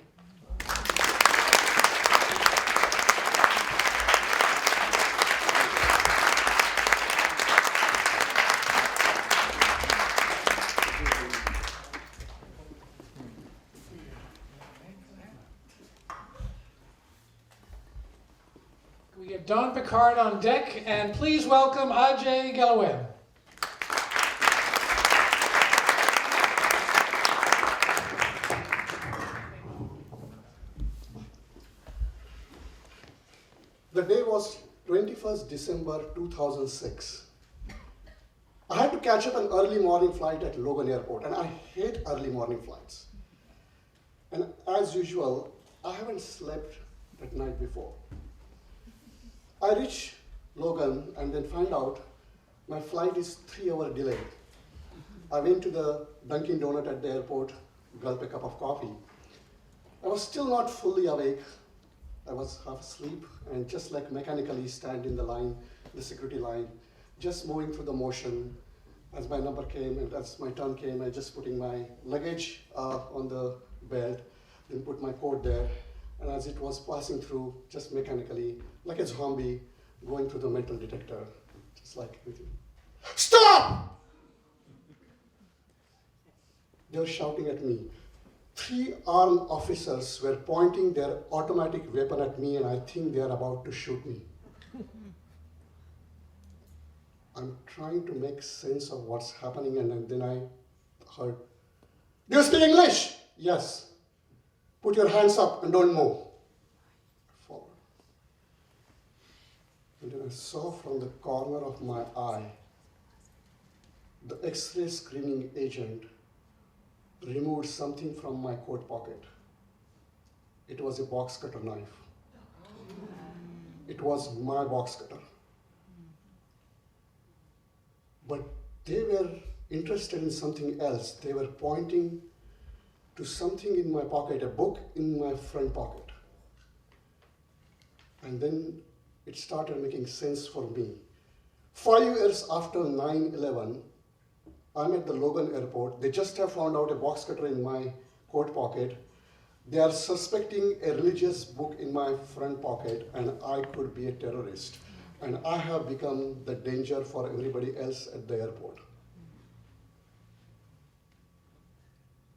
We get Don Picard on deck, and please welcome Ajay Galloway. The day was 21st December 2006. I had to catch up an early morning flight at Logan Airport, and I hate early morning flights. And as usual, I haven't slept that night before. I reach Logan and then find out my flight is 3 hours delayed. I went to the Dunkin' Donut at the airport, gulp a cup of coffee. I was still not fully awake. I was half asleep and just like mechanically stand in the line, the security line, just moving through the motion. As my number came and as my turn came, I just putting my luggage on the belt, then put my coat there. And as it was passing through, just mechanically, like a zombie, going through the metal detector, just like everything. Stop! They were shouting at me. 3 armed officers were pointing their automatic weapon at me, and I think they are about to shoot me. I'm trying to make sense of what's happening, and then I heard, "Do you speak English?" "Yes." "Put your hands up and don't move." I followed. And then I saw from the corner of my eye the X-ray screening agent removed something from my coat pocket. It was a box cutter knife. It was my box cutter. But they were interested in something else. They were pointing to something in my pocket, a book in my front pocket. And then it started making sense for me. 5 years after 9/11, I'm at the Logan airport. They just have found out a box cutter in my coat pocket. They are suspecting a religious book in my front pocket, and I could be a terrorist. And I have become the danger for everybody else at the airport.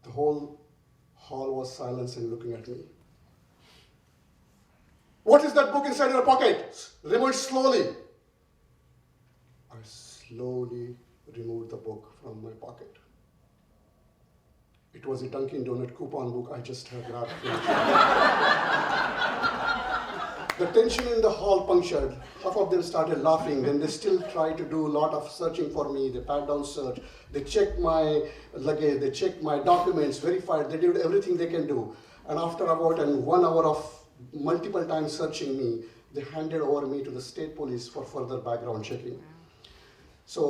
The whole hall was silent and looking at me. "What is that book inside your pocket? Remove it slowly." I slowly removed the book from my pocket. It was a Dunkin' Donut coupon book I just had grabbed. The tension in the hall punctured. Half of them started laughing, then they still tried to do a lot of searching for me. They pat down search. They checked my luggage, they checked my documents, verified, they did everything they can do. And after about 1 hour of multiple times searching me, they handed over me to the state police for further background checking. So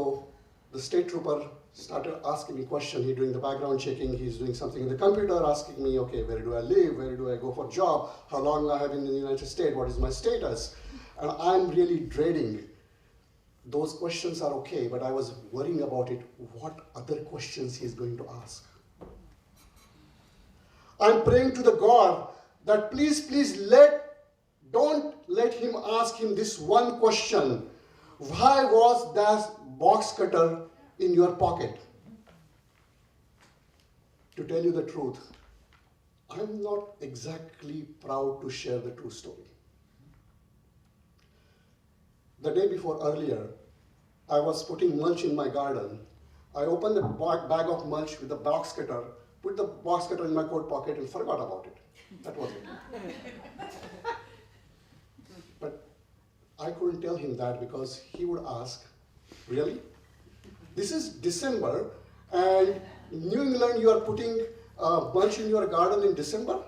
the state trooper started asking me questions. He's doing the background checking. He's doing something in the computer, asking me, okay, where do I live? Where do I go for job? How long I have been in the United States? What is my status? And I'm really dreading. Those questions are okay, but I was worrying about it. What other questions he's going to ask? I'm praying to the God that please don't let him ask him this one question. Why was that box cutter in your pocket? To tell you the truth, I'm not exactly proud to share the true story. The day before earlier, I was putting mulch in my garden. I opened the bag of mulch with the box cutter, put the box cutter in my coat pocket and forgot about it. That was it. But I couldn't tell him that because he would ask, really? This is December, and in New England you are putting mulch in your garden in December?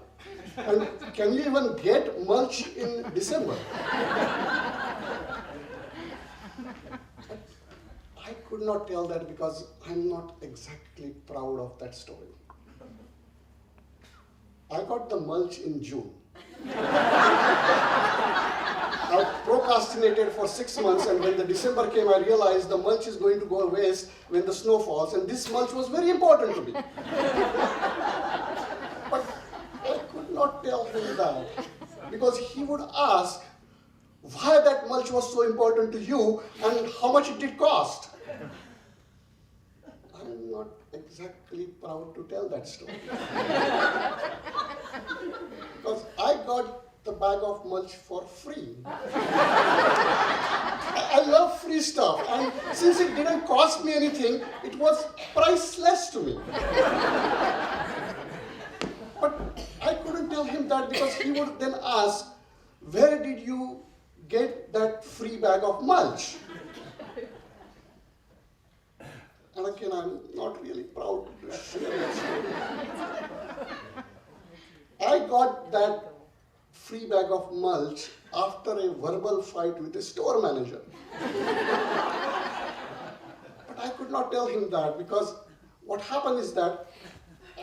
And can you even get mulch in December? I could not tell that because I'm not exactly proud of that story. I got the mulch in June. I procrastinated for 6 months, and when the December came, I realized the mulch is going to go waste when the snow falls, and this mulch was very important to me. But I could not tell him that, because he would ask why that mulch was so important to you and how much it did cost. I'm not exactly proud to tell that story. Because I got the bag of mulch for free. stuff. And since it didn't cost me anything, it was priceless to me. But I couldn't tell him that because he would then ask, where did you get that free bag of mulch? And again, I'm not really proud to share that story. I got that free bag of mulch after a verbal fight with a store manager. But I could not tell him that because what happened is that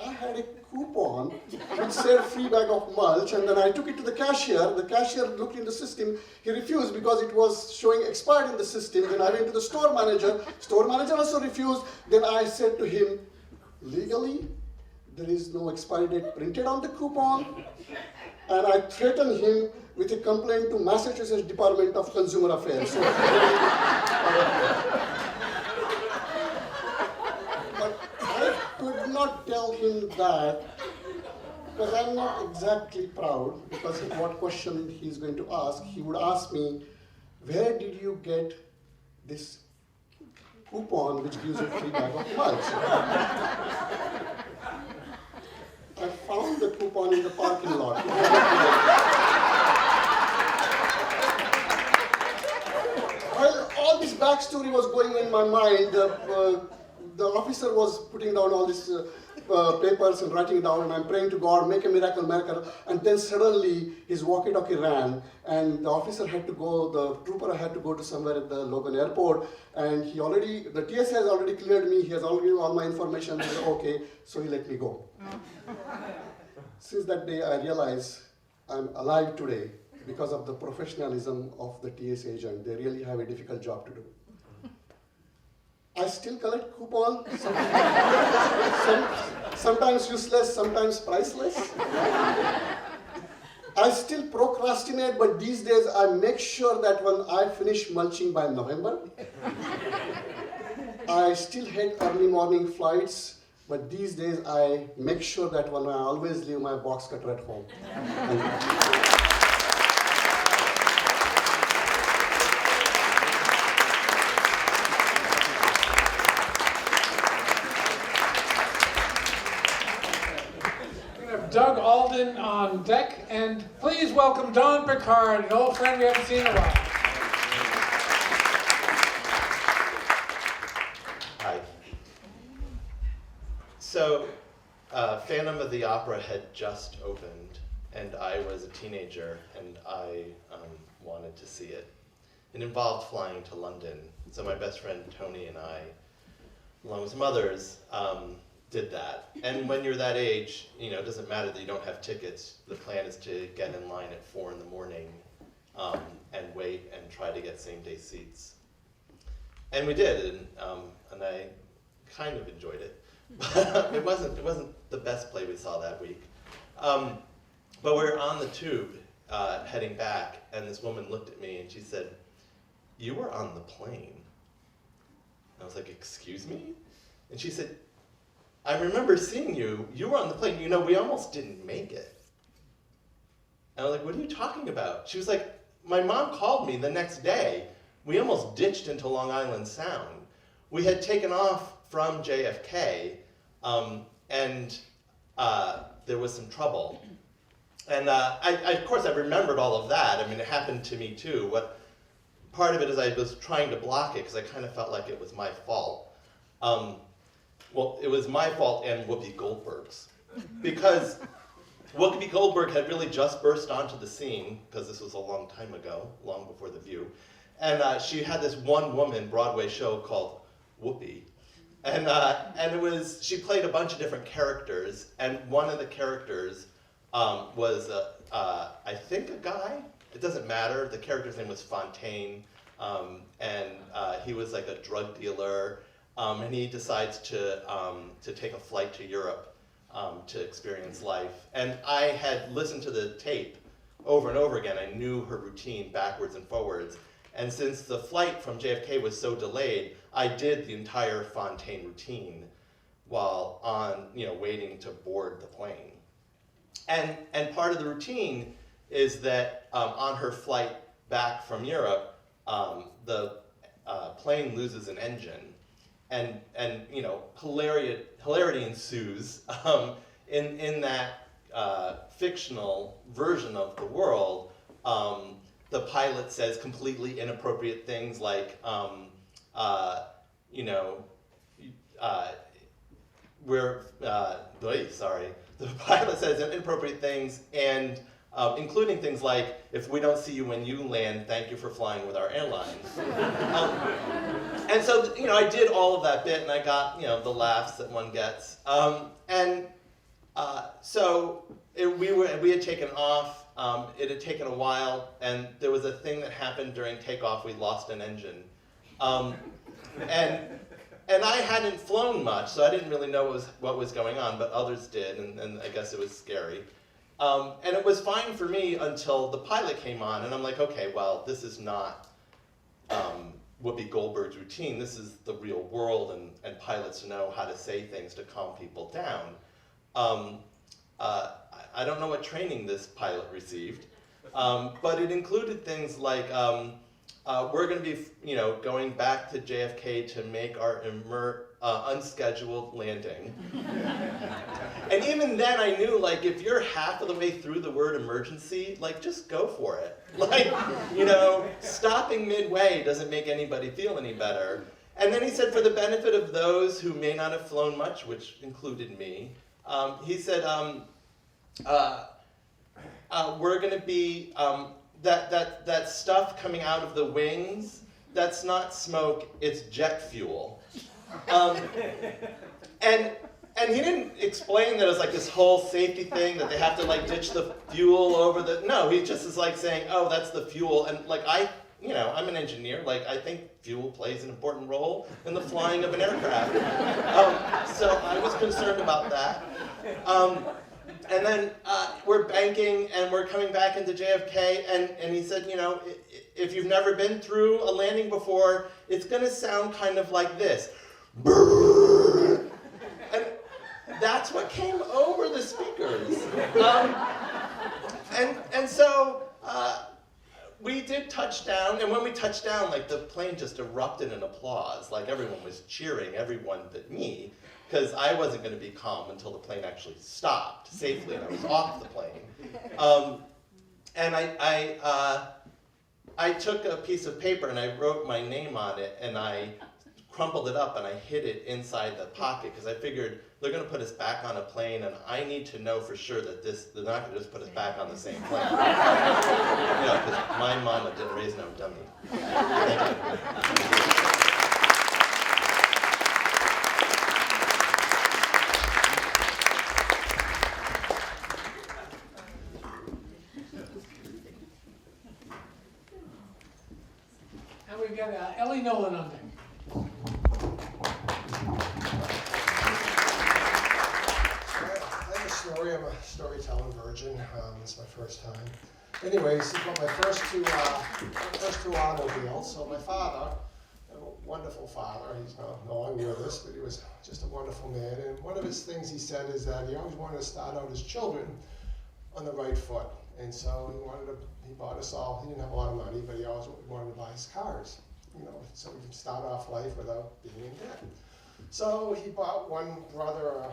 I had a coupon which said free bag of mulch, and then I took it to the cashier. The cashier looked in the system. He refused because it was showing expired in the system. Then I went to the store manager. Store manager also refused. Then I said to him, legally, there is no expiry date printed on the coupon. And I threatened him with a complaint to Massachusetts Department of Consumer Affairs. So, but I could not tell him that because I'm not exactly proud because of what question he's going to ask. He would ask me, where did you get this coupon which gives you a free bag of mulch? I found the coupon in the parking lot. Well, all this backstory was going in my mind. The officer was putting down all these papers and writing it down, and I'm praying to God, make a miracle, miracle. And then suddenly his walkie-talkie rang, and the officer had to go, the trooper had to go to somewhere at the Logan airport, and the TSA has already cleared me, he has already all my information, he said, okay, so he let me go. Since that day, I realized I'm alive today because of the professionalism of the TSA agent. They really have a difficult job to do. I still collect coupons, sometimes useless, sometimes priceless. I still procrastinate, but these days I make sure that when I finish mulching by November, I still had early morning flights, but these days I make sure that when I always leave my box cutter at home. Doug Alden on deck, and please welcome Don Picard, an old friend we haven't seen in a while. Hi. So, Phantom of the Opera had just opened, and I was a teenager, and I wanted to see it. It involved flying to London, so my best friend Tony and I, along with some others, did that. And when you're that age, it doesn't matter that you don't have tickets. The plan is to get in line at 4 in the morning and wait and try to get same-day seats. And we did, and I kind of enjoyed it. It wasn't the best play we saw that week. But we're on the tube heading back, and this woman looked at me and she said, "You were on the plane." I was like, "Excuse me?" And she said, "I remember seeing you. You were on the plane. We almost didn't make it." And I was like, "What are you talking about?" She was like, "My mom called me the next day. We almost ditched into Long Island Sound. We had taken off from JFK, and there was some trouble." And of course, I remembered all of that. I mean, it happened to me too. Part of it is I was trying to block it because I kind of felt like it was my fault. Well, it was my fault and Whoopi Goldberg's, because Whoopi Goldberg had really just burst onto the scene, because this was a long time ago, long before The View, and she had this one-woman Broadway show called Whoopi, and she played a bunch of different characters, and one of the characters was, I think, a guy. It doesn't matter. The character's name was Fontaine, and he was like a drug dealer. And he decides to take a flight to Europe to experience life. And I had listened to the tape over and over again. I knew her routine backwards and forwards. And since the flight from JFK was so delayed, I did the entire Fontaine routine while waiting to board the plane. And part of the routine is that on her flight back from Europe, the plane loses an engine, and you know, hilarity ensues in that fictional version of the world. The pilot says completely inappropriate things like, you know, the pilot says inappropriate things, and including things like, if we don't see you when you land, thank you for flying with our airline. And so, you know, I did all of that bit, and I got, you know, the laughs that one gets. So we had taken off. It had taken a while, and there was a thing that happened during takeoff. We lost an engine. And I hadn't flown much, so I didn't really know what was going on, but others did, and I guess it was scary. And it was fine for me until the pilot came on, and I'm like, okay, well, this is not Whoopi Goldberg's routine. This is the real world, and pilots know how to say things to calm people down. I don't know what training this pilot received, but it included things like, we're going to be, you know, going back to JFK to make our unscheduled landing. And even then I knew, like, if you're half of the way through the word emergency, like, just go for it. Like, you know, stopping midway doesn't make anybody feel any better. And then he said, for the benefit of those who may not have flown much, which included me, he said, we're going to be, that stuff coming out of the wings, that's not smoke, it's jet fuel. And he didn't explain that it was like this whole safety thing, that they have to like ditch the fuel over the, no, he just is like saying, oh, that's the fuel. And like you know, I'm an engineer, like I think fuel plays an important role in the flying of an aircraft. So I was concerned about that. And then we're banking and we're coming back into JFK, and he said, you know, if you've never been through a landing before, it's going to sound kind of like this. And that's what came over the speakers. And so we did touch down, and when we touched down, like the plane just erupted in applause. Like everyone was cheering, everyone but me, because I wasn't going to be calm until the plane actually stopped safely and I was off the plane. And I took a piece of paper and I wrote my name on it, and I crumpled it up and I hid it inside the pocket, because I figured they're going to put us back on a plane, and I need to know for sure that they're not going to just put us back on the same plane. You know, because my mama didn't raise no dummy. And we got Ellie Nolan on deck. I'm a storytelling virgin. It's my first time. Anyways, this was my first two automobiles. So my father, a wonderful father, he's no longer with us, but he was just a wonderful man. And one of his things he said is that he always wanted to start out his children on the right foot. And so he bought us all. He didn't have a lot of money, but he always wanted to buy us cars, you know, so we could start off life without being in debt. So he bought one brother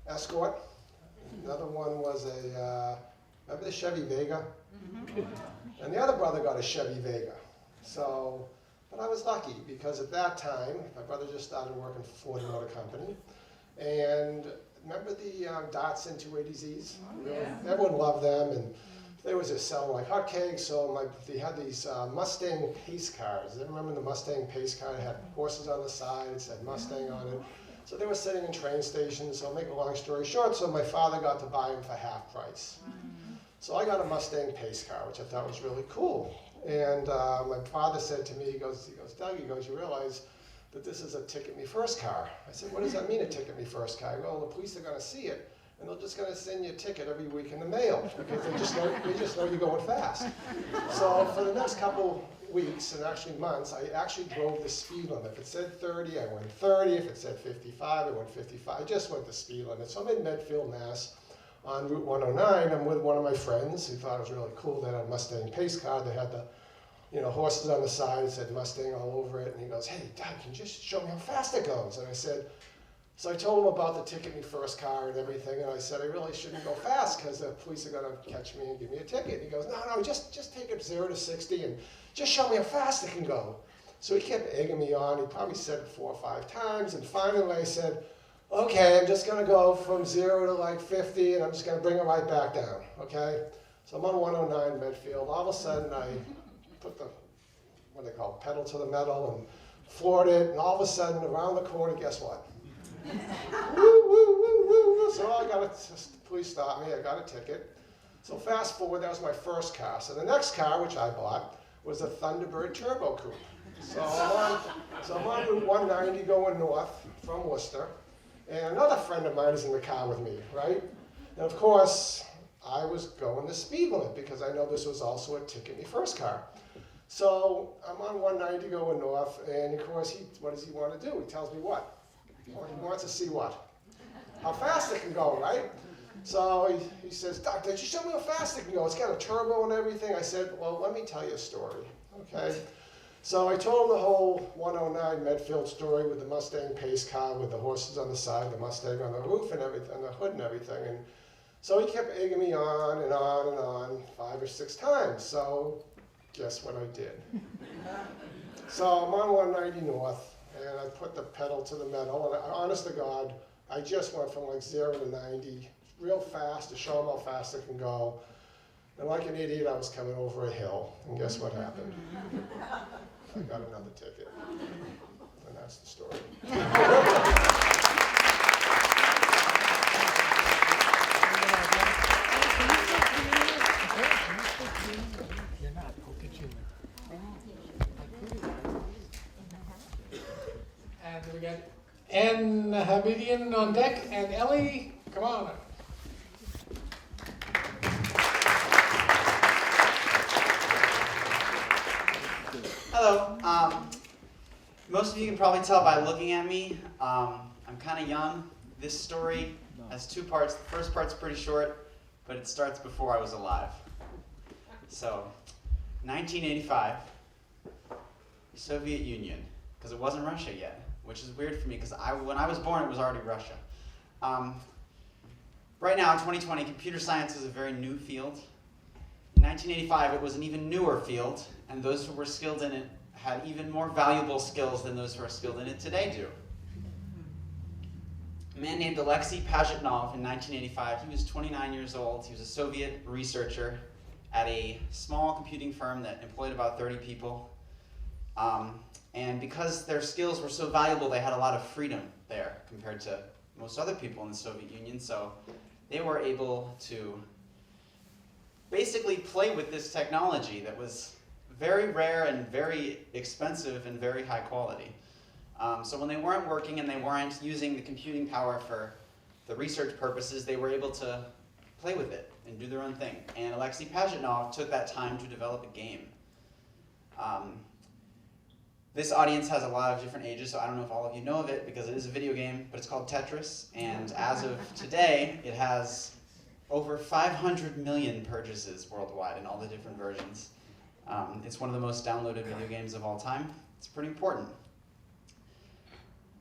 Escort. Another one was remember the Chevy Vega? Mm-hmm. And the other brother got a Chevy Vega. So, but I was lucky, because at that time, my brother just started working for Ford Motor Company. And remember the Datsun 280Zs? Oh, yeah. Everyone loved them, and they was just selling like hotcakes. So they had these Mustang pace cars. They remember the Mustang pace car? It had horses on the side. It said Mustang on it. So they were sitting in train stations. So make a long story short, so my father got to buy them for half price. So I got a Mustang pace car, which I thought was really cool. And my father said to me, he goes, Doug, you realize that this is a ticket me first car. I said, what does that mean, a ticket me first car? Well, the police are going to see it, and they're just going to send you a ticket every week in the mail, because they just know you're going fast. So for the next couple weeks, and actually months, I actually drove the speed limit. If it said 30, I went 30. If it said 55, I went 55. I just went the speed limit. So I'm in Medfield, Mass, on Route 109. I'm with one of my friends who thought it was really cool. They had a Mustang pace car. They had the horses on the side, it said Mustang all over it, and he goes, "Hey, Dad, can you just show me how fast it goes?" And I said, so I told him about the ticket me first car and everything, and I said, I really shouldn't go fast because the police are going to catch me and give me a ticket. And he goes, no, just take it 0 to 60 and just show me how fast it can go. So he kept egging me on. He probably said it 4 or 5 times, and finally I said, okay, I'm just going to go from 0 to like 50, and I'm just going to bring it right back down, okay? So I'm on 109 Medfield. All of a sudden, I put the, what they call, pedal to the metal and floored it, and all of a sudden, around the corner, guess what? Woo, woo, woo, woo, woo. So the police stopped me. I got a ticket. So fast forward, that was my first car. So the next car, which I bought, was a Thunderbird Turbo Coupe. So I'm on Route 190 going north from Worcester, and another friend of mine is in the car with me, right? And of course, I was going the speed limit because I know this was also a ticket me first car. So I'm on 190 going north, and of course, what does he want to do? He tells me what? Well, he wants to see what? How fast it can go, right? So he says, Doc, did you show me how fast it can go? It's got a turbo and everything. I said, well, let me tell you a story, okay? So I told him the whole 109 Medfield story with the Mustang pace car with the horses on the side, the Mustang on the roof and everything, and the hood and everything. And so he kept egging me on and on and on 5 or 6 times. So guess what I did? So I'm on 190 north. And I put the pedal to the metal, and honest to God, I just went from like 0 to 90 real fast to show him how fast it can go. And like an idiot, I was coming over a hill, and guess what happened? I got another ticket, and that's the story. You're not. Look at you. And we got Ann Hamidian on deck, and Ellie, come on. Hello. Most of you can probably tell by looking at me. I'm kind of young. This story has 2 parts. The first part's pretty short, but it starts before I was alive. So, 1985, Soviet Union, because it wasn't Russia yet. Which is weird for me because when I was born, it was already Russia. Right now, in 2020, computer science is a very new field. In 1985, it was an even newer field, and those who were skilled in it had even more valuable skills than those who are skilled in it today do. A man named Alexei Pajitnov in 1985, he was 29 years old. He was a Soviet researcher at a small computing firm that employed about 30 people. And because their skills were so valuable, they had a lot of freedom there compared to most other people in the Soviet Union. So they were able to basically play with this technology that was very rare and very expensive and very high quality. So when they weren't working and they weren't using the computing power for the research purposes, they were able to play with it and do their own thing. And Alexei Pajitnov took that time to develop a game. This audience has a lot of different ages, so I don't know if all of you know of it because it is a video game, but it's called Tetris. And as of today, it has over 500 million purchases worldwide in all the different versions. It's one of the most downloaded video games of all time. It's pretty important.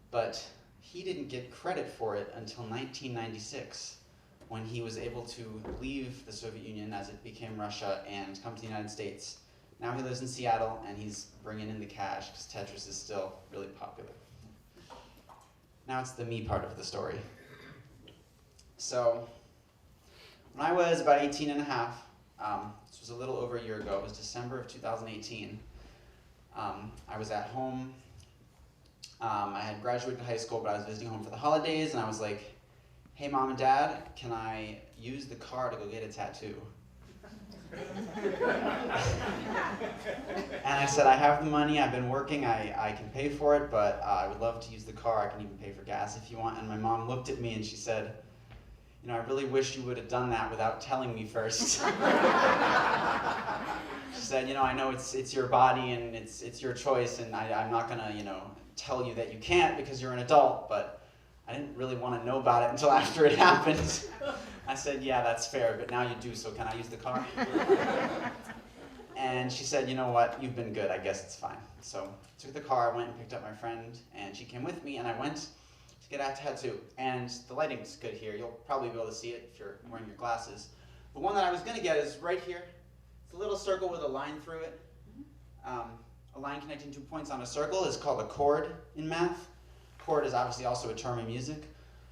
But he didn't get credit for it until 1996, when he was able to leave the Soviet Union as it became Russia and come to the United States. Now he lives in Seattle, and he's bringing in the cash because Tetris is still really popular. Now it's the me part of the story. So, when I was about 18 and a half, this was a little over a year ago, it was December of 2018, I was at home. I had graduated high school, but I was visiting home for the holidays, and I was like, hey, Mom and Dad, can I use the car to go get a tattoo? And I said, I have the money, I've been working, I can pay for it, but I would love to use the car, I can even pay for gas if you want. And my mom looked at me and she said, you know, I really wish you would have done that without telling me first. She said, you know, I know it's your body and it's your choice, and I'm not gonna, you know, tell you that you can't because you're an adult, but I didn't really want to know about it until after it happened. I said, yeah, that's fair, but now you do, so can I use the car? And And she said, you know what, you've been good, I guess it's fine. So I took the car, I went and picked up my friend, and she came with me, and I went to get a tattoo. And the lighting's good here. You'll probably be able to see it if you're wearing your glasses. The one that I was going to get is right here. It's a little circle with a line through it. A line connecting 2 points on a circle is called a chord in math. Chord is obviously also a term in music.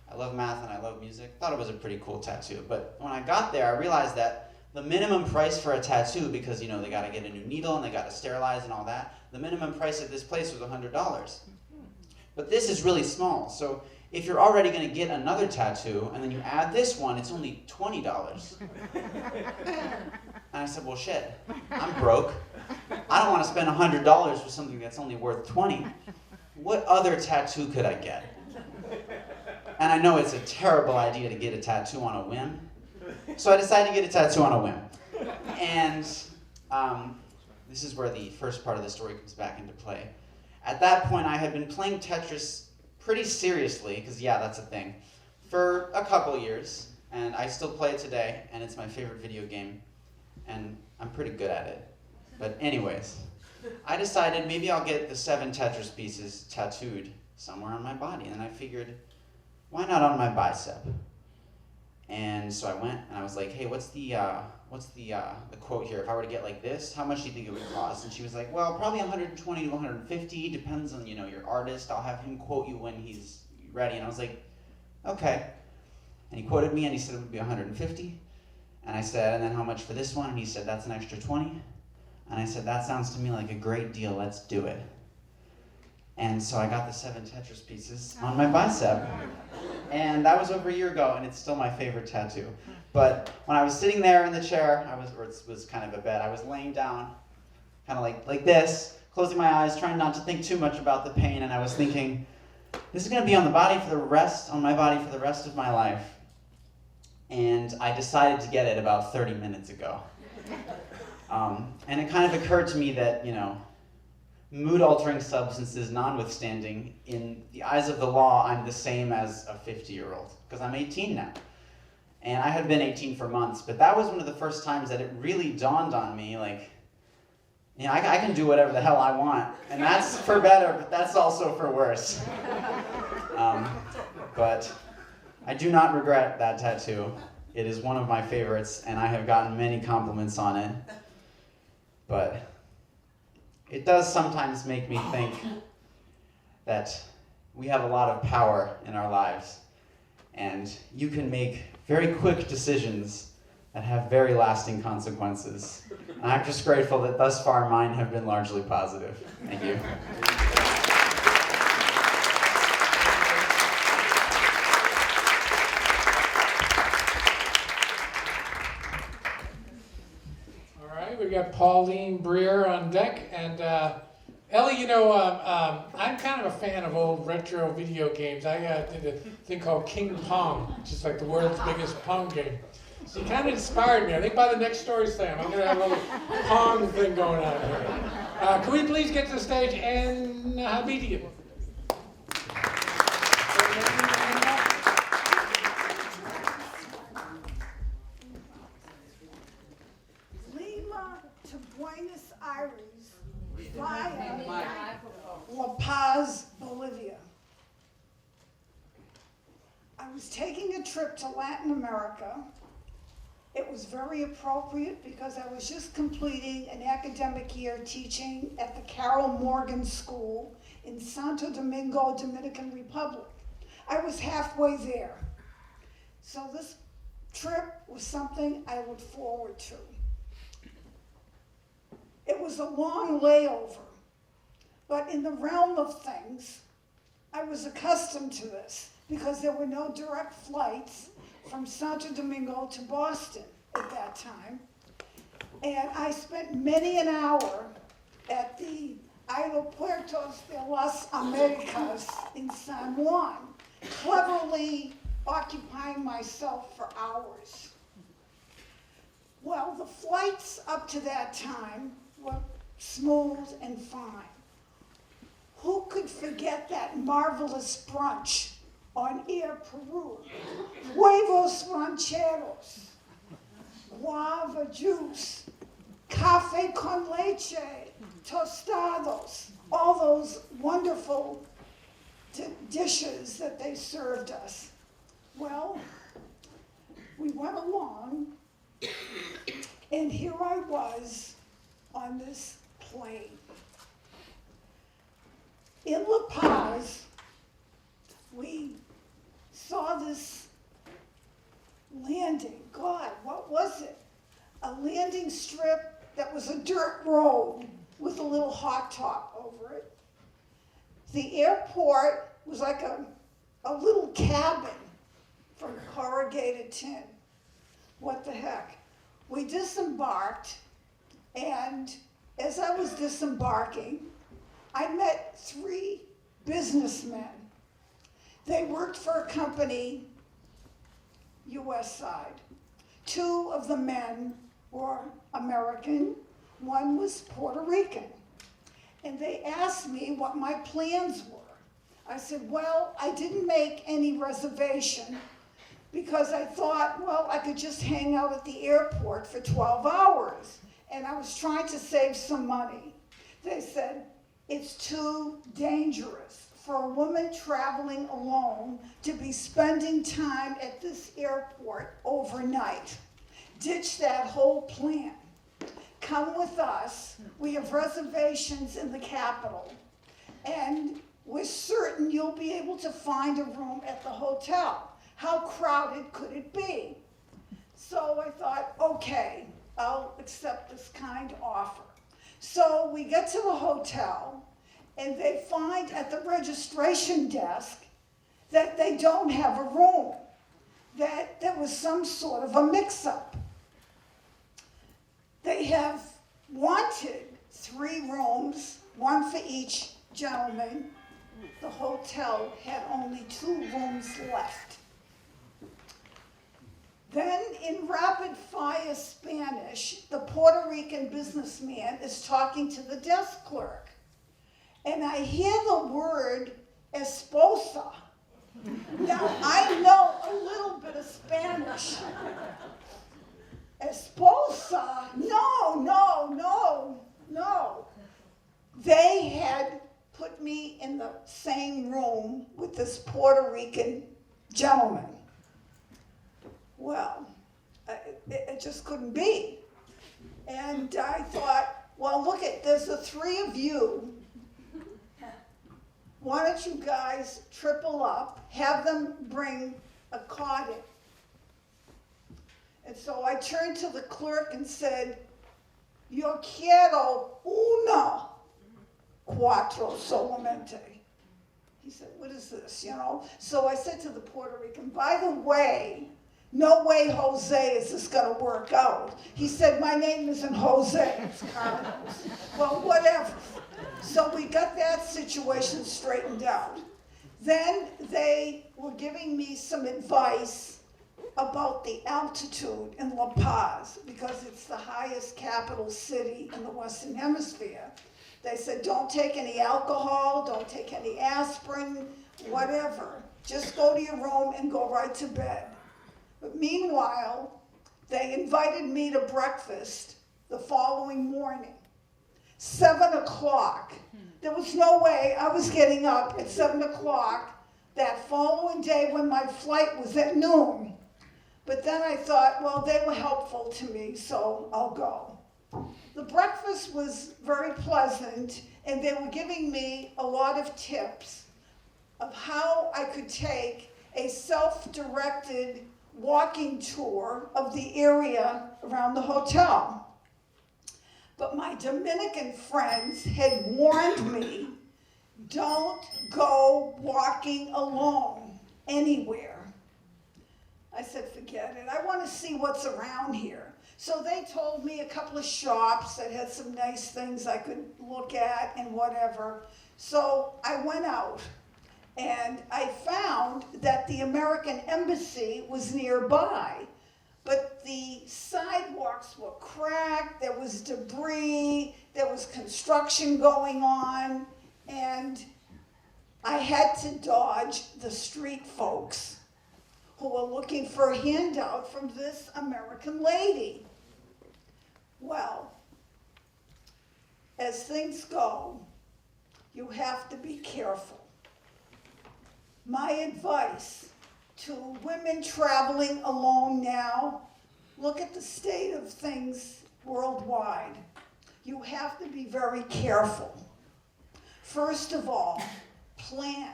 I love math and I love music. Thought it was a pretty cool tattoo. But when I got there, I realized that the minimum price for a tattoo, because they got to get a new needle and they got to sterilize and all that, the minimum price at this place was $100. But this is really small. So if you're already going to get another tattoo and then you add this one, it's only $20. And I said, well, shit, I'm broke. I don't want to spend $100 for something that's only worth $20. What other tattoo could I get? And I know it's a terrible idea to get a tattoo on a whim. So I decided to get a tattoo on a whim. And this is where the first part of the story comes back into play. At that point, I had been playing Tetris pretty seriously, because yeah, that's a thing, for a couple years. And I still play it today, and it's my favorite video game. And I'm pretty good at it. But anyways, I decided maybe I'll get the 7 Tetris pieces tattooed somewhere on my body. And I figured, why not on my bicep? And so I went and I was like, hey, what's the quote here? If I were to get like this, how much do you think it would cost? And she was like, well, probably 120 to 150, depends on, your artist. I'll have him quote you when he's ready. And I was like, okay. And he quoted me and he said it would be 150. And I said, and then how much for this one? And he said, that's an extra 20. And I said, that sounds to me like a great deal, let's do it. And so I got the 7 Tetris pieces on my bicep. And that was over a year ago, and it's still my favorite tattoo. But when I was sitting there in the chair, it was kind of a bed, I was laying down, kind of like this, closing my eyes, trying not to think too much about the pain, and I was thinking, this is going to be on my body for the rest of my life. And I decided to get it about 30 minutes ago. And it kind of occurred to me that, mood-altering substances notwithstanding, in the eyes of the law, I'm the same as a 50-year-old, because I'm 18 now. And I had been 18 for months, but that was one of the first times that it really dawned on me, I can do whatever the hell I want. And that's for better, but that's also for worse. But I do not regret that tattoo. It is one of my favorites, and I have gotten many compliments on it. But it does sometimes make me think that we have a lot of power in our lives, and you can make very quick decisions that have very lasting consequences. And I'm just grateful that thus far mine have been largely positive. Thank you. We got Pauline Breer on deck, and Ellie, I'm kind of a fan of old retro video games. I did a thing called King Pong, which is like the world's biggest Pong game. So you kind of inspired me. I think by the next story slam, I'm going to have a little Pong thing going on here. Can we please get to the stage and Habidian? Buenos Aires via La Paz, Bolivia. I was taking a trip to Latin America. It was very appropriate because I was just completing an academic year teaching at the Carol Morgan School in Santo Domingo, Dominican Republic. I was halfway there. So this trip was something I looked forward to. It was a long layover, but in the realm of things, I was accustomed to this because there were no direct flights from Santo Domingo to Boston at that time. And I spent many an hour at the Aeropuertos de las Americas in San Juan, cleverly occupying myself for hours. Well, the flights up to that time were smooth and fine. Who could forget that marvelous brunch on Air Peru? Huevos rancheros, guava juice, café con con leche, tostados, all those wonderful dishes that they served us. Well, we went along, and here I was on this plane. In La Paz, we saw this landing. God, what was it? A landing strip that was a dirt road with a little hot top over it. The airport was like a little cabin from corrugated tin. What the heck? We disembarked, and as I was disembarking, I met 3 businessmen. They worked for a company, US side. 2 of the men were American, 1 was Puerto Rican. And they asked me what my plans were. I said, well, I didn't make any reservation because I thought, well, I could just hang out at the airport for 12 hours. And I was trying to save some money. They said, it's too dangerous for a woman traveling alone to be spending time at this airport overnight. Ditch that whole plan. Come with us. We have reservations in the capital. And we're certain you'll be able to find a room at the hotel. How crowded could it be? So I thought, okay, I'll accept this kind offer. So we get to the hotel, and they find at the registration desk that they don't have a room, that there was some sort of a mix-up. They have wanted 3 rooms, 1 for each gentleman. The hotel had only 2 rooms left. Then, in rapid-fire Spanish, the Puerto Rican businessman is talking to the desk clerk. And I hear the word esposa. Now, I know a little bit of Spanish. Esposa? No. They had put me in the same room with this Puerto Rican gentleman. Well, it just couldn't be. And I thought, well, look, there's the 3 of you. Why don't you guys triple up, have them bring a cot in? And so I turned to the clerk and said, yo quiero 1, 4 solamente. He said, what is this, So I said to the Puerto Rican, by the way, no way, Jose, is this going to work out. He said, my name isn't Jose, it's Carlos. Well, whatever. So we got that situation straightened out. Then they were giving me some advice about the altitude in La Paz, because it's the highest capital city in the Western Hemisphere. They said, don't take any alcohol, don't take any aspirin, whatever. Just go to your room and go right to bed. But meanwhile, they invited me to breakfast the following morning, 7 o'clock. There was no way I was getting up at 7 o'clock that following day when my flight was at noon. But then I thought, well, they were helpful to me, so I'll go. The breakfast was very pleasant, and they were giving me a lot of tips of how I could take a self-directed walking tour of the area around the hotel. But my Dominican friends had warned me, don't go walking alone anywhere. I said, forget it. I want to see what's around here. So they told me a couple of shops that had some nice things I could look at and whatever. So I went out, and I found that the American Embassy was nearby, but the sidewalks were cracked, there was debris, there was construction going on, and I had to dodge the street folks who were looking for a handout from this American lady. Well, as things go, you have to be careful. My advice to women traveling alone now, look at the state of things worldwide. You have to be very careful. First of all, plan.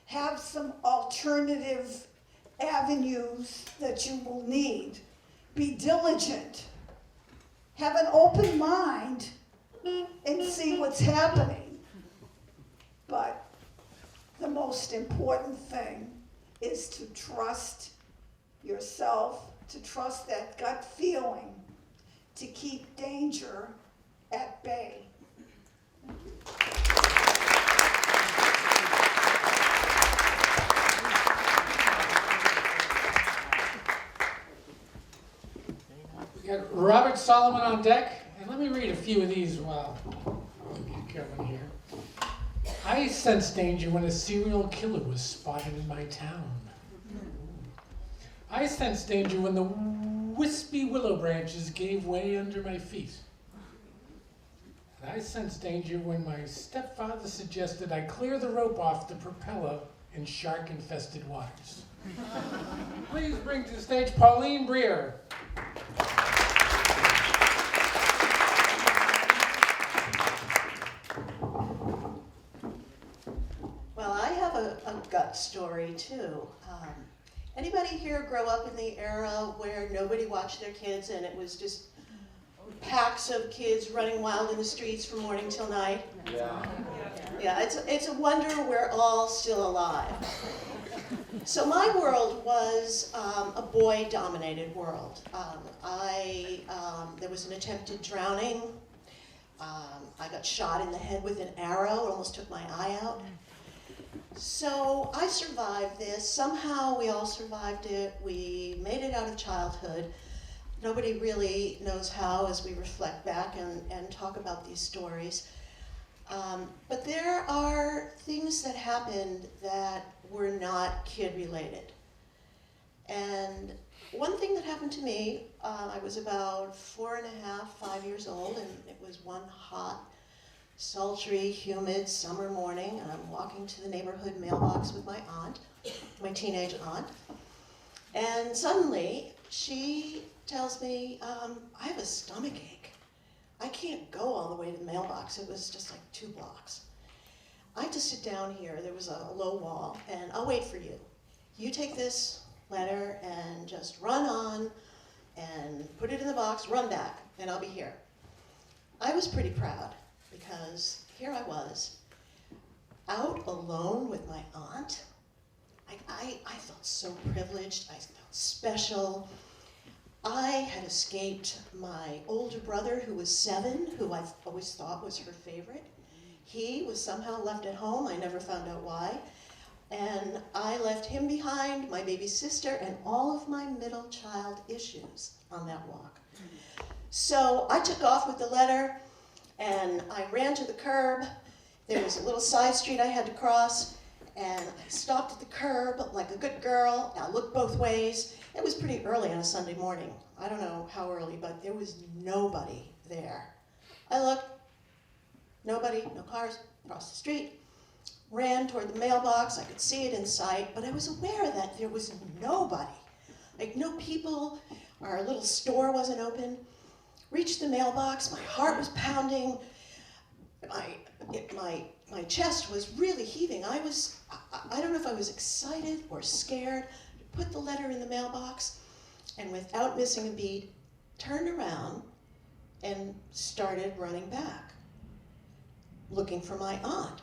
Have some alternative avenues that you will need. Be diligent. Have an open mind and see what's happening. But the most important thing is to trust yourself, to trust that gut feeling, to keep danger at bay. We got Robert Solomon on deck, and let me read a few of these while we get going here. I sensed danger when a serial killer was spotted in my town. I sensed danger when the wispy willow branches gave way under my feet. And I sensed danger when my stepfather suggested I clear the rope off the propeller in shark-infested waters. Please bring to the stage Pauline Breer. Well, I have a gut story too. Anybody here grow up in the era where nobody watched their kids and it was just packs of kids running wild in the streets from morning till night? Yeah. Yeah, it's a wonder we're all still alive. So my world was a boy-dominated world. There was an attempted drowning. I got shot in the head with an arrow. It almost took my eye out. So I survived this. Somehow we all survived it. We made it out of childhood. Nobody really knows how as we reflect back and talk about these stories. But there are things that happened that were not kid-related. And one thing that happened to me, I was about 4.5, 5 years old, and it was one hot, sultry, humid summer morning, and I'm walking to the neighborhood mailbox with my aunt, my teenage aunt, and suddenly she tells me, I have a stomach ache. I can't go all the way to the mailbox. It was just like 2 blocks. I had to sit down here. There was a low wall, and I'll wait for you. You take this letter and just run on and put it in the box, run back, and I'll be here. I was pretty proud because here I was, out alone with my aunt. I felt so privileged. I felt special. I had escaped my older brother, who was 7, who I always thought was her favorite. He was somehow left at home. I never found out why. And I left him behind, my baby sister, and all of my middle child issues on that walk. So I took off with the letter, and I ran to the curb. There was a little side street I had to cross, and I stopped at the curb like a good girl. I looked both ways. It was pretty early on a Sunday morning. I don't know how early, but there was nobody there. I looked, nobody, no cars, across the street. Ran toward the mailbox. I could see it in sight, but I was aware that there was nobody. Like no people, our little store wasn't open. Reached the mailbox, my heart was pounding, my chest was really heaving. I don't know if I was excited or scared. Put the letter in the mailbox, and without missing a beat, turned around and started running back, looking for my aunt,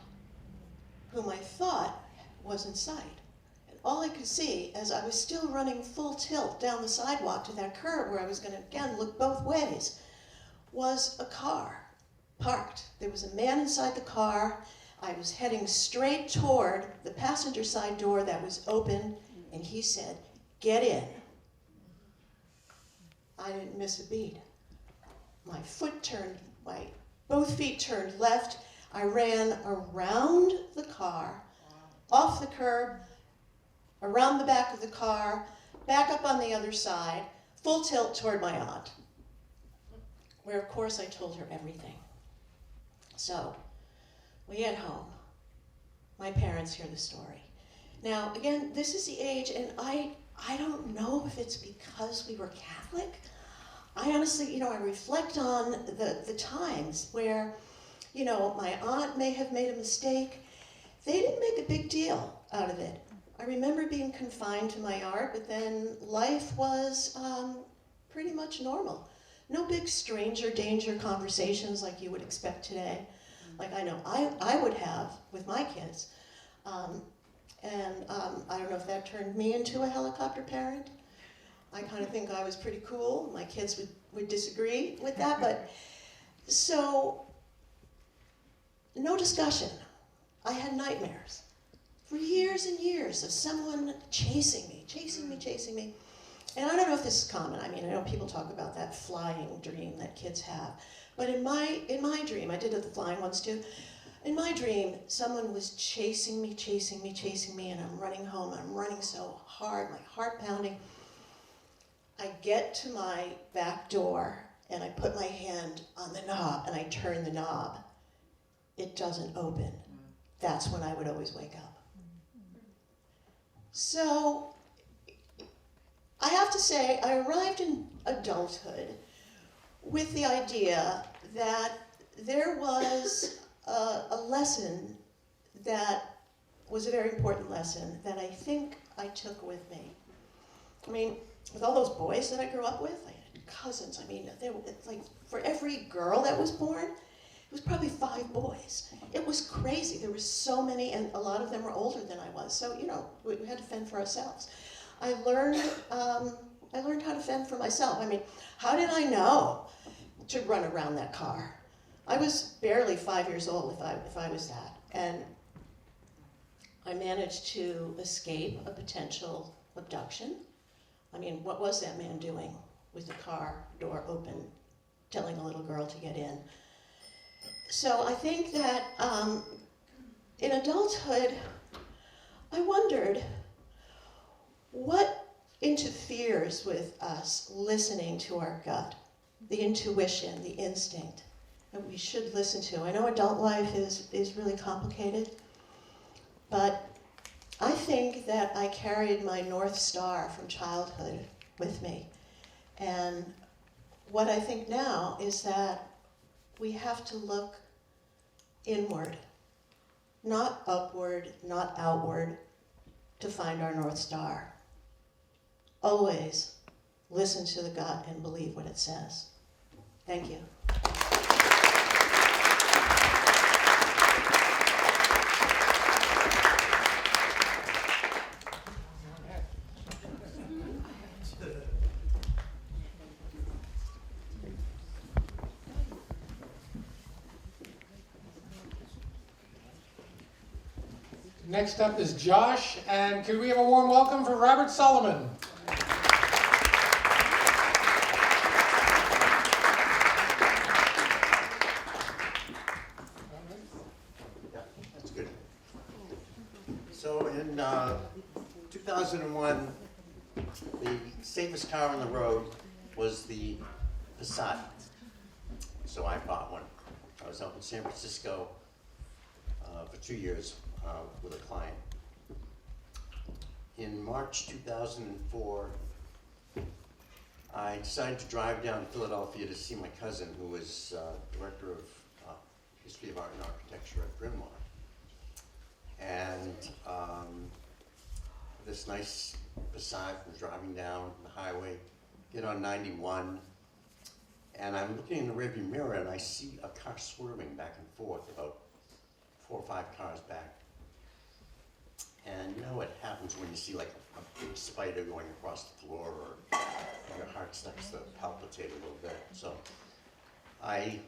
whom I thought was in sight. And all I could see, as I was still running full tilt down the sidewalk to that curb where I was going to, again, look both ways, was a car parked. There was a man inside the car. I was heading straight toward the passenger side door that was open, and he said, "Get in." I didn't miss a beat. Both feet turned left. I ran around the car, off the curb, around the back of the car, back up on the other side, full tilt toward my aunt, where of course I told her everything. So, we get home. My parents hear the story. Now, again, this is the age, and I don't know if it's because we were Catholic. I honestly, I reflect on the times where, my aunt may have made a mistake. They didn't make a big deal out of it. I remember being confined to my art, but then life was pretty much normal. No big stranger danger conversations like you would expect today. Like I know I would have with my kids. I don't know if that turned me into a helicopter parent. I kind of think I was pretty cool. My kids would disagree with that, but so no discussion. I had nightmares for years and years of someone chasing me. And I don't know if this is common. I mean, I know people talk about that flying dream that kids have. But in my dream, I did the flying ones too. In my dream, someone was chasing me, and I'm running home. I'm running so hard, my heart pounding. I get to my back door, and I put my hand on the knob, and I turn the knob. It doesn't open. That's when I would always wake up. So, I have to say, I arrived in adulthood with the idea that there was a lesson that was a very important lesson that I think I took with me. I mean, with all those boys that I grew up with, I had cousins. I mean, like for every girl that was born, it was probably 5 boys. It was crazy. There were so many, and a lot of them were older than I was. So, we had to fend for ourselves. I learned how to fend for myself. I mean, how did I know to run around that car? I was barely 5 years old if I was that. And I managed to escape a potential abduction. I mean, what was that man doing with the car door open, telling a little girl to get in? So I think that in adulthood, I wondered what interferes with us listening to our gut, the intuition, the instinct that we should listen to. I know adult life is really complicated, but I think that I carried my North Star from childhood with me. And what I think now is that we have to look inward, not upward, not outward, to find our North Star. Always listen to the gut and believe what it says. Thank you. Next up is Josh, and could we have a warm welcome for Robert Solomon? That's good. So in 2001, the safest car on the road was the Passat. So I bought one. I was out in San Francisco for 2 years with a client. In March 2004, I decided to drive down to Philadelphia to see my cousin, who was director of History of Art and Architecture at Bryn Mawr. And this nice Passat was driving down the highway, get on 91, and I'm looking in the rearview mirror and I see a car swerving back and forth about 4 or 5 cars back. And you know what happens when you see like a big spider going across the floor, or your heart starts to palpitate a little bit. So I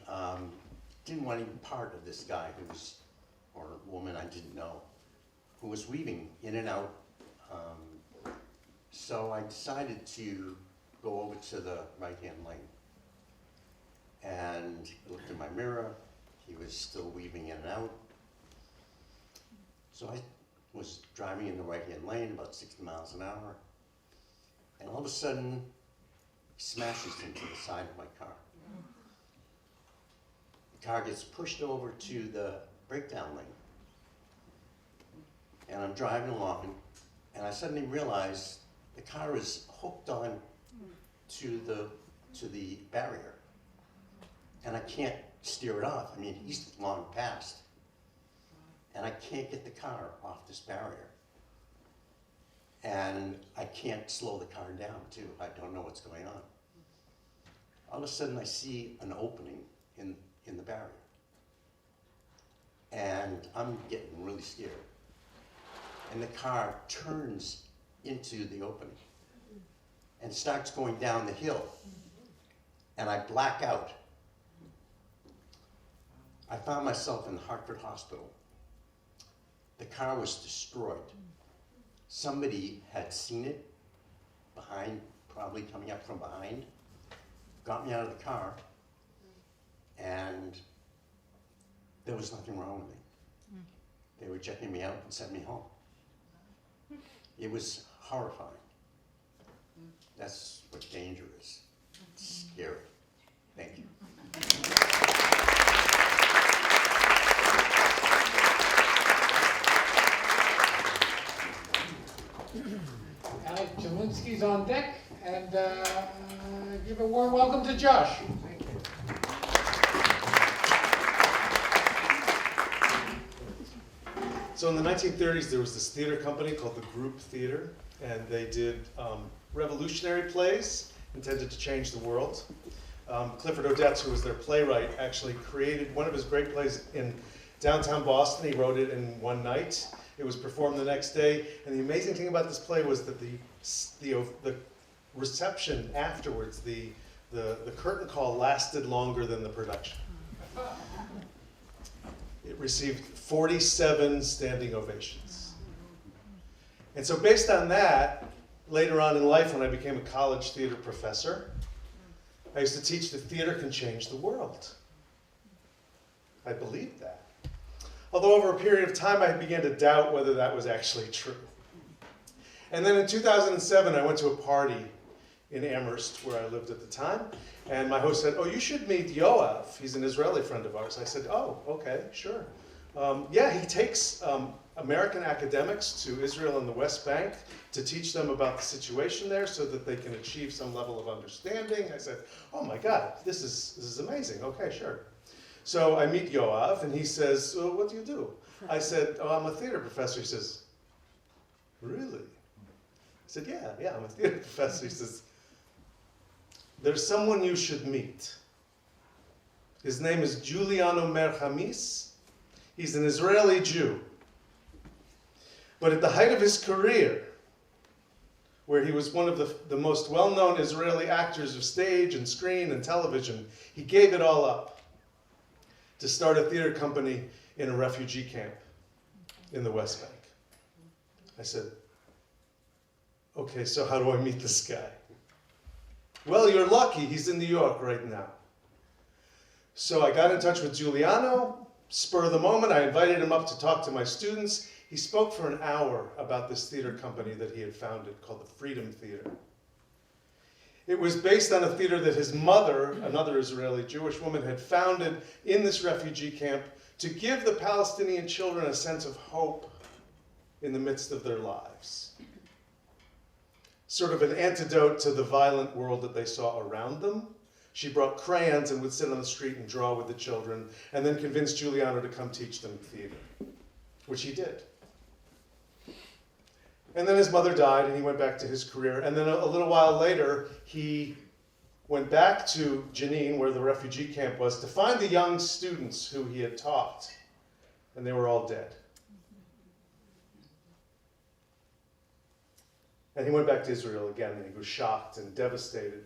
didn't want any part of this guy who was, or woman I didn't know, who was weaving in and out. So I decided to go over to the right-hand lane. And I looked in my mirror, he was still weaving in and out. So I was driving in the right-hand lane about 60 miles an hour, and all of a sudden, he smashes into the side of my car. the car gets pushed over to the breakdown lane. And I'm driving along, and I suddenly realize the car is hooked on to the barrier. And I can't steer it off. I mean, he's long past. And I can't get the car off this barrier. And I can't slow the car down, too. I don't know what's going on. All of a sudden, I see an opening in the barrier. And I'm getting really scared. And the car turns into the opening and starts going down the hill. And I black out. I found myself in the Hartford Hospital. The car was destroyed. Somebody had seen it behind, probably coming up from behind, got me out of the car, and there was nothing wrong with me. They were checking me out and sent me home. It was horrifying. That's what danger is. It's scary. Thank you. Alec Jelinski's on deck, and give a warm welcome to Josh. Thank you. So in the 1930s, there was this theater company called the Group Theater, and they did revolutionary plays intended to change the world. Clifford Odets, who was their playwright, actually created one of his great plays in downtown Boston. He wrote it in one night. It was performed the next day, and the amazing thing about this play was that the reception afterwards, the curtain call lasted longer than the production. It received 47 standing ovations. And so based on that, later on in life when I became a college theater professor, I used to teach that theater can change the world. I believed that. Although over a period of time I began to doubt whether that was actually true. And then in 2007 I went to a party in Amherst where I lived at the time, and my host said, "Oh, you should meet Yoav. He's an Israeli friend of ours." I said, "Oh, okay, sure." Yeah, he takes American academics to Israel and the West Bank to teach them about the situation there so that they can achieve some level of understanding. I said, "Oh my God, this is amazing. Okay, sure." So I meet Yoav, and he says, "So what do you do?" I said, "Oh, I'm a theater professor." He says, "Really?" I said, yeah, I'm a theater professor. He says, "There's someone you should meet. His name is Giuliano Merhamis. He's an Israeli Jew. But at the height of his career, where he was one of the most well-known Israeli actors of stage and screen and television, he gave it all up to start a theater company in a refugee camp in the West Bank." I said, "Okay, so how do I meet this guy?" "Well, you're lucky. He's in New York right now." So I got in touch with Giuliano. Spur of the moment, I invited him up to talk to my students. He spoke for an hour about this theater company that he had founded called the Freedom Theater. It was based on a theater that his mother, another Israeli Jewish woman, had founded in this refugee camp to give the Palestinian children a sense of hope in the midst of their lives. Sort of an antidote to the violent world that they saw around them. She brought crayons and would sit on the street and draw with the children, and then convinced Giuliano to come teach them theater, which he did. And then his mother died, and he went back to his career. And then a little while later, he went back to Jenin, where the refugee camp was, to find the young students who he had taught, and they were all dead. And he went back to Israel again, and he was shocked and devastated.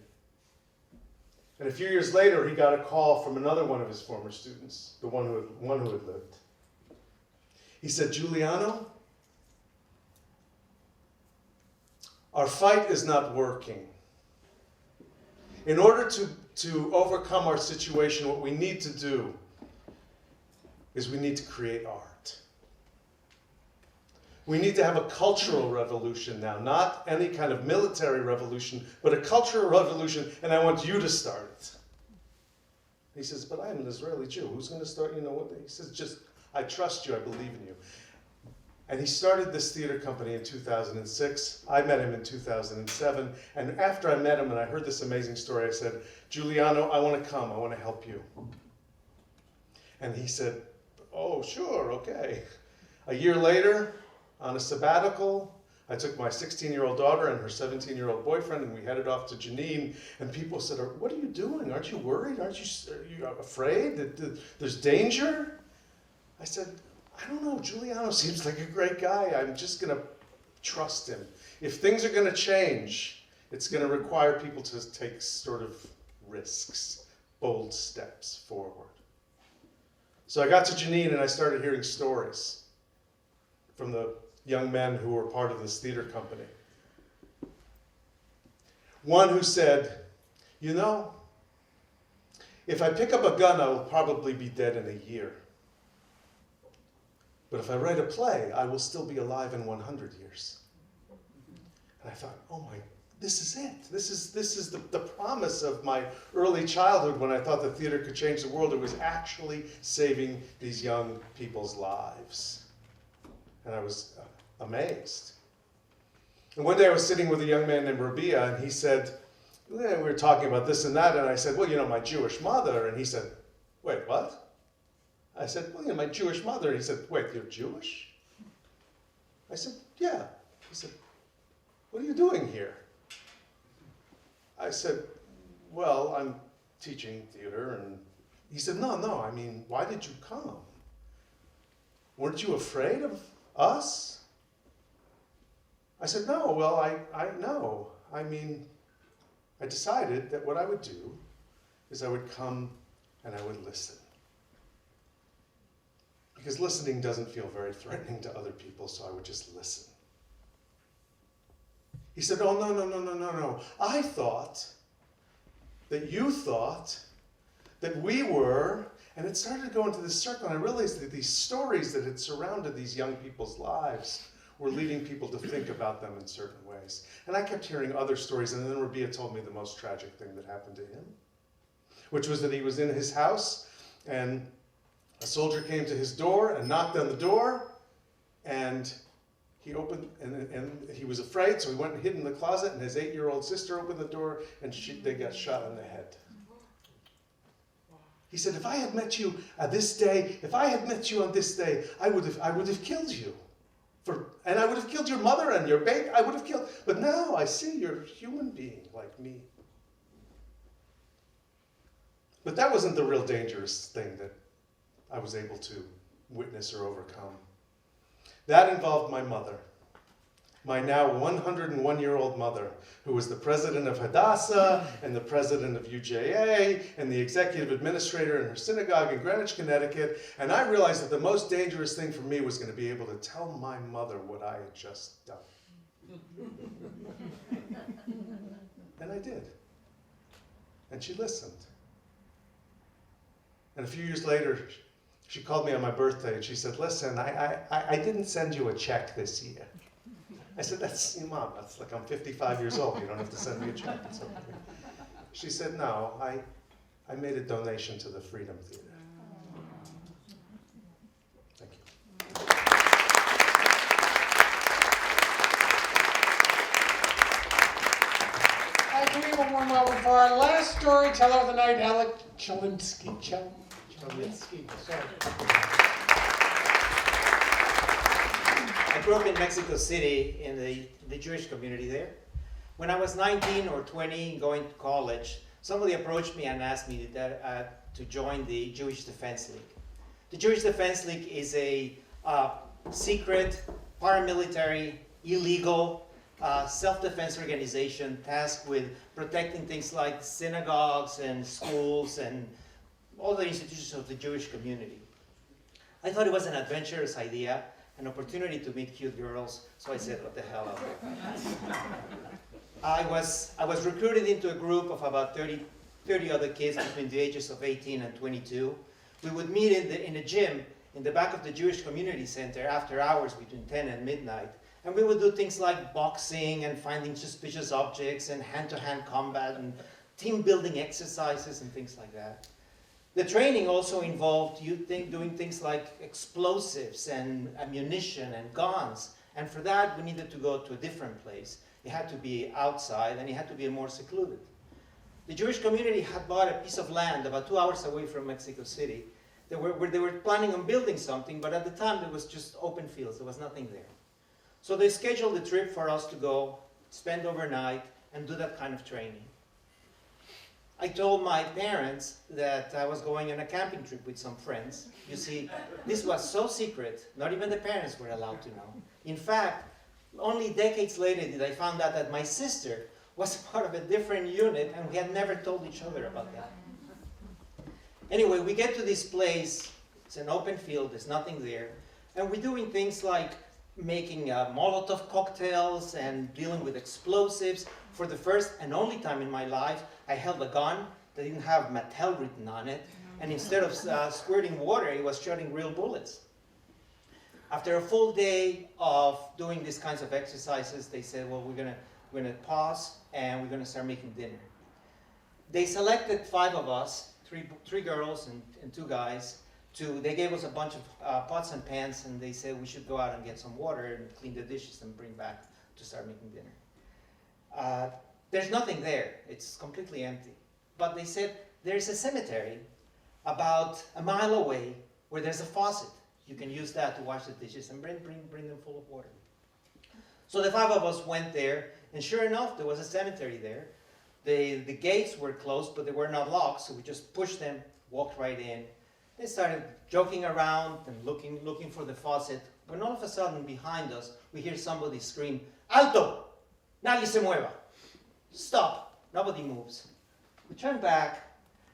And a few years later, he got a call from another one of his former students, the one who had lived. He said, "Giuliano, our fight is not working. In order to overcome our situation, what we need to do is we need to create art. We need to have a cultural revolution now, not any kind of military revolution, but a cultural revolution, and I want you to start it." He says, but I'm an Israeli Jew. Who's going to start, He says, just, I trust you, I believe in you. And he started this theater company in 2006. I met him in 2007. And after I met him and I heard this amazing story, I said, Giuliano, I want to come. I want to help you. And he said, oh, sure, okay. A year later, on a sabbatical, I took my 16-year-old daughter and her 17-year-old boyfriend, and we headed off to Jenin. And people said, what are you doing? Aren't you worried? Are you afraid that there's danger? I said, I don't know, Giuliano seems like a great guy. I'm just going to trust him. If things are going to change, it's going to require people to take sort of risks, bold steps forward. So I got to Jenin and I started hearing stories from the young men who were part of this theater company. One who said, if I pick up a gun, I will probably be dead in a year. But if I write a play, I will still be alive in 100 years. And I thought, oh my, this is it. This is the promise of my early childhood when I thought that theater could change the world. It was actually saving these young people's lives. And I was amazed. And one day I was sitting with a young man named Rabia, and he said, we were talking about this and that, and I said, well, my Jewish mother. And he said, wait, what? I said, well, my Jewish mother. And he said, wait, you're Jewish? I said, yeah. He said, what are you doing here? I said, well, I'm teaching theater. And he said, no, I mean, why did you come? Weren't you afraid of us? I said, no, well, no. I mean, I decided that what I would do is I would come and I would listen. Because listening doesn't feel very threatening to other people, so I would just listen. He said, oh, no. I thought that you thought that we were, and it started to go into this circle, and I realized that these stories that had surrounded these young people's lives were leading people to think about them in certain ways. And I kept hearing other stories, and then Rabia told me the most tragic thing that happened to him, which was that he was in his house, and a soldier came to his door and knocked on the door, and he opened, and he was afraid, so he went and hid in the closet, and his 8-year-old sister opened the door, and they got shot in the head. He said, if I had met you on this day, I would have killed you. And I would have killed your mother and your baby, but now I see you're a human being like me. But that wasn't the real dangerous thing that I was able to witness or overcome. That involved my mother, my now 101-year-old mother, who was the president of Hadassah and the president of UJA and the executive administrator in her synagogue in Greenwich, Connecticut. And I realized that the most dangerous thing for me was going to be able to tell my mother what I had just done. And I did. And she listened. And a few years later, she called me on my birthday and she said, listen, I didn't send you a check this year. I said, that's your mom. That's like, I'm 55 years old. You don't have to send me a check. It's okay. She said, no, I made a donation to the Freedom Theater. Thank you. I can leave one moment for our last storyteller of the night, Alec Cholinsky. Sorry. I grew up in Mexico City in the Jewish community there. When I was 19 or 20 going to college, somebody approached me and asked me to join the Jewish Defense League. The Jewish Defense League is a secret, paramilitary, illegal self-defense organization tasked with protecting things like synagogues and schools and all the institutions of the Jewish community. I thought it was an adventurous idea, an opportunity to meet cute girls, so I said, what the hell of it. I was recruited into a group of about 30 other kids between the ages of 18 and 22. We would meet in a gym in the back of the Jewish Community Center after hours between 10 and midnight. And we would do things like boxing and finding suspicious objects and hand-to-hand combat and team-building exercises and things like that. The training also involved doing things like explosives and ammunition and guns. And for that, we needed to go to a different place. It had to be outside, and it had to be more secluded. The Jewish community had bought a piece of land about 2 hours away from Mexico City. They were planning on building something, but at the time there was just open fields. There was nothing there. So they scheduled a trip for us to go, spend overnight, and do that kind of training. I told my parents that I was going on a camping trip with some friends. You see, this was so secret, not even the parents were allowed to know. In fact, only decades later did I find out that my sister was part of a different unit, and we had never told each other about that. Anyway, we get to this place. It's an open field. There's nothing there. And we're doing things like making Molotov cocktails and dealing with explosives. For the first and only time in my life, I held a gun that didn't have Mattel written on it. And instead of squirting water, it was shooting real bullets. After a full day of doing these kinds of exercises, they said, well, we're going to pause and we're going to start making dinner. They selected 5 of us, three girls and 2 guys. They gave us a bunch of pots and pans, and they said we should go out and get some water and clean the dishes and bring back to start making dinner. There's nothing there. It's completely empty. But they said there's a cemetery about a mile away where there's a faucet. You can use that to wash the dishes and bring them full of water. So the 5 of us went there, and sure enough, there was a cemetery there. The gates were closed, but they were not locked, so we just pushed them, walked right in. They started joking around and looking for the faucet, when all of a sudden behind us, we hear somebody scream, "Alto! Nadie se mueva!" Stop! Nobody moves. We turn back,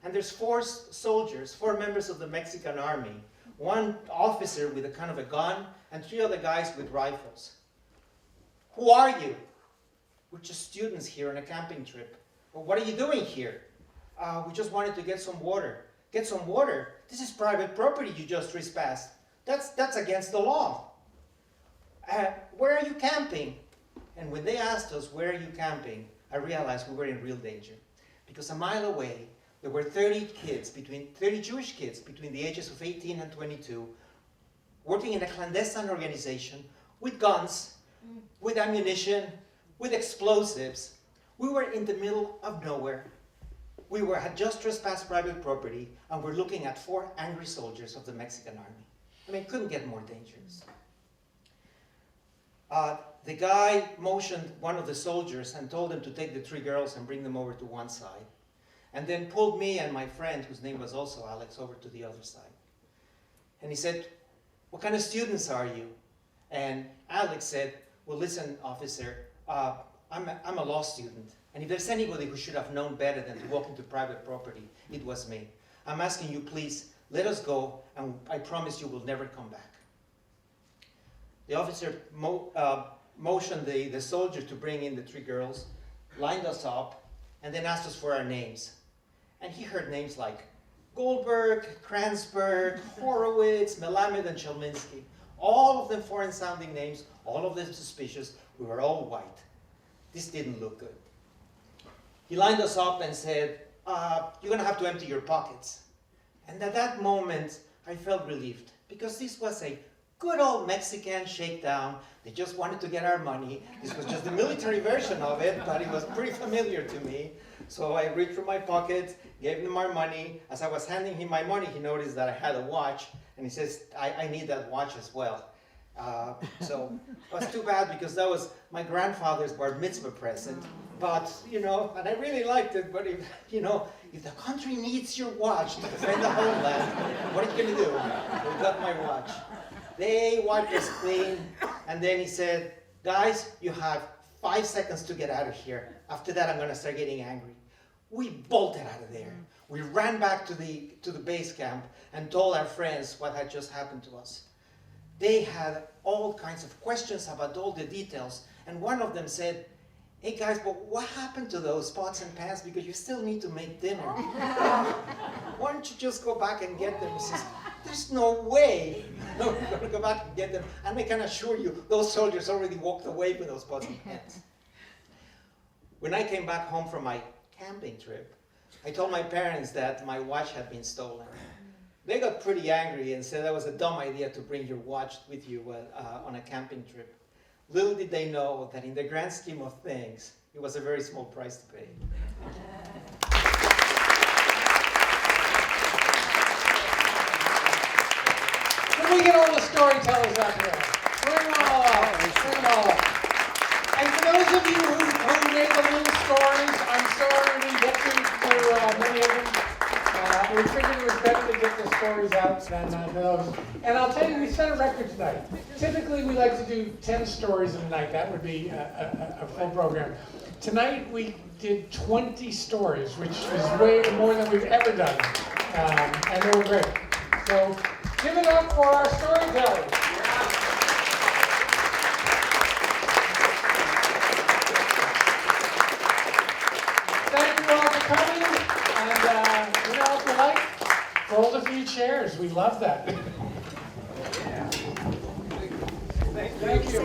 and there's 4 soldiers, 4 members of the Mexican army, 1 officer with a kind of a gun, and 3 other guys with rifles. "Who are you?" "We're just students here on a camping trip." "Well, what are you doing here?" "We just wanted to get some water." "Get some water? This is private property you just trespassed. That's against the law." "Where are you camping?" And when they asked us, "Where are you camping?" I realized we were in real danger. Because a mile away, there were 30 Jewish kids between the ages of 18 and 22, working in a clandestine organization with guns, with ammunition, with explosives. We were in the middle of nowhere. Had just trespassed private property, and we're looking at 4 angry soldiers of the Mexican army. I mean, it couldn't get more dangerous. The guy motioned one of the soldiers and told him to take the 3 girls and bring them over to one side, and then pulled me and my friend, whose name was also Alex, over to the other side. And he said, "What kind of students are you?" And Alex said, "Well, listen, officer, I'm a law student. And if there's anybody who should have known better than to walk into private property, it was me. I'm asking you, please, let us go, and I promise you we'll never come back." The officer motioned the soldier to bring in the 3 girls, lined us up, and then asked us for our names. And he heard names like Goldberg, Kranzberg, Horowitz, Melamed, and Chelminsky. All of them foreign-sounding names, all of them suspicious. We were all white. This didn't look good. He lined us up and said, "You're going to have to empty your pockets." And at that moment, I felt relieved, because this was a good old Mexican shakedown. They just wanted to get our money. This was just the military version of it, but it was pretty familiar to me. So I reached for my pocket, gave them our money. As I was handing him my money, he noticed that I had a watch, and he says, I need that watch as well. So it was too bad, because that was my grandfather's bar mitzvah present. But, and I really liked it, but if the country needs your watch to defend the homeland, what are you going to do? We got my watch. They wiped us clean, and then he said, "Guys, you have 5 seconds to get out of here. After that, I'm going to start getting angry." We bolted out of there. We ran back to the base camp and told our friends what had just happened to us. They had all kinds of questions about all the details, and one of them said, "Hey guys, but what happened to those pots and pans, because you still need to make dinner? Why don't you just go back and get them?" He says, "There's no way we're going to go back and get them." And I can assure you, those soldiers already walked away with those pots and pans. When I came back home from my camping trip, I told my parents that my watch had been stolen. They got pretty angry and said that was a dumb idea to bring your watch with you on a camping trip. Little did they know that in the grand scheme of things, it was a very small price to pay. Can we get all the storytellers out there? Bring them all up. Bring them all up. And for those of you who made the little stories, I'm sorry we didn't get to many of them. We figured it was better to get the stories out than those. And I'll tell you, we set a record tonight. Typically, we like to do 10 stories in a night. That would be a full program. Tonight, we did 20 stories, which is way more than we've ever done. And they were great. So give it up for our storytellers. Thank you all for coming. And if you like, fold a few chairs. We love that. Thank you.